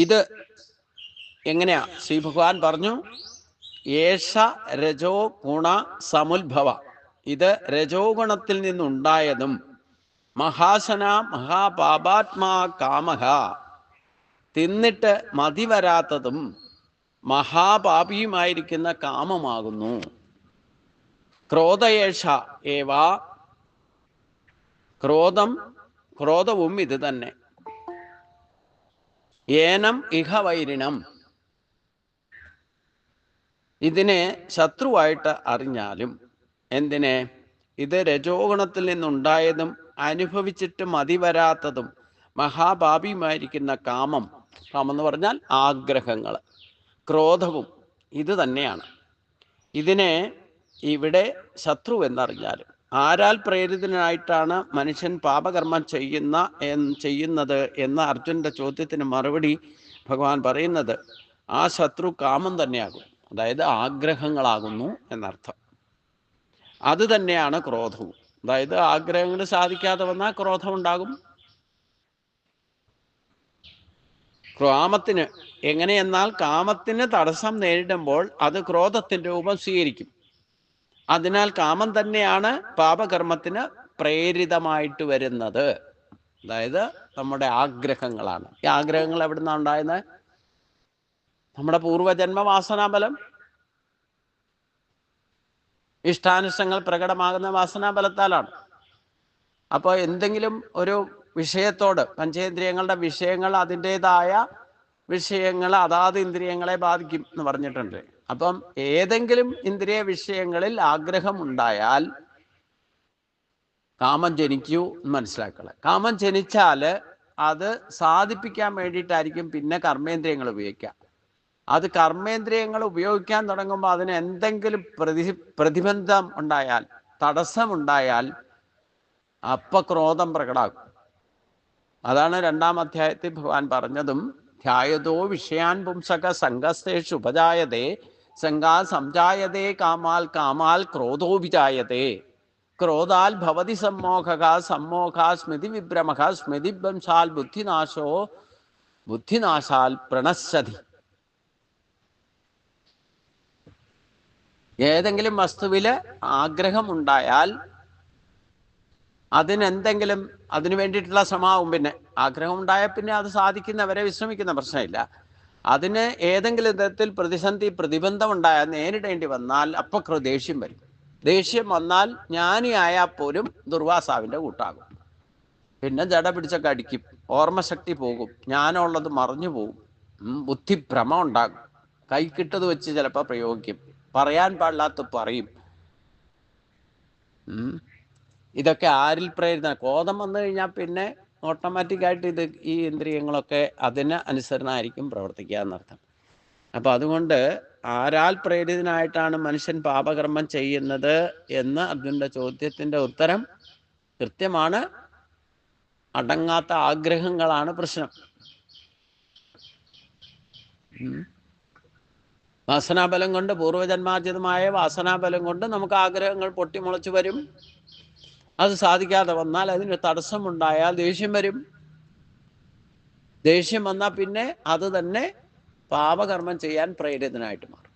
ഇത് എങ്ങനെയാ? ശ്രീ ഭഗവാൻ പറഞ്ഞു, ഏഷ രജോ ഗുണ സമുദ്ഭവ. ഇത് രജോ ഗുണത്തിൽ നിന്നുണ്ടായതും മഹാശന മഹാപാപാത്മാ കാമഹ, തിന്നിട്ട് മതി വരാത്തതും മഹാപാപിയുമായിരിക്കുന്ന കാമമാകുന്നു. ക്രോധയേഷ ഏവ, ക്രോധവും ഇത് തന്നെ. ഏനം ഇഹ വൈരിണം, ഇതിനെ ശത്രുവായിട്ട് അറിഞ്ഞാലും. എന്തിനെ? ഇത് രജോ ഗുണത്തിൽ നിന്നുണ്ടായതും അനുഭവിച്ചിട്ട് മതി വരാത്തതും മഹാപാപിയുമായിരിക്കുന്ന കാമം എന്ന് പറഞ്ഞാൽ ആഗ്രഹങ്ങൾ, ക്രോധവും ഇത് തന്നെയാണ്. ഇതിനെ ഇവിടെ ശത്രു എന്നറിഞ്ഞാലും. ആരാൽ പ്രേരിതനായിട്ടാണ് മനുഷ്യൻ പാപകർമ്മം ചെയ്യുന്നത് എന്ന അർജുനന്റെ ചോദ്യത്തിന് മറുപടി ഭഗവാൻ പറയുന്നത്, ആ ശത്രു കാമം തന്നെയാകും. അതായത് ആഗ്രഹങ്ങളാകുന്നു എന്നർത്ഥം. അത് തന്നെയാണ് ക്രോധവും. അതായത് ആഗ്രഹങ്ങൾ സാധിക്കാതെ വന്നാൽ ക്രോധം ഉണ്ടാകും. കാമത്തിന് എങ്ങനെയെന്നാൽ കാമത്തിന് തടസ്സം നേരിടുമ്പോൾ അത് ക്രോധത്തിൻ്റെ രൂപം സ്വീകരിക്കും. അതിനാൽ കാമം തന്നെയാണ് പാപകർമ്മത്തിന് പ്രേരിതമായിട്ട് വരുന്നത്. അതായത് നമ്മുടെ ആഗ്രഹങ്ങളാണ്. ഈ ആഗ്രഹങ്ങൾ എവിടെ നിന്നാണ് ഉണ്ടാകുന്നത്? നമ്മുടെ പൂർവജന്മ വാസനാബലം, ഇഷ്ടാനിഷ്ടങ്ങൾ പ്രകടമാകുന്ന വാസനാബലത്താലാണ്. അപ്പോൾ എന്തെങ്കിലും ഒരു വിഷയത്തോട്, പഞ്ചേന്ദ്രിയങ്ങളുടെ വിഷയങ്ങൾ അതിൻ്റെതായ വിഷയങ്ങൾ അതാത് ഇന്ദ്രിയങ്ങളെ ബാധിക്കും എന്ന് പറഞ്ഞിട്ടുണ്ട്. അപ്പം ഏതെങ്കിലും ഇന്ദ്രിയ വിഷയങ്ങളിൽ ആഗ്രഹം ഉണ്ടായാൽ കാമം ജനിക്കൂ എന്ന് മനസ്സിലാക്കുക. കാമം ജനിച്ചാൽ അത് സാധിപ്പിക്കാൻ വേണ്ടിയിട്ടായിരിക്കും പിന്നെ കർമ്മേന്ദ്രിയങ്ങൾ ഉപയോഗിക്കുക. അത് കർമ്മേന്ദ്രിയങ്ങൾ ഉപയോഗിക്കാൻ തുടങ്ങുമ്പോൾ അതിന് എന്തെങ്കിലും പ്രതിബന്ധം ഉണ്ടായാൽ, തടസ്സമുണ്ടായാൽ അപ്പ ക്രോധം പ്രകടാക്കും. അതാണ് 2-ാം അധ്യായത്തിൽ ഭഗവാൻ പറഞ്ഞതും, ധ്യായതോ വിഷയാൻ പുംസക സംഘസ്തേഷു ഉപജായതേ സംഘാ സംജായതേ കാമാൽ ക്രോധോ വിജായതേ ക്രോധാൽ ഭവതി സമ്മോഹ സമ്മോഹാ സ്മൃതി വിഭ്രമ സ്മൃതിഭ്രംശാൽ ബുദ്ധിനാശാൽ പ്രണശ്യതി. ഏതെങ്കിലും വസ്തുവിൽ ആഗ്രഹം ഉണ്ടായാൽ അതിന് വേണ്ടിയിട്ടുള്ള ശ്രമമാവും. പിന്നെ ആഗ്രഹം ഉണ്ടായാൽ പിന്നെ അത് സാധിക്കുന്നവരെ വിശ്രമിക്കുന്ന പ്രശ്നമില്ല. അതിന് ഏതെങ്കിലും വിധത്തിൽ പ്രതിബന്ധം ഉണ്ടായാൽ, നേരിടേണ്ടി വന്നാൽ അപ്പോൾ ദേഷ്യം വരും. ദേഷ്യം വന്നാൽ ജ്ഞാനിയായാൽ പോലും ദുർവാസാവിൻ്റെ കൂട്ടാകും. പിന്നെ ജട പിടിച്ചൊക്കെ അടിക്കും, ഓർമ്മശക്തി പോകും, ജ്ഞാനമുള്ളത് മറഞ്ഞു പോകും, ബുദ്ധിഭ്രമം ഉണ്ടാകും, കൈക്കിട്ടത് വെച്ച് ചിലപ്പോൾ പ്രയോഗിക്കും, പറയാൻ പാടില്ലാത്ത പറയും. ഇതൊക്കെ ആരിൽ പ്രേരിത? ക്രോധം വന്നു കഴിഞ്ഞാൽ പിന്നെ ഓട്ടോമാറ്റിക്കായിട്ട് ഈ ഇന്ദ്രിയങ്ങളൊക്കെ അതിന് അനുസരണമായിരിക്കും പ്രവർത്തിക്കുക എന്നർത്ഥം. അപ്പം അതുകൊണ്ട് ആരാൽ പ്രേരിതനായിട്ടാണ് മനുഷ്യൻ പാപകർമ്മം ചെയ്യുന്നത് എന്ന് അർജുനന്റെ ചോദ്യത്തിൻ്റെ ഉത്തരം കൃത്യമാണ്. അടങ്ങാത്ത ആഗ്രഹങ്ങളാണ് പ്രശ്നം. വാസനാബലം കൊണ്ട്, പൂർവ്വജന്മാർജിതമായ വാസനാബലം കൊണ്ട് നമുക്ക് ആഗ്രഹങ്ങൾ പൊട്ടിമുളച്ചു വരും. അത് സാധിക്കാതെ വന്നാൽ, അതിന് തടസ്സമുണ്ടായാൽ ദേഷ്യം വരും. ദേഷ്യം വന്നാൽ പിന്നെ അത് തന്നെ പാപകർമ്മം ചെയ്യാൻ പ്രേരിതനായിട്ട് മാറും.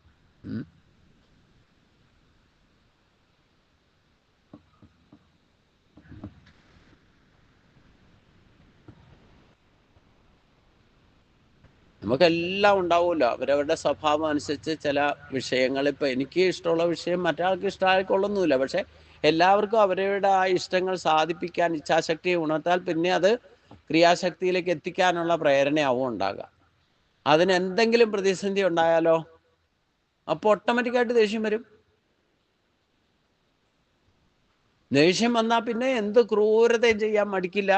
നമുക്കെല്ലാം ഉണ്ടാവുമല്ലോ, അവരവരുടെ സ്വഭാവം അനുസരിച്ച് ചില വിഷയങ്ങൾ. ഇപ്പം എനിക്ക് ഇഷ്ടമുള്ള വിഷയം മറ്റൊരാൾക്ക് ഇഷ്ടമായിക്കൊള്ളുന്നില്ല. പക്ഷെ എല്ലാവർക്കും അവരവരുടെ ആ ഇഷ്ടങ്ങൾ സാധിപ്പിക്കാൻ ഇച്ഛാശക്തിയെ ഉണർത്താൽ പിന്നെ അത് ക്രിയാശക്തിയിലേക്ക് എത്തിക്കാനുള്ള പ്രേരണയാവും ഉണ്ടാകുക. അതിനെന്തെങ്കിലും പ്രതിസന്ധി ഉണ്ടായാലോ അപ്പോൾ ഓട്ടോമാറ്റിക്കായിട്ട് ദേഷ്യം വരും. ദേഷ്യം വന്നാൽ പിന്നെ എന്ത് ക്രൂരതയും ചെയ്യാൻ മടിക്കില്ല.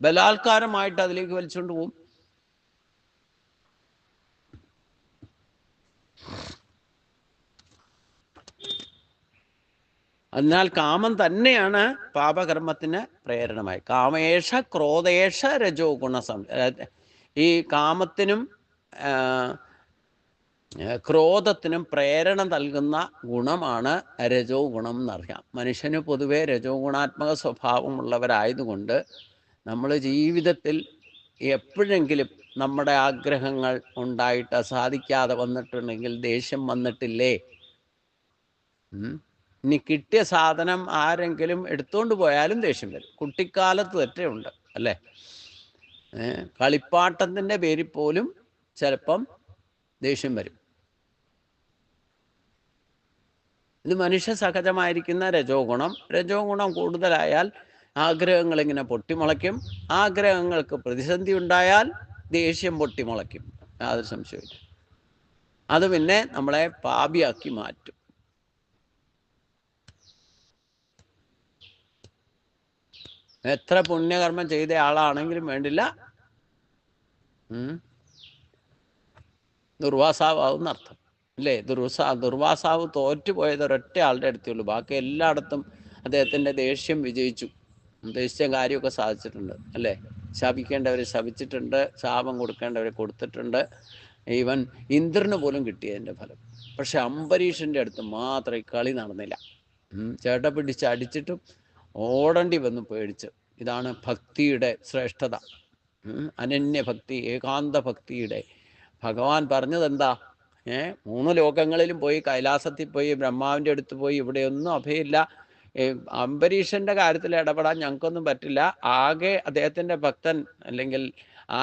ബലാത്കാരമായിട്ട് അതിലേക്ക് വലിച്ചുകൊണ്ട് പോകും. അതിനാൽ കാമം തന്നെയാണ് പാപകർമ്മത്തിന് പ്രേരണമായി. കാമേഷ ക്രോധേഷ രജോ ഗുണസം. ഈ കാമത്തിനും ക്രോധത്തിനും പ്രേരണ നൽകുന്ന ഗുണമാണ് രജോ ഗുണം എന്നറിയാം. മനുഷ്യന് പൊതുവെ രജോ ഗുണാത്മക സ്വഭാവമുള്ളവരായതുകൊണ്ട് നമ്മൾ ജീവിതത്തിൽ എപ്പോഴെങ്കിലും നമ്മുടെ ആഗ്രഹങ്ങൾ ഉണ്ടായിട്ട് സാധിക്കാതെ വന്നിട്ടുണ്ടെങ്കിൽ ദേഷ്യം വന്നിട്ടില്ലേ? ഇനി കിട്ടിയ സാധനം ആരെങ്കിലും എടുത്തുകൊണ്ട് പോയാലും ദേഷ്യം വരും. കുട്ടിക്കാലത്ത് തെറ്റുണ്ട് അല്ലേ? കളിപ്പാട്ടത്തിൻ്റെ പേരിൽ പോലും ചിലപ്പം ദേഷ്യം വരും. ഇത് മനുഷ്യ സഹജമായിരിക്കുന്ന രജോ ഗുണം. രജോ ഗുണം കൂടുതലായാൽ ആഗ്രഹങ്ങൾ ഇങ്ങനെ പൊട്ടിമുളയ്ക്കും. ആഗ്രഹങ്ങൾക്ക് പ്രതിസന്ധി ഉണ്ടായാൽ ദേഷ്യം പൊട്ടിമുളയ്ക്കും. യാതൊരു സംശയമില്ല. അത് പിന്നെ നമ്മളെ പാപിയാക്കി മാറ്റും. എത്ര പുണ്യകർമ്മം ചെയ്ത ആളാണെങ്കിലും വേണ്ടില്ല, ദുർവാസാവും എന്നർത്ഥം അല്ലേ? ദുർവാസാവ് തോറ്റുപോയത് ഒരൊറ്റ ആളുടെ അടുത്തുള്ളൂ. ബാക്കി എല്ലായിടത്തും അദ്ദേഹത്തിൻ്റെ ദേഷ്യം വിജയിച്ചു. ഉദ്ദേശിച്ച കാര്യമൊക്കെ സാധിച്ചിട്ടുണ്ട് അല്ലേ? ശപിക്കേണ്ടവരെ ശപിച്ചിട്ടുണ്ട്, ശാപം കൊടുക്കേണ്ടവരെ കൊടുത്തിട്ടുണ്ട്. ഈവൻ ഇന്ദ്രന് പോലും കിട്ടിയതിൻ്റെ ഫലം. പക്ഷെ അംബരീഷൻ്റെ അടുത്ത് മാത്രമേ കളി നടന്നില്ല. ചേട്ട പിടിച്ച് അടിച്ചിട്ടും ഓടേണ്ടി വന്നു പേടിച്ച്. ഇതാണ് ഭക്തിയുടെ ശ്രേഷ്ഠത. അനന്യഭക്തി, ഏകാന്ത ഭക്തിയുടെ. ഭഗവാൻ പറഞ്ഞതെന്താ? 3 ലോകങ്ങളിലും പോയി, കൈലാസത്തിൽ പോയി, ബ്രഹ്മാവിൻ്റെ അടുത്ത് പോയി, ഇവിടെയൊന്നും അഭയമില്ല. അംബരീഷൻ്റെ കാര്യത്തിൽ ഇടപെടാൻ ഞങ്ങൾക്കൊന്നും പറ്റില്ല. ആകെ അദ്ദേഹത്തിൻ്റെ ഭക്തൻ അല്ലെങ്കിൽ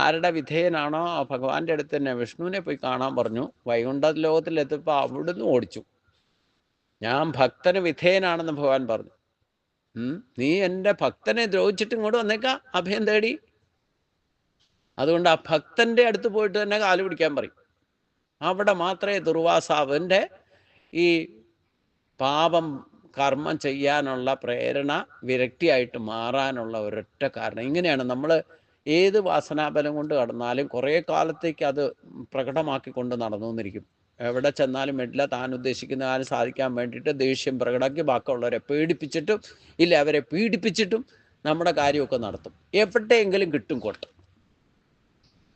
ആരുടെ വിധേയനാണോ ആ ഭഗവാന്റെ അടുത്ത് തന്നെ വിഷ്ണുവിനെ പോയി കാണാൻ പറഞ്ഞു. വൈകുണ്ഠ ലോകത്തിലെത്തിയപ്പോൾ അവിടുന്ന് ഓടിച്ചു. ഞാൻ ഭക്തന് വിധേയനാണെന്ന് ഭഗവാൻ പറഞ്ഞു. നീ എൻ്റെ ഭക്തനെ ദ്രോഹിച്ചിട്ട് ഇങ്ങോട്ട് വന്നേക്കാം അഭയം തേടി. അതുകൊണ്ട് ആ ഭക്തൻ്റെ അടുത്ത് പോയിട്ട് തന്നെ കാല് പിടിക്കാൻ പറയും. അവിടെ മാത്രമേ ദുർവാസാവിൻ്റെ ഈ പാപം കർമ്മം ചെയ്യാനുള്ള പ്രേരണ വിരക്തിയായിട്ട് മാറാനുള്ള ഒരൊറ്റ കാരണം. ഇങ്ങനെയാണ് നമ്മൾ ഏത് വാസനാബലം കൊണ്ട് കടന്നാലും കുറേ കാലത്തേക്ക് അത് പ്രകടമാക്കിക്കൊണ്ട് നടന്നു എന്നിരിക്കും. എവിടെ ചെന്നാലും വേണ്ടില്ല, താൻ ഉദ്ദേശിക്കുന്ന കാര്യം സാധിക്കാൻ വേണ്ടിയിട്ട് ദേഷ്യം പ്രകടമാക്കി ബാക്കിയുള്ളവരെ പേടിപ്പിച്ചിട്ടും ഇല്ല അവരെ പീഡിപ്പിച്ചിട്ടും നമ്മുടെ കാര്യമൊക്കെ നടത്തും. എവിടെയെങ്കിലും കിട്ടും കൊട്ട്.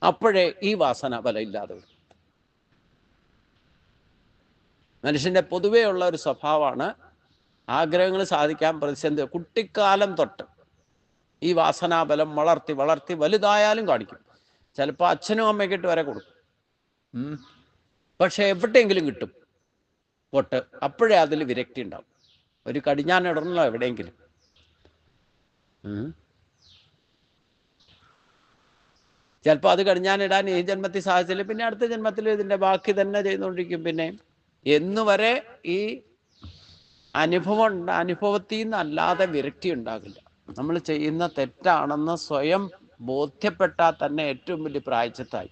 അപ്പോഴേ ഈ വാസനാബലം ഇല്ലാതെ വരും. മനുഷ്യൻ്റെ പൊതുവേ ഉള്ള ഒരു സ്വഭാവമാണ് ആഗ്രഹങ്ങൾ സാധിക്കാൻ പ്രതിസന്ധി. കുട്ടിക്കാലം തൊട്ട് ഈ വാസനാബലം വളർത്തി വളർത്തി വലുതായാലും കാണിക്കും. ചിലപ്പോൾ അച്ഛനും അമ്മയ്ക്കിട്ട് വരെ കൊടുക്കും. പക്ഷെ എവിടെയെങ്കിലും കിട്ടും പൊട്ട്. അപ്പോഴേ അതിൽ വിരക്തി ഉണ്ടാവും. ഒരു കടിഞ്ഞാനിടണല്ലോ എവിടെയെങ്കിലും. ചിലപ്പോൾ അത് കടിഞ്ഞാനിടാൻ ഈ ജന്മത്തിൽ സാധിച്ചില്ല, പിന്നെ അടുത്ത ജന്മത്തിൽ ഇതിൻ്റെ ബാക്കി തന്നെ ചെയ്തുകൊണ്ടിരിക്കും. പിന്നെ എന്നുവരെ ഈ അനുഭവത്തിൽ നിന്നല്ലാതെ വിരക്തി ഉണ്ടാകില്ല. നമ്മൾ ചെയ്യുന്ന തെറ്റാണെന്ന് സ്വയം ബോധ്യപ്പെട്ടാൽ തന്നെ ഏറ്റവും വലിയ പ്രായശ്ചിത്തമായി.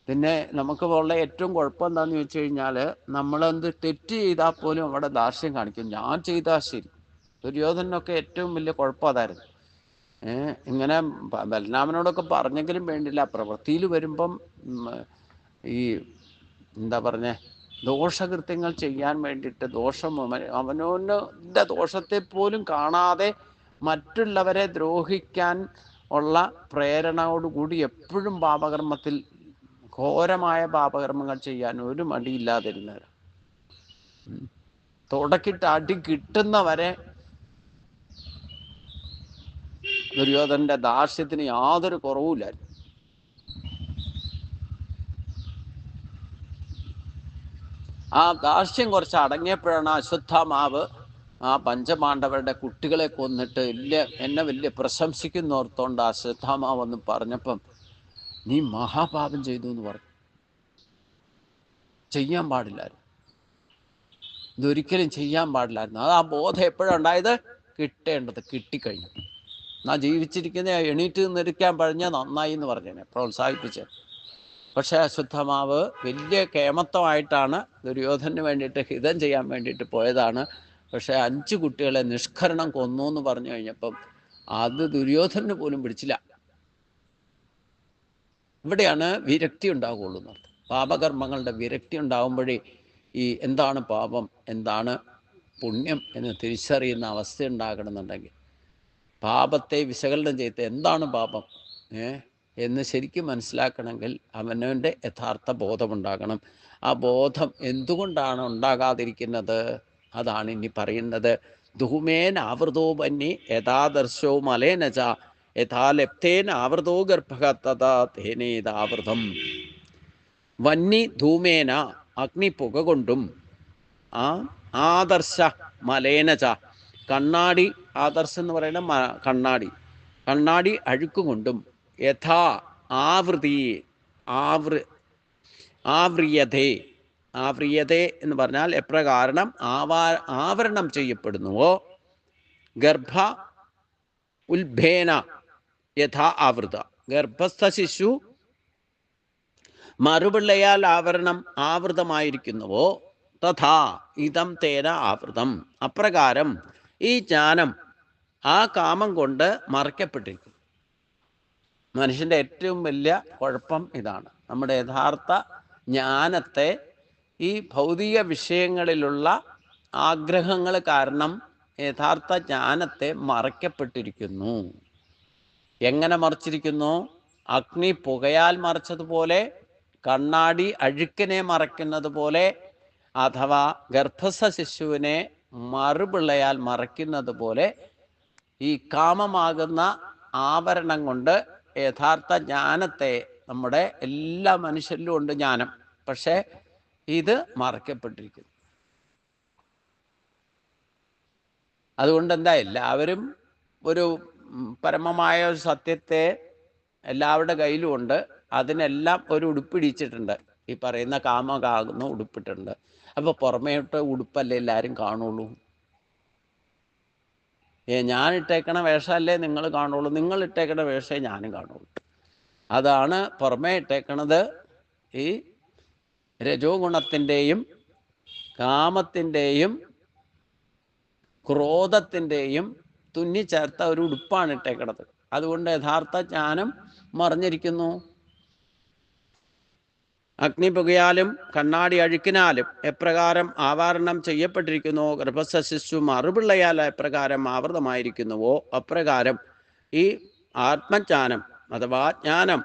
പിന്നെ നമുക്ക് ഉള്ള ഏറ്റവും കുഴപ്പം എന്താണെന്ന് ചോദിച്ചു കഴിഞ്ഞാൽ, നമ്മളെന്ത് തെറ്റ് ചെയ്താൽ പോലും അവിടെ ദാർഷ്ട്യം കാണിക്കും. ഞാൻ ചെയ്താൽ ശരി. ദുര്യോധനൊക്കെ ഏറ്റവും വലിയ കുഴപ്പം അതായിരുന്നു. ഇങ്ങനെ ബലരാമനോടൊക്കെ പറഞ്ഞെങ്കിലും വേണ്ടില്ല, പ്രവൃത്തിയിൽ വരുമ്പം ഈ എന്താ പറഞ്ഞേ, ദോഷകൃത്യങ്ങൾ ചെയ്യാൻ വേണ്ടിയിട്ട് അവനവൻ്റെ ദോഷത്തെ പോലും കാണാതെ മറ്റുള്ളവരെ ദ്രോഹിക്കാൻ ഉള്ള പ്രേരണയോടുകൂടി എപ്പോഴും പാപകർമ്മത്തിൽ ഘോരമായ പാപകർമ്മങ്ങൾ ചെയ്യാൻ ഒരു മടിയില്ലാതിരുന്നവർ. തുടക്കിട്ട് അടി കിട്ടുന്നവരെ ദുര്യോധനന്റെ ദാർഷ്ട്യത്തിന് യാതൊരു കുറവുമില്ലായിരുന്നു. ആ ദാർഷ്ട്യം കുറച്ച് അടങ്ങിയപ്പോഴാണ് അശ്വത്ഥാമാവ് ആ പഞ്ചപാണ്ഡവരുടെ കുട്ടികളെ കൊന്നിട്ട് എന്നെ വലിയ പ്രശംസിക്കുന്നോർത്തോണ്ട് അശ്വത്ഥാമാവ് എന്ന് പറഞ്ഞപ്പം നീ മഹാപാപം ചെയ്തു എന്ന് പറഞ്ഞു. ചെയ്യാൻ പാടില്ലായിരുന്നു, ഇതൊരിക്കലും ചെയ്യാൻ പാടില്ലായിരുന്നു. അത് ആ ബോധം എപ്പോഴുണ്ടായത്? കിട്ടേണ്ടത് കിട്ടിക്കഴിഞ്ഞു. എന്നാ ജീവിച്ചിരിക്കുന്ന എണീറ്റ് നിന്നിരിക്കാൻ പറഞ്ഞ നന്നായി എന്ന് പറഞ്ഞേനെ, പ്രോത്സാഹിപ്പിച്ച്. പക്ഷേ അശ്വത്ഥമാവ് വലിയ കേമത്വമായിട്ടാണ് ദുര്യോധനന് വേണ്ടിയിട്ട് ഹിതം ചെയ്യാൻ വേണ്ടിയിട്ട് പോയതാണ്. പക്ഷേ 5 കുട്ടികളെ നിഷ്കരണം കൊന്നു എന്ന് പറഞ്ഞു കഴിഞ്ഞപ്പം അത് ദുര്യോധനന് പോലും പിടിച്ചില്ല. ഇവിടെയാണ് വിരക്തി ഉണ്ടാകുള്ളൂ എന്നർത്ഥം. പാപകർമ്മങ്ങളുടെ വിരക്തി ഉണ്ടാകുമ്പോഴേ ഈ എന്താണ് പാപം എന്താണ് പുണ്യം എന്ന് തിരിച്ചറിയുന്ന അവസ്ഥ ഉണ്ടാകണമെന്നുണ്ടെങ്കിൽ, പാപത്തെ വിശകലനം ചെയ്ത് എന്താണ് പാപം എന്ന് ശരിക്കും മനസ്സിലാക്കണമെങ്കിൽ അവനവൻ്റെ യഥാർത്ഥ ബോധമുണ്ടാകണം. ആ ബോധം എന്തുകൊണ്ടാണ് ഉണ്ടാകാതിരിക്കുന്നത്? അതാണ് ഇനി പറയുന്നത്. ധൂമേന ആവൃതോ വന്നി യഥാദർശോ മലേനച യഥാലപ്തേന ആവൃതോ ഗർഭ തഥാ തേനേതാവൃതം. വന്നി ധൂമേന അഗ്നി പുക കൊണ്ടും ആദർശ മലേനച കണ്ണാടി, ആദർശം എന്ന് പറയുന്ന കണ്ണാടി അഴുക്കുകൊണ്ടും യഥാ ആവ്രിയതേ എന്ന് പറഞ്ഞാൽ എപ്രകാരം ആവരണം ചെയ്യപ്പെടുന്നുവോ ഗർഭ ഉൽഭേന യഥാ ആവൃത. ഗർഭസ്ഥ ശിശു മറുപിള്ളയാൽ ആവൃതമായിരിക്കുന്നുവോ തഥാ ഇതം തേന ആവൃതം. അപ്രകാരം ഈ ജ്ഞാനം ആ കാമം കൊണ്ട് മറയ്ക്കപ്പെട്ടിരിക്കും. മനുഷ്യൻ്റെ ഏറ്റവും വലിയ കുഴപ്പം ഇതാണ്. നമ്മുടെ യഥാർത്ഥ ജ്ഞാനത്തെ ഈ ഭൗതിക വിഷയങ്ങളിലുള്ള ആഗ്രഹങ്ങൾ കാരണം യഥാർത്ഥ ജ്ഞാനത്തെ മറയ്ക്കപ്പെട്ടിരിക്കുന്നു. എങ്ങനെ മറച്ചിരിക്കുന്നു? അഗ്നി പുകയാൽ മറച്ചതുപോലെ, കണ്ണാടി അഴുക്കിനെ മറയ്ക്കുന്നത് പോലെ, അഥവാ ഗർഭസ്ഥ ശിശുവിനെ മറുപിള്ളയാൽ മറയ്ക്കുന്നത് പോലെ ഈ കാമമാകുന്ന ആവരണം കൊണ്ട് യഥാർത്ഥ ജ്ഞാനത്തെ, നമ്മുടെ എല്ലാ മനുഷ്യരിലും ഉണ്ട് ജ്ഞാനം, പക്ഷേ ഇത് മറയ്ക്കപ്പെട്ടിരിക്കുന്നു. അതുകൊണ്ട് എന്താ, എല്ലാവരും ഒരു പരമമായ ഒരു സത്യത്തെ എല്ലാവരുടെ കയ്യിലും ഉണ്ട്. അതിനെല്ലാം ഒരു ഉടുപ്പിടിച്ചിട്ടുണ്ട്. ഈ പറയുന്ന കാമകാകുന്ന ഉടുപ്പിട്ടുണ്ട്. അപ്പോൾ പുറമേട്ട് ഉടുപ്പല്ലേ എല്ലാവരും കാണുള്ളൂ. ഞാൻ ഇട്ടേക്കണ വേഷമല്ലേ നിങ്ങൾ കാണുള്ളൂ, നിങ്ങൾ ഇട്ടേക്കണ വേഷമേ ഞാനും കാണുള്ളൂ. അതാണ് പുറമേ ഇട്ടേക്കണത്. ഈ രജോ ഗുണത്തിൻ്റെയും കാമത്തിൻ്റെയും ക്രോധത്തിൻ്റെയും തുന്നിച്ചേർത്ത ഒരു ഉടുപ്പാണ് ഇട്ടേക്കണത്. അതുകൊണ്ട് യഥാർത്ഥ ജ്ഞാനം മറിഞ്ഞിരിക്കുന്നു. അഗ്നി പുകയാലും കണ്ണാടി അഴുക്കിനാലും എപ്രകാരം ആവരണം ചെയ്യപ്പെട്ടിരിക്കുന്നുവോ, ഗർഭസ്ഥ ശിശു മറുപിള്ളയാൽ എപ്രകാരം ആവൃതമായിരിക്കുന്നുവോ അപ്രകാരം ഈ ആത്മജ്ഞാനം അഥവാ ജ്ഞാനം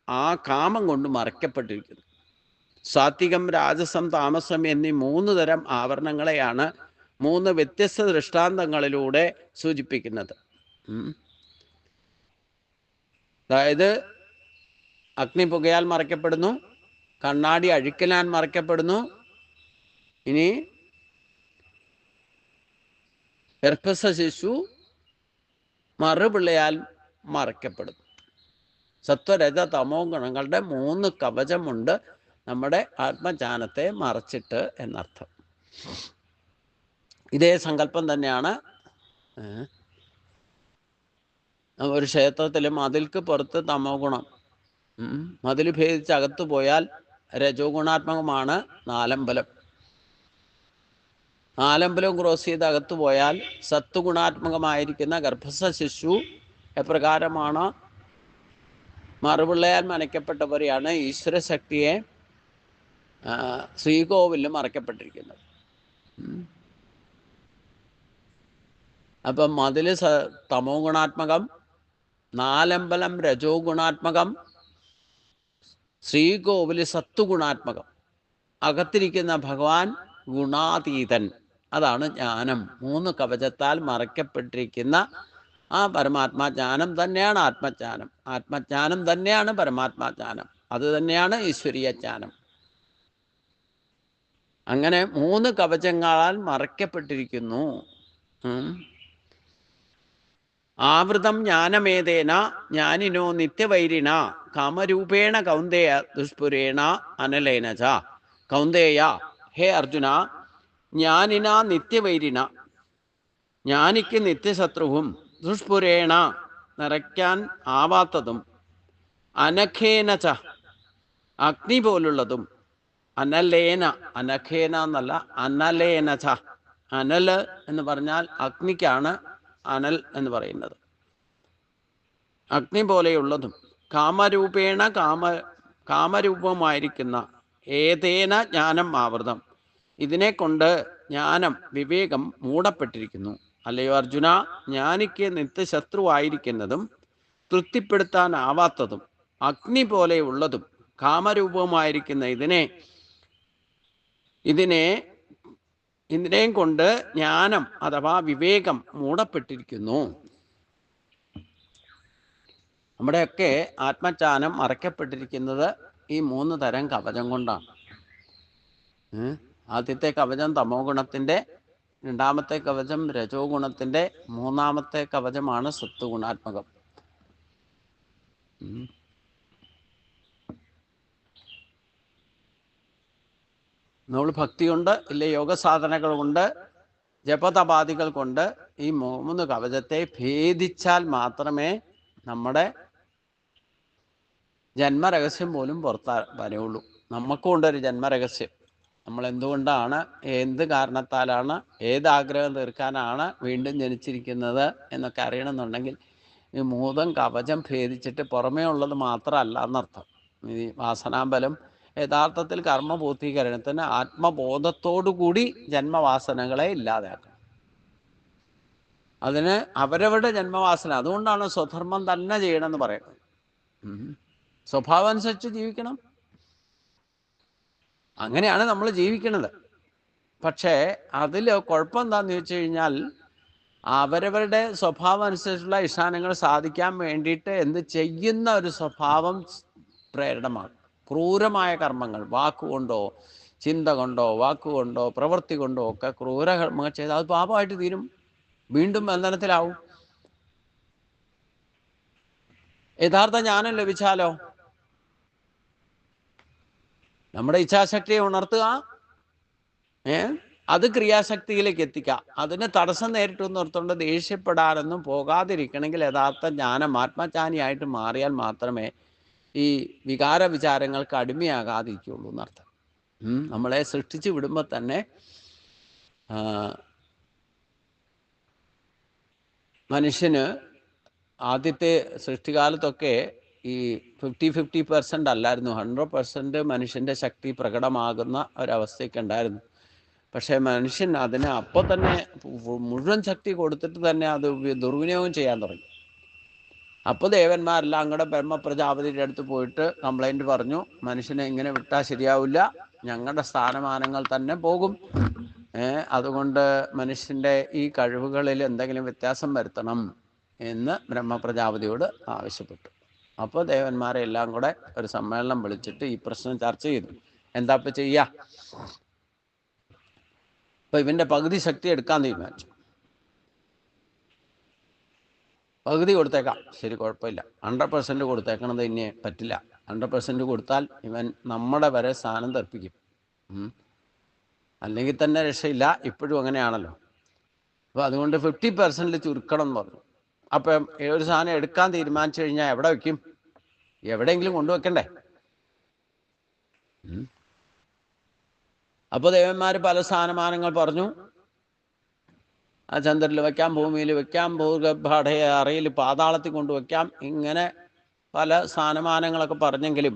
ആ കാമം കൊണ്ട് മറയ്ക്കപ്പെട്ടിരിക്കുന്നു. സാത്വികം, രാജസം, താമസം എന്നീ 3 തരം ആവരണങ്ങളെയാണ് 3 വ്യത്യസ്ത ദൃഷ്ടാന്തങ്ങളിലൂടെ സൂചിപ്പിക്കുന്നത്. അതായത് അഗ്നി പുകയാൽ മറയ്ക്കപ്പെടുന്നു, കണ്ണാടി അഴുക്കിനാൽ മറയ്ക്കപ്പെടുന്നു, ഇനി ഗർഭസ്ഥ ശിശു മറുപിള്ളയാൽ മറയ്ക്കപ്പെടുന്നു. സത്വരജ തമോ ഗുണങ്ങളുടെ 3 കവചമുണ്ട് നമ്മുടെ ആത്മജ്ഞാനത്തെ മറച്ചിട്ട് എന്നർത്ഥം. ഇതേ സങ്കല്പം തന്നെയാണ് ഒരു ക്ഷേത്രത്തിൽ മതിൽക്ക് പുറത്ത് തമോ ഗുണം, മതിൽ ഭേദിച്ച് അകത്തു പോയാൽ രജോ ഗുണാത്മകമാണ് നാലമ്പലം. നാലമ്പലം ക്രോസ് ചെയ്ത് അകത്തു പോയാൽ സത്വഗുണാത്മകമായിരിക്കുന്ന ഗർഭസ്ഥ ശിശു എപ്രകാരമാണ് മറുപിള്ളയാൽ മറയ്ക്കപ്പെട്ടവരെയാണ് ഈശ്വരശക്തിയെ ശ്രീകോവിലിൽ മറയ്ക്കപ്പെട്ടിരിക്കുന്നത്. അപ്പം മതിൽ തമോ ഗുണാത്മകം, നാലമ്പലം രജോ ഗുണാത്മകം, ശ്രീകോവില് സത്വഗുണാത്മകം, അകത്തിരിക്കുന്ന ഭഗവാൻ ഗുണാതീതൻ. അതാണ് ജ്ഞാനം. 3 കവചത്താൽ മറയ്ക്കപ്പെട്ടിരിക്കുന്ന ആ പരമാത്മാജ്ഞാനം തന്നെയാണ് ആത്മജ്ഞാനം. ആത്മജ്ഞാനം തന്നെയാണ് പരമാത്മാജ്ഞാനം. അത് തന്നെയാണ് ഈശ്വരീയ ജ്ഞാനം. അങ്ങനെ 3 കവചങ്ങളാൽ മറയ്ക്കപ്പെട്ടിരിക്കുന്നു. ആവൃതം ജ്ഞാനമേതേന ജ്ഞാനിനോ നിത്യവൈരിണ കാമരൂപേണ കൗന്ദേയ ദുഷ്പുരേണ അനലേന ച. കൗന്ദേയ, ഹേ അർജുന, ജ്ഞാനിന നിത്യവൈരിണ, ജ്ഞാനിക്ക് നിത്യശത്രുവും, ദുഷ്പുരേണ നിറയ്ക്കാൻ ആവാത്തതും, അനഖേന ച അഗ്നി പോലുള്ളതും, അനലേന, അനഖേന എന്നല്ല, അനലേന ച. അനല് എന്ന് പറഞ്ഞാൽ അഗ്നിക്കാണ് അനൽ എന്ന് പറയുന്നത്. അഗ്നി പോലെയുള്ളതും, കാമരൂപേണ കാമരൂപമായിരിക്കുന്ന ഏതേന ജ്ഞാനം ആവൃതം, ഇതിനെ കൊണ്ട് ജ്ഞാനം, വിവേകം മൂടപ്പെട്ടിരിക്കുന്നു. അല്ലയോ അർജുന, ജ്ഞാനിക്ക് നിത്യശത്രുവായിരിക്കുന്നതും തൃപ്തിപ്പെടുത്താനാവാത്തതും അഗ്നി പോലെയുള്ളതും കാമരൂപമായിരിക്കുന്ന ഇതിനെയും കൊണ്ട് ജ്ഞാനം അഥവാ വിവേകം മൂടപ്പെട്ടിരിക്കുന്നു. നമ്മുടെയൊക്കെ ആത്മജ്ഞാനം മറയ്ക്കപ്പെട്ടിരിക്കുന്നത് ഈ 3 തരം കവചം കൊണ്ടാണ്. ആദ്യത്തെ കവചം തമോ ഗുണത്തിൻ്റെ, രണ്ടാമത്തെ കവചം രജോ ഗുണത്തിൻ്റെ, മൂന്നാമത്തെ കവചമാണ് സത്വഗുണാത്മകം. നമ്മൾ ഭക്തി കൊണ്ട്, ഇല്ല യോഗസാധനകൾ കൊണ്ട്, ജപതപാദികൾ കൊണ്ട് ഈ 3 കവചത്തെ ഭേദിച്ചാൽ മാത്രമേ നമ്മുടെ ജന്മരഹസ്യം പോലും പുറത്ത് വരയുള്ളൂ. നമുക്കുണ്ടൊരു ജന്മരഹസ്യം. നമ്മൾ എന്തുകൊണ്ടാണ്, എന്ത് കാരണത്താലാണ്, ഏതാഗ്രഹം തീർക്കാനാണ് വീണ്ടും ജനിച്ചിരിക്കുന്നത് എന്നൊക്കെ അറിയണമെന്നുണ്ടെങ്കിൽ ഈ 3 കവചം ഭേദിച്ചിട്ട് പുറമേ ഉള്ളത് മാത്രമല്ല എന്നർത്ഥം. ഈ വാസനാബലം യഥാർത്ഥത്തിൽ കർമ്മപൂർത്തീകരണത്തിന് ആത്മബോധത്തോടുകൂടി ജന്മവാസനകളെ ഇല്ലാതാക്കണം. അതിന് അവരവരുടെ ജന്മവാസന, അതുകൊണ്ടാണ് സ്വധർമ്മം തന്നെ ചെയ്യണമെന്ന് പറയുന്നത്. സ്വഭാവം അനുസരിച്ച് ജീവിക്കണം. അങ്ങനെയാണ് നമ്മൾ ജീവിക്കുന്നത്. പക്ഷേ അതിൽ കുഴപ്പം എന്താണെന്ന് ചോദിച്ചു കഴിഞ്ഞാൽ, അവരവരുടെ സ്വഭാവം അനുസരിച്ചുള്ള ഇഷ്ടാനങ്ങൾ സാധിക്കാൻ വേണ്ടിയിട്ട് എന്ത് ചെയ്യുന്ന ഒരു സ്വഭാവം പ്രേരണമാണ്. ക്രൂരമായ കർമ്മങ്ങൾ, വാക്കുകൊണ്ടോ ചിന്ത കൊണ്ടോ വാക്കുകൊണ്ടോ പ്രവൃത്തി കൊണ്ടോ ഒക്കെ ക്രൂരകർമ്മങ്ങൾ ചെയ്ത് അത് പാപമായിട്ട് തീരും, വീണ്ടും ബന്ധനത്തിലാവും. യഥാർത്ഥ ജ്ഞാനം ലഭിച്ചാലോ, നമ്മുടെ ഇച്ഛാശക്തിയെ ഉണർത്തുക, അത് ക്രിയാശക്തിയിലേക്ക് എത്തിക്കുക. അതിന് തടസ്സം നേരിട്ടു നിർത്തുകൊണ്ട് ദേഷ്യപ്പെടാനൊന്നും പോകാതിരിക്കണമെങ്കിൽ യഥാർത്ഥ ജ്ഞാനം, ആത്മജ്ഞാനിയായിട്ട് മാറിയാൽ മാത്രമേ ഈ വികാര വിചാരങ്ങൾക്ക് അടിമയാകാതിരിക്കുള്ളൂ എന്നർത്ഥം. നമ്മളെ സൃഷ്ടിച്ച് വിടുമ്പോൾ തന്നെ മനുഷ്യന് ആദ്യത്തെ സൃഷ്ടികാലത്തൊക്കെ ഈ 50-50% അല്ലായിരുന്നു, 100% മനുഷ്യൻ്റെ ശക്തി പ്രകടമാകുന്ന ഒരവസ്ഥയൊക്കെ ഉണ്ടായിരുന്നു. പക്ഷേ മനുഷ്യൻ അതിന് അപ്പോൾ തന്നെ മുഴുവൻ ശക്തി കൊടുത്തിട്ട് തന്നെ അത് ദുർവിനിയോഗം ചെയ്യാൻ തുടങ്ങി. അപ്പോൾ ദേവന്മാരെല്ലാം അങ്ങടെ ബ്രഹ്മപ്രജാപതിയുടെ അടുത്ത് പോയിട്ട് കംപ്ലൈൻറ്റ് പറഞ്ഞു, മനുഷ്യനെ ഇങ്ങനെ വിട്ടാൽ ശരിയാവില്ല, ഞങ്ങളുടെ സ്ഥാനമാനങ്ങൾ തന്നെ പോകും, അതുകൊണ്ട് മനുഷ്യൻ്റെ ഈ കഴിവുകളിൽ എന്തെങ്കിലും വ്യത്യാസം വരുത്തണം എന്ന് ബ്രഹ്മപ്രജാപതിയോട് ആവശ്യപ്പെട്ടു. അപ്പോൾ ദേവന്മാരെ എല്ലാം കൂടെ ഒരു സമ്മേളനം വിളിച്ചിട്ട് ഈ പ്രശ്നം ചർച്ച ചെയ്തു. എന്താ ഇപ്പം ചെയ്യുക? അപ്പം ഇവൻ്റെ പകുതി ശക്തി എടുക്കാൻ തീരുമാനിച്ചു. പകുതി കൊടുത്തേക്കാം, ശരി, കുഴപ്പമില്ല. 100% കൊടുത്തേക്കണത് ഇനി പറ്റില്ല. 100% കൊടുത്താൽ ഇവൻ നമ്മുടെ വരെ സ്ഥാനം തെറിപ്പിക്കും, അല്ലെങ്കിൽ തന്നെ രക്ഷയില്ല. ഇപ്പോഴും അങ്ങനെയാണല്ലോ. അപ്പോൾ അതുകൊണ്ട് 50% ചുരുക്കണം എന്ന് പറഞ്ഞു. അപ്പം ഒരു സാധനം എടുക്കാൻ തീരുമാനിച്ചു കഴിഞ്ഞാൽ എവിടെ വയ്ക്കും? എവിടെയെങ്കിലും കൊണ്ടുവെക്കണ്ടേ? അപ്പോൾ ദേവന്മാർ പല സ്ഥാനമാനങ്ങൾ പറഞ്ഞു. ആ ചന്ദ്രനിൽ വയ്ക്കാം, ഭൂമിയിൽ വയ്ക്കാം, ഭൂഗർഭടയ അറയിൽ പാതാളത്തിൽ കൊണ്ടുവയ്ക്കാം, ഇങ്ങനെ പല സ്ഥാനമാനങ്ങളൊക്കെ പറഞ്ഞെങ്കിലും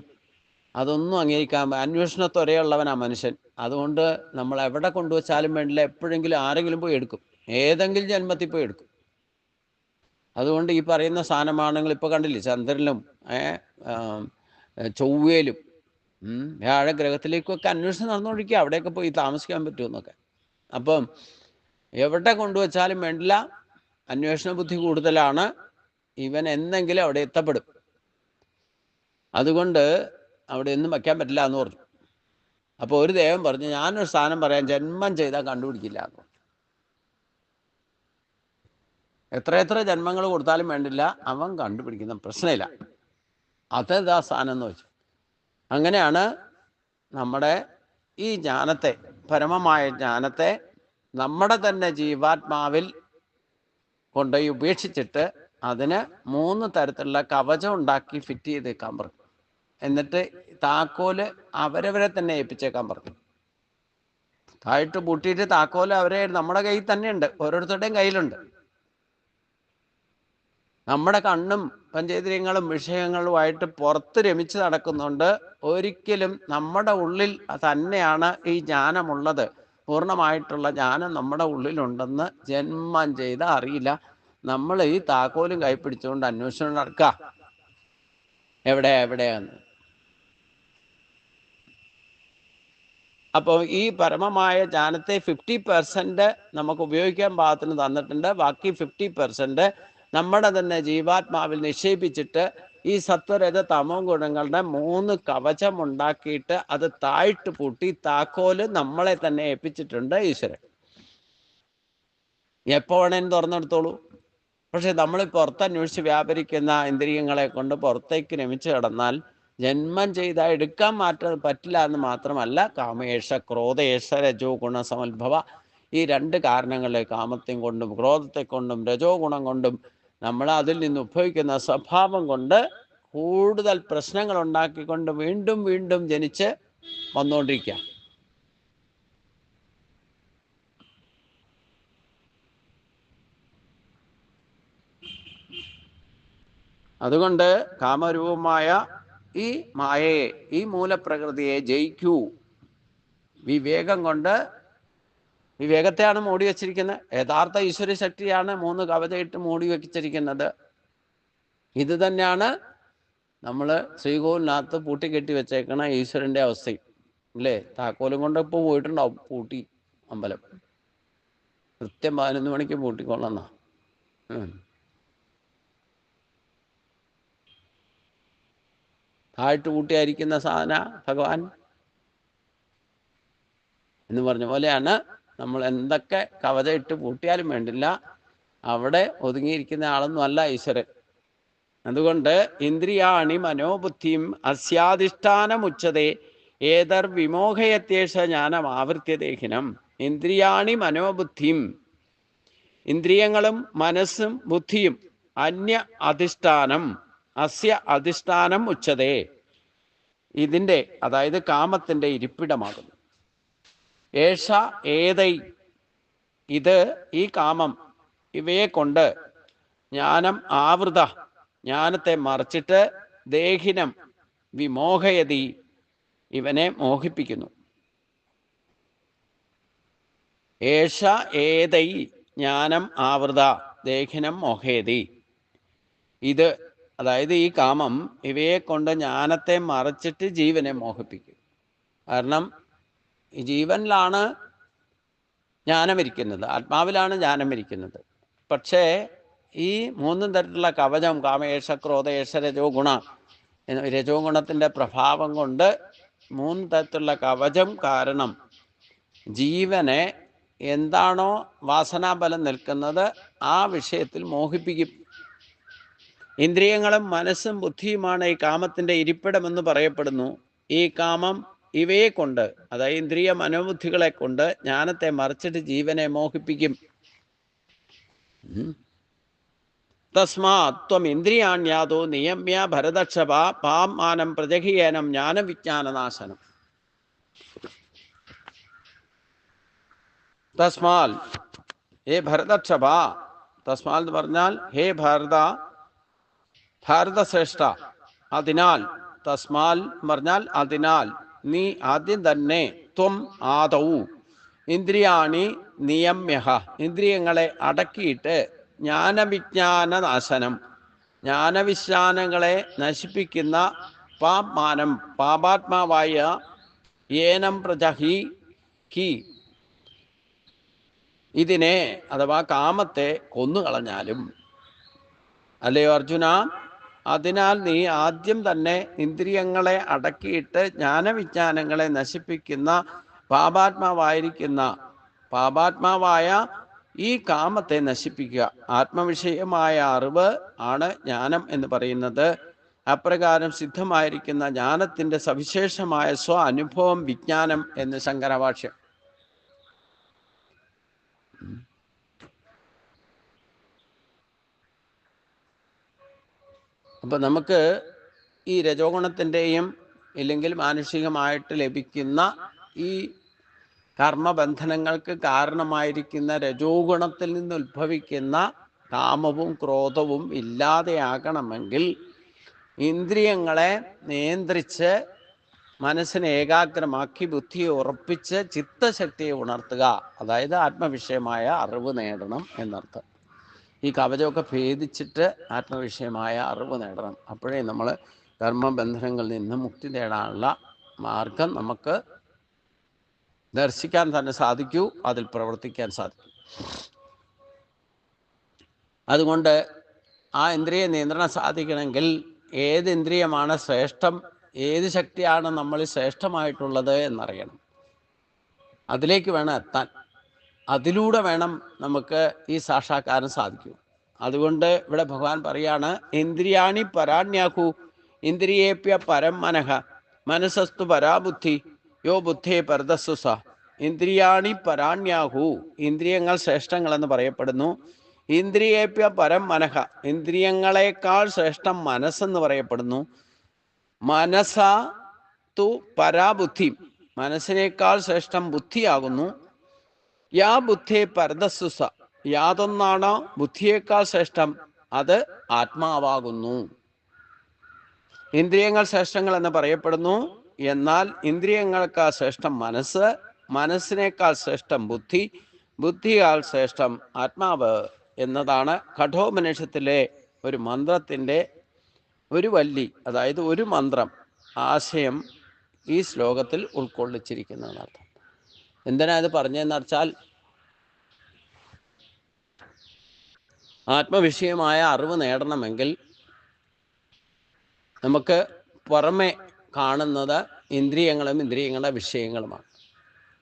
അതൊന്നും അംഗീകരിക്കാൻ, അന്വേഷണത്വരെയുള്ളവനാണ് മനുഷ്യൻ. അതുകൊണ്ട് നമ്മൾ എവിടെ കൊണ്ടുവച്ചാലും വേണ്ടില്ല, എപ്പോഴെങ്കിലും ആരെങ്കിലും പോയി എടുക്കും, ഏതെങ്കിലും ജന്മത്തിൽ പോയി എടുക്കും. അതുകൊണ്ട് ഈ പറയുന്ന സ്ഥാനമാനങ്ങൾ ഇപ്പോൾ കണ്ടില്ലേ, ചന്ദ്രനിലും ചൊവ്വയിലും വ്യാഴഗ്രഹത്തിലേക്കൊക്കെ അന്വേഷണം നടന്നുകൊണ്ടിരിക്കുക, അവിടെയൊക്കെ പോയി താമസിക്കാൻ പറ്റുമെന്നൊക്കെ. അപ്പം എവിടെ കൊണ്ടുവച്ചാലും വേണ്ടില്ല, അന്വേഷണ ബുദ്ധി കൂടുതലാണ്, ഇവൻ എന്തെങ്കിലും അവിടെ എത്തപ്പെടും. അതുകൊണ്ട് അവിടെ ഒന്നും വയ്ക്കാൻ പറ്റില്ല എന്ന് പറഞ്ഞു. അപ്പോൾ ഒരു ദേവൻ പറഞ്ഞു, ഞാനൊരു സ്ഥാനം പറയാൻ, ജന്മം ചെയ്താൽ കണ്ടുപിടിക്കില്ല എന്ന്. എത്ര ജന്മങ്ങൾ കൊടുത്താലും വേണ്ടില്ല, അവൻ കണ്ടുപിടിക്കുന്ന പ്രശ്നമില്ല. അതേതാ സ്ഥാനം എന്ന് വെച്ചു. അങ്ങനെയാണ് നമ്മുടെ ഈ ജ്ഞാനത്തെ, പരമമായ ജ്ഞാനത്തെ നമ്മുടെ തന്നെ ജീവാത്മാവിൽ കൊണ്ടുപോയി ഉപേക്ഷിച്ചിട്ട് അതിന് 3 തരത്തിലുള്ള കവചം ഉണ്ടാക്കി ഫിറ്റ് ചെയ്തേക്കാൻ പറഞ്ഞു. എന്നിട്ട് താക്കോല് അവരവരെ തന്നെ ഏൽപ്പിച്ചേക്കാൻ പറഞ്ഞു. തായിട്ട് പൂട്ടിയിട്ട് താക്കോല് അവരെ നമ്മുടെ കയ്യിൽ തന്നെയുണ്ട്, ഓരോരുത്തരുടെയും കയ്യിലുണ്ട്. നമ്മുടെ കണ്ണും പഞ്ചേന്ദ്രിയങ്ങളും വിഷയങ്ങളുമായിട്ട് പുറത്ത് രമിച്ച് നടക്കുന്നുണ്ട്. ഒരിക്കലും നമ്മുടെ ഉള്ളിൽ തന്നെയാണ് ഈ ജ്ഞാനമുള്ളത്, പൂർണ്ണമായിട്ടുള്ള ജ്ഞാനം നമ്മുടെ ഉള്ളിലുണ്ടെന്ന് ജന്മം ചെയ്ത് അറിയില്ല. നമ്മൾ ഈ താക്കോലും കൈ പിടിച്ചുകൊണ്ട് അന്വേഷണം നടക്കുക, എവിടെയാന്ന്. അപ്പോൾ ഈ പരമമായ ജ്ഞാനത്തെ 50% നമുക്ക് ഉപയോഗിക്കാൻ പാകത്തിന് തന്നിട്ടുണ്ട്. ബാക്കി 50% നമ്മുടെ തന്നെ ജീവാത്മാവിൽ നിക്ഷേപിച്ചിട്ട് ഈ സത്വരജ തമോ ഗുണങ്ങളുടെ 3 കവചം ഉണ്ടാക്കിയിട്ട് അത് താഴ്ത്ത് പൂട്ടി താക്കോല് നമ്മളെ തന്നെ ഏൽപ്പിച്ചിട്ടുണ്ട് ഈശ്വരൻ. എപ്പോൾ വേണേലും തുറന്നെടുത്തോളൂ. പക്ഷെ നമ്മൾ പുറത്തന്വേഷിച്ച് വ്യാപരിക്കുന്ന ഇന്ദ്രിയങ്ങളെ കൊണ്ട് പുറത്തേക്ക് രമിച്ച് കിടന്നാൽ ജന്മം ചെയ്താൽ എടുക്കാൻ മാറ്റാൻ പറ്റില്ല എന്ന് മാത്രമല്ല, കാമേഷ ക്രോധേഷ രജോ ഗുണ സമത്ഭവ, ഈ 2 കാരണങ്ങളെ, കാമത്തെ കൊണ്ടും ക്രോധത്തെ കൊണ്ടും രജോ ഗുണം കൊണ്ടും നമ്മൾ അതിൽ നിന്ന് ഉത്ഭവിക്കുന്ന സ്വഭാവം കൊണ്ട് കൂടുതൽ പ്രശ്നങ്ങൾ ഉണ്ടാക്കിക്കൊണ്ട് വീണ്ടും വീണ്ടും ജനിച്ച് വന്നുകൊണ്ടിരിക്കുക. അതുകൊണ്ട് കാമരൂപമായ ഈ മായയെ, ഈ മൂലപ്രകൃതിയെ ജയിക്കൂ. വിവേകം കൊണ്ട്, വിവേകത്തെയാണ് മൂടി വച്ചിരിക്കുന്നത്. യഥാർത്ഥ ഈശ്വര ശക്തിയാണ് 3 കവചയിട്ട് മൂടി വച്ചിരിക്കുന്നത്. ഇത് തന്നെയാണ് നമ്മൾ ശ്രീകോവിലിനകത്ത് പൂട്ടിക്കെട്ടി വെച്ചേക്കണ ഈശ്വരൻ്റെ അവസ്ഥയും അല്ലേ. താക്കോലും കൊണ്ട് ഇപ്പോൾ പോയിട്ടുണ്ടാവും പൂട്ടി അമ്പലം. കൃത്യം 11 മണിക്ക് പൂട്ടിക്കൊള്ളാം. താഴ്ത്ത് പൂട്ടിയായിരിക്കുന്ന സാധന ഭഗവാൻ എന്ന് പറഞ്ഞ പോലെയാണ്. നമ്മൾ എന്തൊക്കെ കവച ഇട്ട് പൂട്ടിയാലും വേണ്ടില്ല, അവിടെ ഒതുങ്ങിയിരിക്കുന്ന ആളൊന്നും അല്ല ഈശ്വരൻ. അതുകൊണ്ട് ഇന്ദ്രിയാണി മനോബുദ്ധിയും അസ്യാധിഷ്ഠാനമുച്ചതേ ഏതർ വിമോഹയത്യേഷ ജ്ഞാനം ആവൃത്യദേഹിനം. ഇന്ദ്രിയാണി മനോബുദ്ധിയും, ഇന്ദ്രിയങ്ങളും മനസ്സും ബുദ്ധിയും അന്യ അധിഷ്ഠാനം, അസ്യ അധിഷ്ഠാനം ഉച്ചതേ, ഇതിൻ്റെ അതായത് കാമത്തിൻ്റെ ഇരിപ്പിടമാകുന്നു. ഏഷ ഏതൈ, ഇത് ഈ കാമം, ഇവയെ കൊണ്ട് ജ്ഞാനം ആവൃത, ജ്ഞാനത്തെ മറച്ചിട്ട് ദേഹിനം വിമോഹയതി, ഇവനെ മോഹിപ്പിക്കുന്നു. ഏഷ ഏതൈ ജ്ഞാനം ആവൃത ദേഹിനം മോഹയതി, ഇത് അതായത് ഈ കാമം ഇവയെ കൊണ്ട് ജ്ഞാനത്തെ മറച്ചിട്ട് ജീവനെ മോഹിപ്പിക്കും. കാരണം ഈ ജീവനിലാണ് ജ്ഞാനമിരിക്കുന്നത്, ആത്മാവിലാണ് ജ്ഞാനമിരിക്കുന്നത്. പക്ഷേ ഈ 3 തരത്തിലുള്ള കവചം, കാമേഷ ക്രോധേഷ രജോ ഗുണ, രജോ ഗുണത്തിൻ്റെ പ്രഭാവം കൊണ്ട് 3 തരത്തിലുള്ള കവചം കാരണം ജീവനെ എന്താണോ വാസനാബലം നിൽക്കുന്നത് ആ വിഷയത്തിൽ മോഹിപ്പിക്കും. ഇന്ദ്രിയങ്ങളും മനസ്സും ബുദ്ധിയുമാണ് ഈ കാമത്തിൻ്റെ ഇരിപ്പിടമെന്ന് പറയപ്പെടുന്നു. ഈ കാമം ഇവയെ കൊണ്ട്, അതായത് ഇന്ദ്രിയ മനോബുദ്ധികളെ കൊണ്ട് ജ്ഞാനത്തെ മറിച്ചിട്ട് ജീവനെ മോഹിപ്പിക്കും. തസ്മാത് ത്വം ഇന്ദ്രിയാണ്യാദോ നിയമ്യ ഭരതക്ഷഭ പാമാനം പ്രജഹീയനം ജ്ഞാനവിജ്ഞാനനാശനം. തസ്മാൽ ഹേ ഭരതക്ഷഭ, തസ്മാൽ എന്ന് പറഞ്ഞാൽ ഹേ ഭാരതശ്രേഷ്ഠ, അതിനാൽ, തസ്മാൽ എന്ന് പറഞ്ഞാൽ അതിനാൽ, നീ ആദ്യം തന്നെ, ത്വം ആദൗ ഇന്ദ്രിയാണി നിയമ്യഹ, ഇന്ദ്രിയങ്ങളെ അടക്കിയിട്ട് ജ്ഞാനവിജ്ഞാന നാശനം, ജ്ഞാനവിജ്ഞാനങ്ങളെ നശിപ്പിക്കുന്ന പാപ്മാനം പാപാത്മാവായ ഏനം പ്രജഹി കി ഇതിനെ അഥവാ കാമത്തെ കൊന്നുകളഞ്ഞാലും, അല്ലയോ അർജുന, അതിനാൽ നീ ആദ്യം തന്നെ ഇന്ദ്രിയങ്ങളെ അടക്കിയിട്ട് ജ്ഞാനവിജ്ഞാനങ്ങളെ നശിപ്പിക്കുന്ന പാപാത്മാവായ ഈ കാമത്തെ നശിപ്പിക്കുക. ആത്മവിഷയമായ അറിവ് ആണ് ജ്ഞാനം എന്ന് പറയുന്നത്. അപ്രകാരം സിദ്ധമായിരിക്കുന്ന ജ്ഞാനത്തിന്റെ സവിശേഷമായ സ്വ അനുഭവം വിജ്ഞാനം എന്ന് ശങ്കരഭാഷ്യം. അപ്പം നമുക്ക് ഈ രജോഗുണത്തിൻ്റെയും ഇല്ലെങ്കിൽ മാനുഷികമായിട്ട് ലഭിക്കുന്ന ഈ കർമ്മബന്ധനങ്ങൾക്ക് കാരണമായിരിക്കുന്ന രജോഗുണത്തിൽ നിന്ന് ഉത്ഭവിക്കുന്ന കാമവും ക്രോധവും ഇല്ലാതെയാകണമെങ്കിൽ ഇന്ദ്രിയങ്ങളെ നിയന്ത്രിച്ച് മനസ്സിനെ ഏകാഗ്രമാക്കി ബുദ്ധിയെ ഉറപ്പിച്ച് ചിത്തശക്തിയെ ഉണർത്തുക, അതായത് ആത്മവിഷയമായ അറിവ് നേടണം എന്നർത്ഥം. ഈ കവചമൊക്കെ ഭേദിച്ചിട്ട് ആത്മവിഷയമായ അറിവ് നേടണം. അപ്പോഴേ നമ്മൾ കർമ്മബന്ധനങ്ങളിൽ നിന്ന് മുക്തി നേടാനുള്ള മാർഗം നമുക്ക് ദർശിക്കാൻ തന്നെ സാധിക്കൂ, അതിൽ പ്രവർത്തിക്കാൻ സാധിക്കും. അതുകൊണ്ട് ആ ഇന്ദ്രിയ നിയന്ത്രണം സാധിക്കണമെങ്കിൽ ഏത് ഇന്ദ്രിയമാണ് ശ്രേഷ്ഠം, ഏത് ശക്തിയാണ് നമ്മളിൽ ശ്രേഷ്ഠമായിട്ടുള്ളത് എന്നറിയണം. അതിലേക്ക് വേണം എത്താൻ. അതിലൂടെ വേണം നമുക്ക് ഈ സാക്ഷാത്കാരം സാധിക്കൂ. അതുകൊണ്ട് ഇവിടെ ഭഗവാൻ പറയാണ്, ഇന്ദ്രിയാണി പരാണ്യാഹു ഇന്ദ്രിയേപ്യ പരം മനഃ മനസ്സസ്തു പരാബുദ്ധി യോ ബുദ്ധേ പരദസ്സുസ. ഇന്ദ്രിയാണി പരാണ്യാഹു, ഇന്ദ്രിയങ്ങൾ ശ്രേഷ്ഠങ്ങളെന്ന് പറയപ്പെടുന്നു. ഇന്ദ്രിയേപ്യ പരം മനഃ, ഇന്ദ്രിയങ്ങളെക്കാൾ ശ്രേഷ്ഠം മനസ്സെന്ന് പറയപ്പെടുന്നു. മനസ തു പരാബുദ്ധി, മനസ്സിനേക്കാൾ ശ്രേഷ്ഠം ബുദ്ധിയാകുന്നു. യാ ബുദ്ധേ പരദസ്സുസ, യാതൊന്നാണോ ബുദ്ധിയേക്കാൾ ശ്രേഷ്ഠം അത് ആത്മാവാകുന്നു. ഇന്ദ്രിയങ്ങൾ ശ്രേഷ്ഠങ്ങൾ എന്ന് പറയപ്പെടുന്നു. എന്നാൽ ഇന്ദ്രിയങ്ങളെക്കാൾ ശ്രേഷ്ഠം മനസ്സ്, മനസ്സിനേക്കാൾ ശ്രേഷ്ഠം ബുദ്ധി, ബുദ്ധിയാൽ ശ്രേഷ്ഠം ആത്മാവ് എന്നതാണ് കഠോപനിഷത്തിലെ ഒരു മന്ത്രത്തിൻ്റെ ഒരു വല്ലി, അതായത് ഒരു മന്ത്രം ആശയം ഈ ശ്ലോകത്തിൽ ഉൾക്കൊള്ളിച്ചിരിക്കുന്നതിനർത്ഥം. എന്തിനാ ഇത് പറഞ്ഞതെന്ന് വെച്ചാൽ, ആത്മവിഷയമായ അറിവ് നേടണമെങ്കിൽ നമുക്ക് പുറമെ കാണുന്നത് ഇന്ദ്രിയങ്ങളും ഇന്ദ്രിയങ്ങളുടെ വിഷയങ്ങളുമാണ്.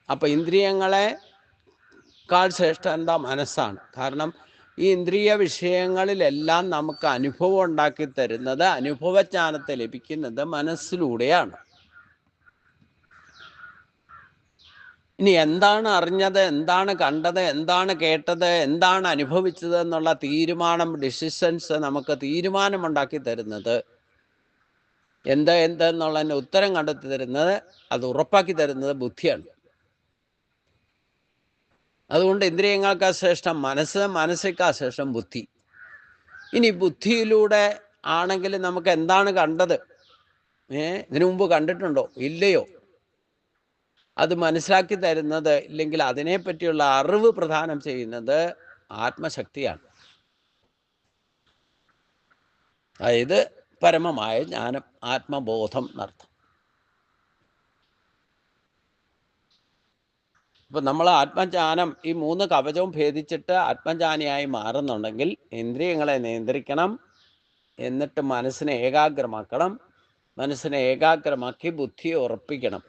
അപ്പം ഇന്ദ്രിയങ്ങളെക്കാൾ ശ്രേഷ്ഠം എന്താ? മനസ്സാണ്. കാരണം ഈ ഇന്ദ്രിയ വിഷയങ്ങളിലെല്ലാം നമുക്ക് അനുഭവം ഉണ്ടാക്കി തരുന്നത്, അനുഭവജ്ഞാനത്തെ ലഭിക്കുന്നത് മനസ്സിലൂടെയാണ്. ഇനി എന്താണ് അറിഞ്ഞത്, എന്താണ് കണ്ടത്, എന്താണ് കേട്ടത്, എന്താണ് അനുഭവിച്ചത് എന്നുള്ള ഡിസിഷൻസ് നമുക്ക് തീരുമാനമുണ്ടാക്കി തരുന്നത്, എന്തെന്നുള്ളതിൻ്റെ ഉത്തരം കണ്ടെത്തി തരുന്നത്, അത് ഉറപ്പാക്കി തരുന്നത് ബുദ്ധിയാണ്. അതുകൊണ്ട് ഇന്ദ്രിയങ്ങൾക്ക് ശ്രേഷ്ഠം മനസ്സ്, മനസ്സിനേക്കാൾ ശ്രേഷ്ഠം ബുദ്ധി. ഇനി ബുദ്ധിയിലൂടെ ആണെങ്കിൽ നമുക്ക് എന്താണ് കണ്ടത്, ഇതിനു മുമ്പ് കണ്ടിട്ടുണ്ടോ ഇല്ലയോ, അത് മനസ്സിലാക്കി തരുന്നത്, ഇല്ലെങ്കിൽ അതിനെപ്പറ്റിയുള്ള അറിവ് പ്രദാനം ചെയ്യുന്നത് ആത്മശക്തിയാണ്. അതായത് പരമമായ ജ്ഞാനം, ആത്മബോധം എന്നർത്ഥം. അപ്പം നമ്മൾ ആത്മജ്ഞാനം, ഈ 3 കവചവും ഭേദിച്ചിട്ട് ആത്മജ്ഞാനിയായി മാറുന്നുണ്ടെങ്കിൽ ഇന്ദ്രിയങ്ങളെ നിയന്ത്രിക്കണം, എന്നിട്ട് മനസ്സിനെ ഏകാഗ്രമാക്കണം, മനസ്സിനെ ഏകാഗ്രമാക്കി ബുദ്ധിയെ ഉറപ്പിക്കണം.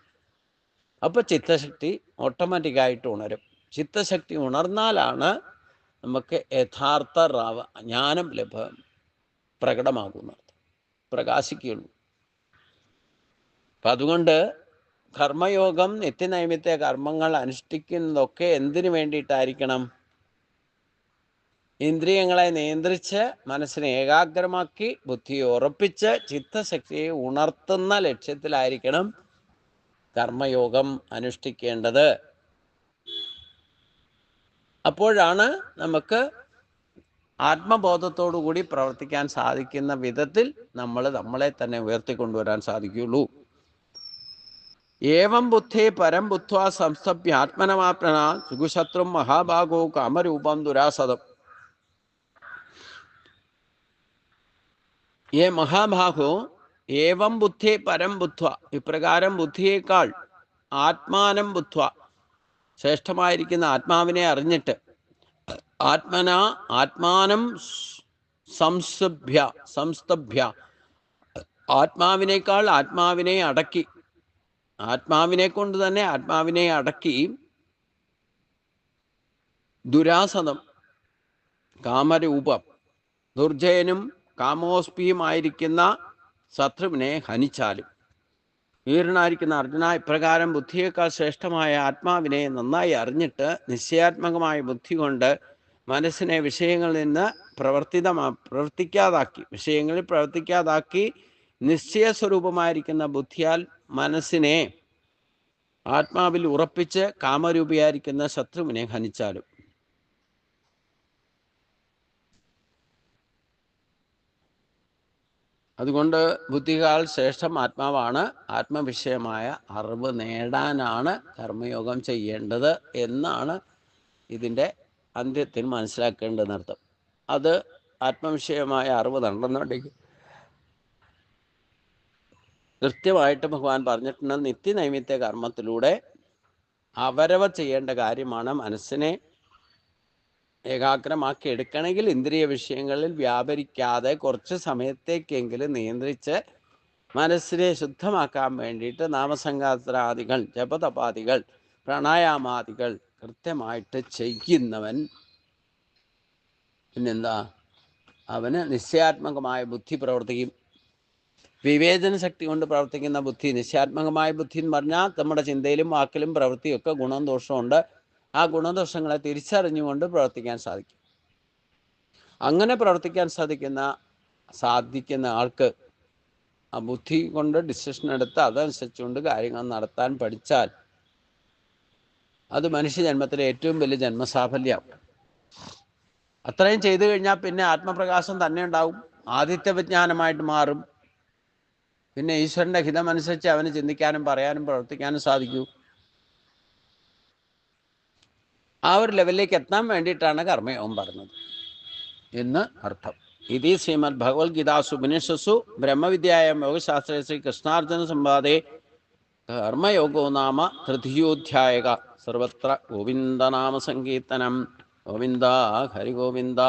അപ്പോൾ ചിത്തശക്തി ഓട്ടോമാറ്റിക്കായിട്ട് ഉണരും. ചിത്തശക്തി ഉണർന്നാലാണ് നമുക്ക് യഥാർത്ഥ ജ്ഞാനം പ്രകടമാകുന്നത്, പ്രകാശിക്കുകയുള്ളൂ. അപ്പം അതുകൊണ്ട് കർമ്മയോഗം, നിത്യനൈമിത്യ കർമ്മങ്ങൾ അനുഷ്ഠിക്കുന്നതൊക്കെ എന്തിനു വേണ്ടിയിട്ടായിരിക്കണം? ഇന്ദ്രിയങ്ങളെ നിയന്ത്രിച്ച് മനസ്സിനെ ഏകാഗ്രമാക്കി ബുദ്ധിയെ ഉറപ്പിച്ച് ചിത്തശക്തിയെ ഉണർത്തുന്ന ലക്ഷ്യത്തിലായിരിക്കണം കർമ്മയോഗം അനുഷ്ഠിക്കേണ്ടത്. അപ്പോഴാണ് നമുക്ക് ആത്മബോധത്തോടു കൂടി പ്രവർത്തിക്കാൻ സാധിക്കുന്ന വിധത്തിൽ നമ്മളെ തന്നെ ഉയർത്തിക്കൊണ്ടുവരാൻ സാധിക്കുകയുള്ളൂ. ഏവം ബുദ്ധേ പരം ബുദ്ധ്വാ സംസ്ഥഭ്യ ആത്മനമാപ്ന സുഖുശത്രും മഹാഭാഗോ കാമരൂപം ദുരാസതം. ये महाभागो ഏവം ബുദ്ധി പരം ബുദ്ധ്വ, ഇപ്രകാരം ബുദ്ധിയേക്കാൾ ആത്മാനം ബുദ്ധ്വ, ശ്രേഷ്ഠമായിരിക്കുന്ന ആത്മാവിനെ അറിഞ്ഞിട്ട്, ആത്മന ആത്മാനം സംസ്തഭ്യ, ആത്മാവിനേക്കാൾ ആത്മാവിനെ അടക്കി, ആത്മാവിനെ കൊണ്ട് തന്നെ ആത്മാവിനെ അടക്കി, ദുരാസനം കാമരൂപം ദുർജയനും കാമോസ്പിയുമായിരിക്കുന്ന ശത്രുവിനെ ഹനിച്ചാലും. വീരനായിരിക്കുന്ന അർജുന, ഇപ്രകാരം ബുദ്ധിയേക്കാൾ ശ്രേഷ്ഠമായ ആത്മാവിനെ നന്നായി അറിഞ്ഞിട്ട് നിശ്ചയാത്മകമായ ബുദ്ധി കൊണ്ട് മനസ്സിനെ വിഷയങ്ങളിൽ നിന്ന് പ്രവർത്തിക്കാതാക്കി, വിഷയങ്ങളിൽ പ്രവർത്തിക്കാതാക്കി നിശ്ചയസ്വരൂപമായിരിക്കുന്ന ബുദ്ധിയാൽ മനസ്സിനെ ആത്മാവിൽ ഉറപ്പിച്ച് കാമരൂപിയായിരിക്കുന്ന ശത്രുവിനെ ഹനിച്ചാലും. അതുകൊണ്ട് ബുദ്ധികാൽ ശ്രേഷ്ഠം ആത്മാവാണ്. ആത്മവിഷയമായ അറിവ് നേടാനാണ് കർമ്മയോഗം ചെയ്യേണ്ടത് എന്നാണ് ഇതിൻ്റെ അന്ത്യത്തിൽ മനസ്സിലാക്കേണ്ടതെന്നർത്ഥം. അത് ആത്മവിഷയമായ അറിവ് നടന്നുണ്ടെങ്കിൽ കൃത്യമായിട്ട് ഭഗവാൻ പറഞ്ഞിട്ടുണ്ട്, നിത്യനൈമിത്യ കർമ്മത്തിലൂടെ അവരവർ ചെയ്യേണ്ട കാര്യമാണ്. മനസ്സിനെ ഏകാഗ്രമാക്കി എടുക്കണമെങ്കിൽ ഇന്ദ്രിയ വിഷയങ്ങളിൽ വ്യാപരിക്കാതെ കുറച്ച് സമയത്തേക്കെങ്കിലും നിയന്ത്രിച്ച് മനസ്സിനെ ശുദ്ധമാക്കാൻ വേണ്ടിയിട്ട് നാമസംഗാത്രാദികൾ, ജപതപാദികൾ, പ്രാണായാമാദികൾ കൃത്യമായിട്ട് ചെയ്യുന്നവൻ പിന്നെന്താ, അവന് നിശ്ചയാത്മകമായ ബുദ്ധി പ്രവർത്തിക്കും. വിവേചന ശക്തി കൊണ്ട് പ്രവർത്തിക്കുന്ന ബുദ്ധി, നിശ്ചയാത്മകമായ ബുദ്ധി എന്ന് പറഞ്ഞാൽ നമ്മുടെ ചിന്തയിലും വാക്കിലും പ്രവൃത്തിയൊക്കെ ഗുണവും ദോഷമുണ്ട്. ആ ഗുണദോഷങ്ങളെ തിരിച്ചറിഞ്ഞുകൊണ്ട് പ്രവർത്തിക്കാൻ സാധിക്കും. അങ്ങനെ പ്രവർത്തിക്കാൻ സാധിക്കുന്ന ആൾക്ക് ആ ബുദ്ധി കൊണ്ട് ഡിസിഷൻ എടുത്ത് അതനുസരിച്ചുകൊണ്ട് കാര്യങ്ങൾ നടത്താൻ പഠിച്ചാൽ അത് മനുഷ്യജന്മത്തിലെ ഏറ്റവും വലിയ ജന്മസാഫല്യം. അത്രയും ചെയ്തു കഴിഞ്ഞാൽ പിന്നെ ആത്മപ്രകാശം തന്നെ ഉണ്ടാവും, ആദിത്യ വിജ്ഞാനമായിട്ട് മാറും. പിന്നെ ഈശ്വരൻ്റെ ഹിതമനുസരിച്ച് അവന് ചിന്തിക്കാനും പറയാനും പ്രവർത്തിക്കാനും സാധിക്കൂ. ആ ഒരു ലെവലിലേക്ക് എത്താൻ വേണ്ടിയിട്ടാണ് കർമ്മയോഗം പറഞ്ഞത് എന്ന് അർത്ഥം. ഇതി ശ്രീമദ് ഭഗവത്ഗീതാസു ഉപനിഷത്സു ബ്രഹ്മവിദ്യായാം യോഗശാസ്ത്രേ ശ്രീ കൃഷ്ണാർജുന സംവാദേ കർമ്മയോഗോ നാമ തൃതീയോധ്യായക. സർവത്ര ഗോവിന്ദനാമ സങ്കീർത്തനം. ഗോവിന്ദ ഹരി ഗോവിന്ദ.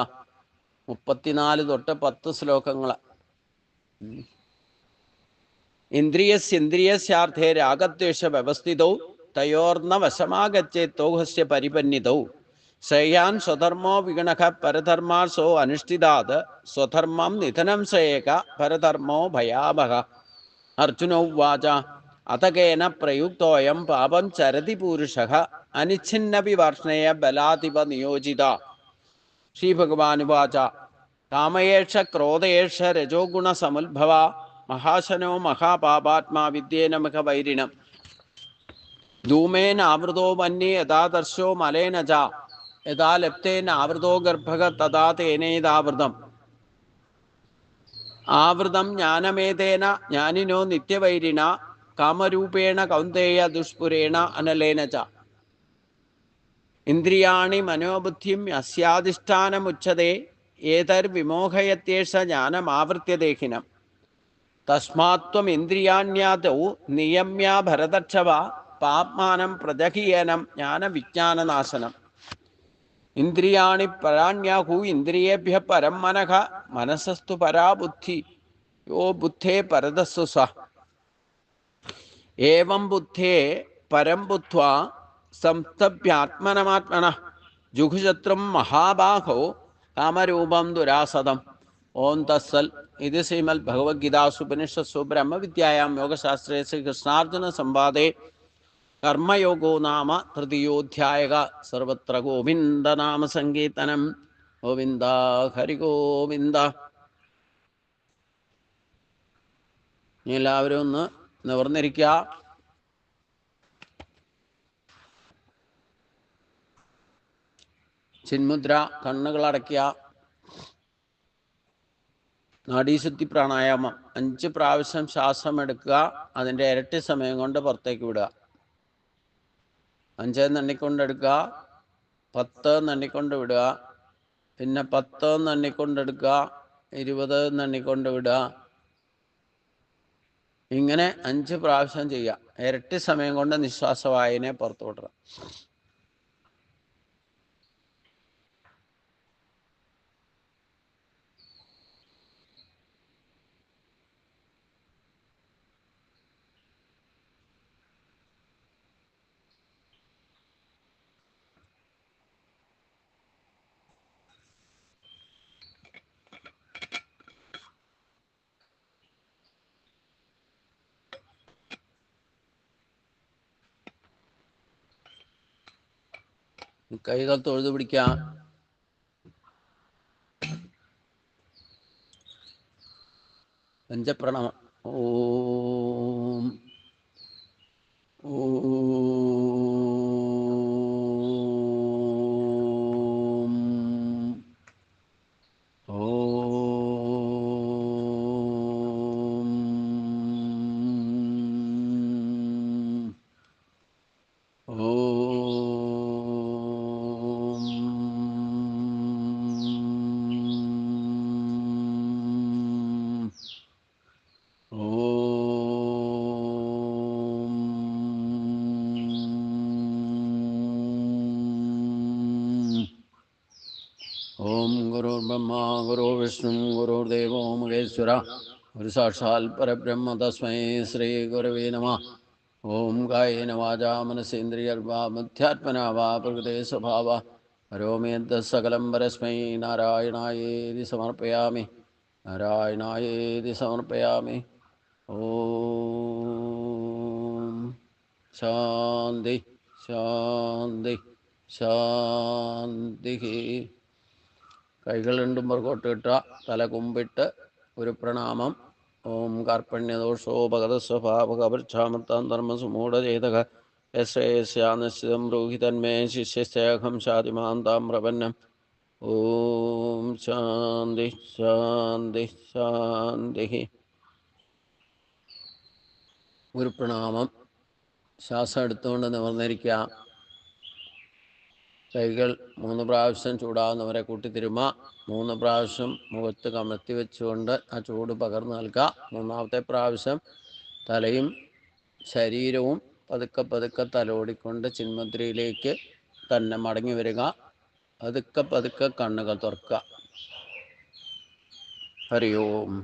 34 തൊട്ട് 10 ശ്ലോകങ്ങൾ. ഇന്ദ്രിയസ്യാർത്ഥേ രാഗദ്വേഷ വ്യവസ്ഥിതൗ തയോർന്ന വശമാഗച്ഛേത്തോഹസ്യ പരിപന്നിതൗ ശ്രേയാൻ സ്വധർമ്മോ വിഗണഃ പരധർമാസോ അനുഷ്ഠിതാത് സ്വധർമ്മം നിധനം ശ്രേയക പരധർമ്മോ ഭയാവഹ. അർജുനോവാച അതകേന പ്രയുക്തോയം പാപം ചരതി പൂരുഷഃ അനിച്ഛിന്നപി വാർഷ്ണേയ ബലാധിപ നിയോജിത. ശ്രീഭഗവാനുവാച കാമയേഷ ക്രോധയേഷ രജോ ഗുണ സമുദ്ഭവ മഹാശനോ മഹാപാപാത്മാ വിദ്യേന മിക വൈരിണം. ധൂമേന ആവൃതോ വന്യേ യഥാ ദർശോ മലേന ച യഥാ ലപ്തേന ആവൃതോ ഗർഭക തഥാ തേനേതാവൃതം. ആവൃതം ജ്ഞാനമേതേന ജ്ഞാനിനോ നിത്യവൈരിണ കാമരൂപേണ കൗന്ദേയ ദുഷ്പുരേണ അനലേന ച. ഇന്ദ്രിയാണി മനോബുദ്ധിം അസ്യാധിഷ്ഠാനമുച്യതേ ഏതർവിമോഹയത്യേഷ ജ്ഞാനമാവൃത്യ ദേഹിനം. തസ്മാത്വം ഇന്ദ്രിയാണ്യാദൗ നിയമ്യ ഭരതർഷഭ പാപ്മാനം പ്രജഹീയനം ജ്ഞാനവിജ്ഞാനനാശനം. ഇന്ദ്രിയാണി പരാണ്യാഹു ഇന്ദ്രിയേഭ്യ പരം മനഃ മനസസ്തു പരാ ബുദ്ധി യോ ബുദ്ധേ പരതസ്സു സ. ഏവം ബുദ്ധേ പരം ബുദ്ധ്വാ സംസ്തഭ്യാത്മനമാത്മനഃ ജുഗുശത്രും മഹാബാഹോ കാമരൂപം ദുരാസദം. ഓം തസ്സൽ. ഇത് ശ്രീമദ് ഭഗവത്ഗീതാസു ഉപനിഷത്സു ബ്രഹ്മവിദ്യായാം യോഗശാസ്ത്രേ ശ്രീകൃഷ്ണാർജുന സംവാദേ കർമ്മയോഗോ നാമ തൃതീയോധ്യായക. സർവത്ര ഗോവിന്ദനാമ സങ്കീർത്തനം. ഗോവിന്ദ ഹരി ഗോവിന്ദ. എല്ലാവരും ഒന്ന് നിവർന്നിരിക്കുക. ചിന്മുദ്ര, കണ്ണുകളടയ്ക്കുക. നാഡീശുദ്ധി പ്രാണായാമം 5 പ്രാവശ്യം ശ്വാസം എടുക്കുക. അതിൻ്റെ ഇരട്ടി സമയം കൊണ്ട് പുറത്തേക്ക് വിടുക. 5 എണ്ണിക്കൊണ്ടെടുക്കുക, 10 എണ്ണിക്കൊണ്ട് വിടുക, പിന്നെ 10 എണ്ണിക്കൊണ്ടെടുക്കുക, 20 എണ്ണിക്കൊണ്ട് വിടുക, ഇങ്ങനെ 5 പ്രാവശ്യം ചെയ്യാം. ഇരട്ടി സമയം കൊണ്ട് നിശ്വാസവായുവിനെ പുറത്തു വിടണം. കൈകൾ തൊഴുതു പിടിക്കാം. പഞ്ചപ്രണവം. ഓം ഓം ഓം ഗുരുർബ്രഹ്മാ ഗുരുർവിഷ്ണു ഗുരുർദേവോ മഹേശ്വര ഗുരു സാക്ഷാൽ പരബ്രഹ്മ തസ്മൈ ശ്രീ ഗുരവേ നമഃ. ഓം കായേന വാചാ മനസേന്ദ്രിയർവാ ബുദ്ധ്യാത്മനാ വാ പ്രകൃതേ സ്വഭാവ കരോമി സകലം പരസ്മൈ നാരായണായേതി സമർപ്പയാമി. നാരായണായേതി സമർപ്പയാമി. ഓം ശാന്തി ശാന്തി ശാന്തി. കൈകൾ രണ്ടും പുറകോട്ട് ഇട്ടുക. തല കുമ്പിട്ട് ഒരു പ്രണാമം. ഓം കാർപ്പണ്യദോഷോപഗതസ്വഭാവകപൃച്ഛാമത്താം ധർമ്മസുമൂഢചേതക യശ്രേയസ്യാനിശ്ചിതം ബ്രൂഹി തന്മേ ശിഷ്യസ്തേഹം ശാതിമാം താം പ്രപന്നം. ഓം ശാന്തി ശാന്തി ശാന്തി. ഒരു പ്രണാമം. ശ്വാസം എടുത്തുകൊണ്ട് നിവർന്നിരിക്കുക. കൈകൾ 3 പ്രാവശ്യം ചൂടാവുന്നവരെ കൂട്ടിത്തിരുമ. 3 പ്രാവശ്യം മുഖത്ത് കമഴ്ത്തി വെച്ചുകൊണ്ട് ആ ചൂട് പകർന്നു നൽകുക. 3ാമത്തെ പ്രാവശ്യം തലയും ശരീരവും പതുക്കെ പതുക്കെ തലോടിക്കൊണ്ട് ചിന്മുദ്രയിലേക്ക് തന്നെ മടങ്ങി വരിക. പതുക്കെ പതുക്കെ കണ്ണുകൾ തുറക്കുക. ഹരി ഓം.